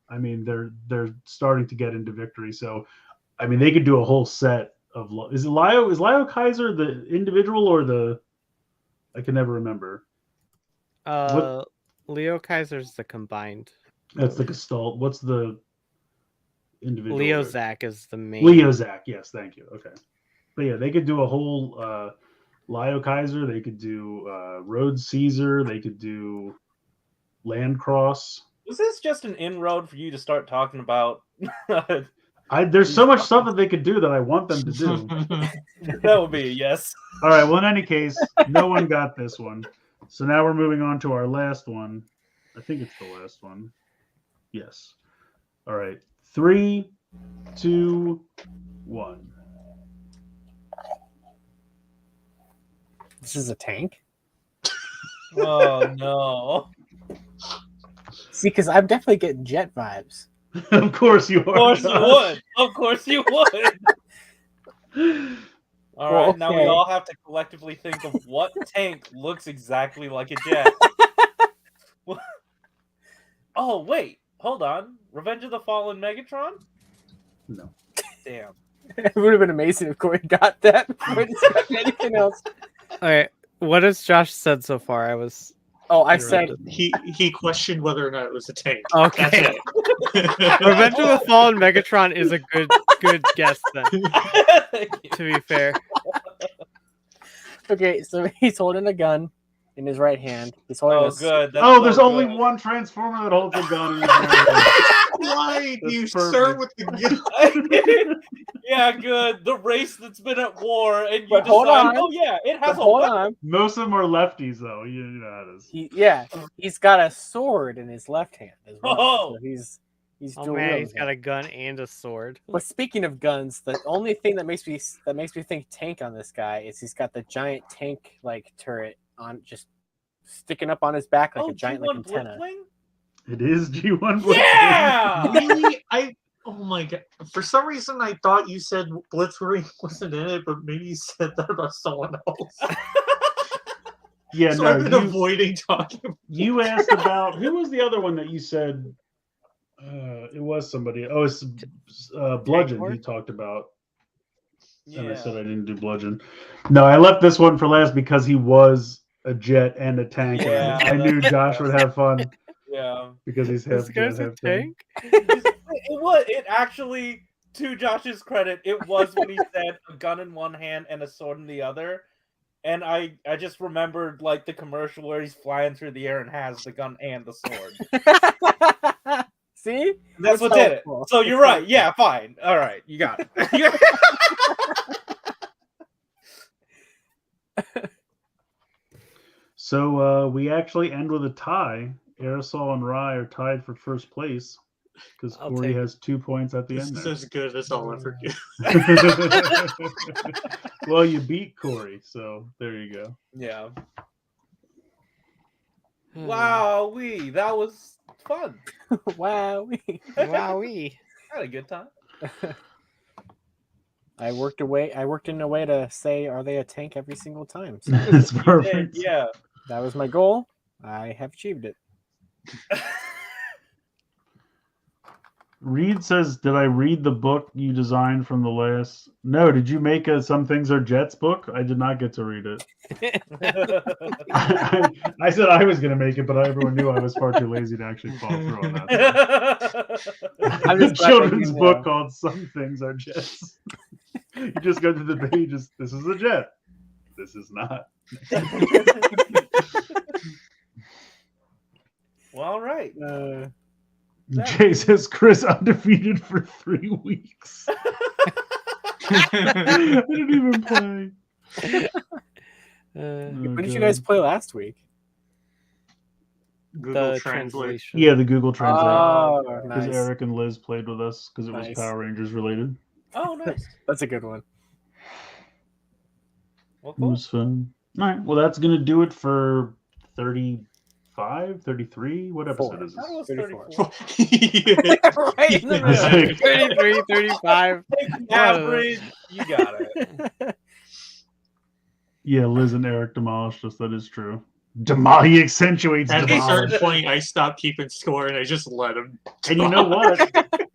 I mean, they're starting to get into Victory. So I mean, they could do a whole set of... Is Leo Kaiser the individual or the... I can never remember. Leo Kaiser's the combined. That's the Gestalt. What's the individual? Leo there? Zach is the main. Leo Zach, yes, thank you. Okay. But yeah, they could do a whole Leo Kaiser. They could do Rhodes Caesar. They could do Landcross. Was this just an inroad for you to start talking about? There's so much stuff that they could do that I want them to do. That would be a yes. All right. Well, in any case, no one got this one. So now we're moving on to our last one. I think it's the last one. Yes. All right. 3, 2, 1. This is a tank? Oh no! See, because I'm definitely getting jet vibes. Of course you are. Of course you Josh. would. Of course you would. All right, Well, now we okay. all have to collectively think of what tank looks exactly like a jet. Oh wait, hold on. Revenge of the Fallen Megatron? No. Damn. It would have been amazing if Corey got that before discussing anything else. All right, what has Josh said so far? I was Oh, I said He questioned whether or not it was a tank. okay. That's it. Revenge of the Fallen Megatron is a good guess then. To be fair, okay. So he's holding a gun in his right hand. He's holding Oh, a good. That's Oh, so there's only good. one Transformer that holds a gun in his hand. Why do you That's start with the gun? Yeah, good. The race that's been at war, and you But hold decide, on. oh yeah, it But has a hold weapon. on. Most of them are lefties, though. You know how it is. He's got a sword in his left hand as well. Oh. So he's oh dual man, wielding he's got a gun and a sword. But speaking of guns, the only thing that makes me think tank on this guy is he's got the giant tank like turret on just sticking up on his back like Oh, a giant like G1 antenna. Blitzwing? It is G1 Blitzwing. Yeah! Really? Oh my god. For some reason, I thought you said Blitzwing wasn't in it, but maybe you said that about someone else. Yeah, So no, I've been avoiding talking about you asked about who was the other one that you said? It was somebody. Oh, it's Bludgeon. Lord? He talked about, and I Yeah. said I didn't do Bludgeon. No, I left this one for last because he was a jet and a tank. And Yeah, I knew that's Josh would have fun Yeah. because he's half This guy's jet, a half tank. tank. It was. It actually, to Josh's credit, it was when he said a gun in one hand and a sword in the other. And I just remembered like the commercial where he's flying through the air and has the gun and the sword. See? That's what did it. So you're right. Yeah, fine. All right, you got it. So we actually end with a tie. Aresol and Rai are tied for first place because I'll Corey take it. has 2 points at the this end is there. as good as I'll ever do. Well, you beat Corey, so there you go. Yeah. Wow, that was fun. Wow. Wowee. Had a good time. I worked in a way to say, are they a tank every single time? So It's You did, perfect. yeah. that was my goal. I have achieved it. Reed says, "Did I read the book you designed from the last?" No. Did you make a "Some Things Are Jets" book? I did not get to read it. I said I was going to make it, but everyone knew I was far too lazy to actually follow through on that. I'm A just glad children's that you book know. called "Some Things Are Jets." You just go to the pages. This is a jet. This is not. Well, all right. Jay says Chris undefeated for 3 weeks. I didn't even play. What did you guys play last week? Google The Translate. translation. Yeah, the Google Translate. Oh, Because nice. Eric and Liz played with us because it was Nice. Power Rangers related. Oh, nice. That's a good one. Well, It cool. was fun. All right. Well, that's going to do it for 35, 33. What episode is That this? was 34. 34. Right in the I was middle. like, 33, 35. Average. You got it. yeah, Liz and Eric demolished us. That is true. He accentuates At a certain demolish. point, I stopped keeping score and I just let him. And you know what?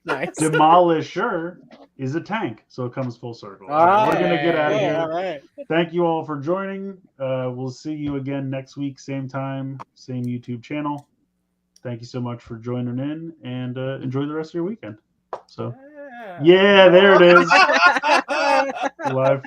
Nice. Demolisher is a tank, so it comes full circle. Ah, We're gonna get out of yeah, all here. right. Thank you all for joining. We'll see you again next week, same time, same YouTube channel. Thank you so much for joining in, and enjoy the rest of your weekend. So, yeah, there it is. Live.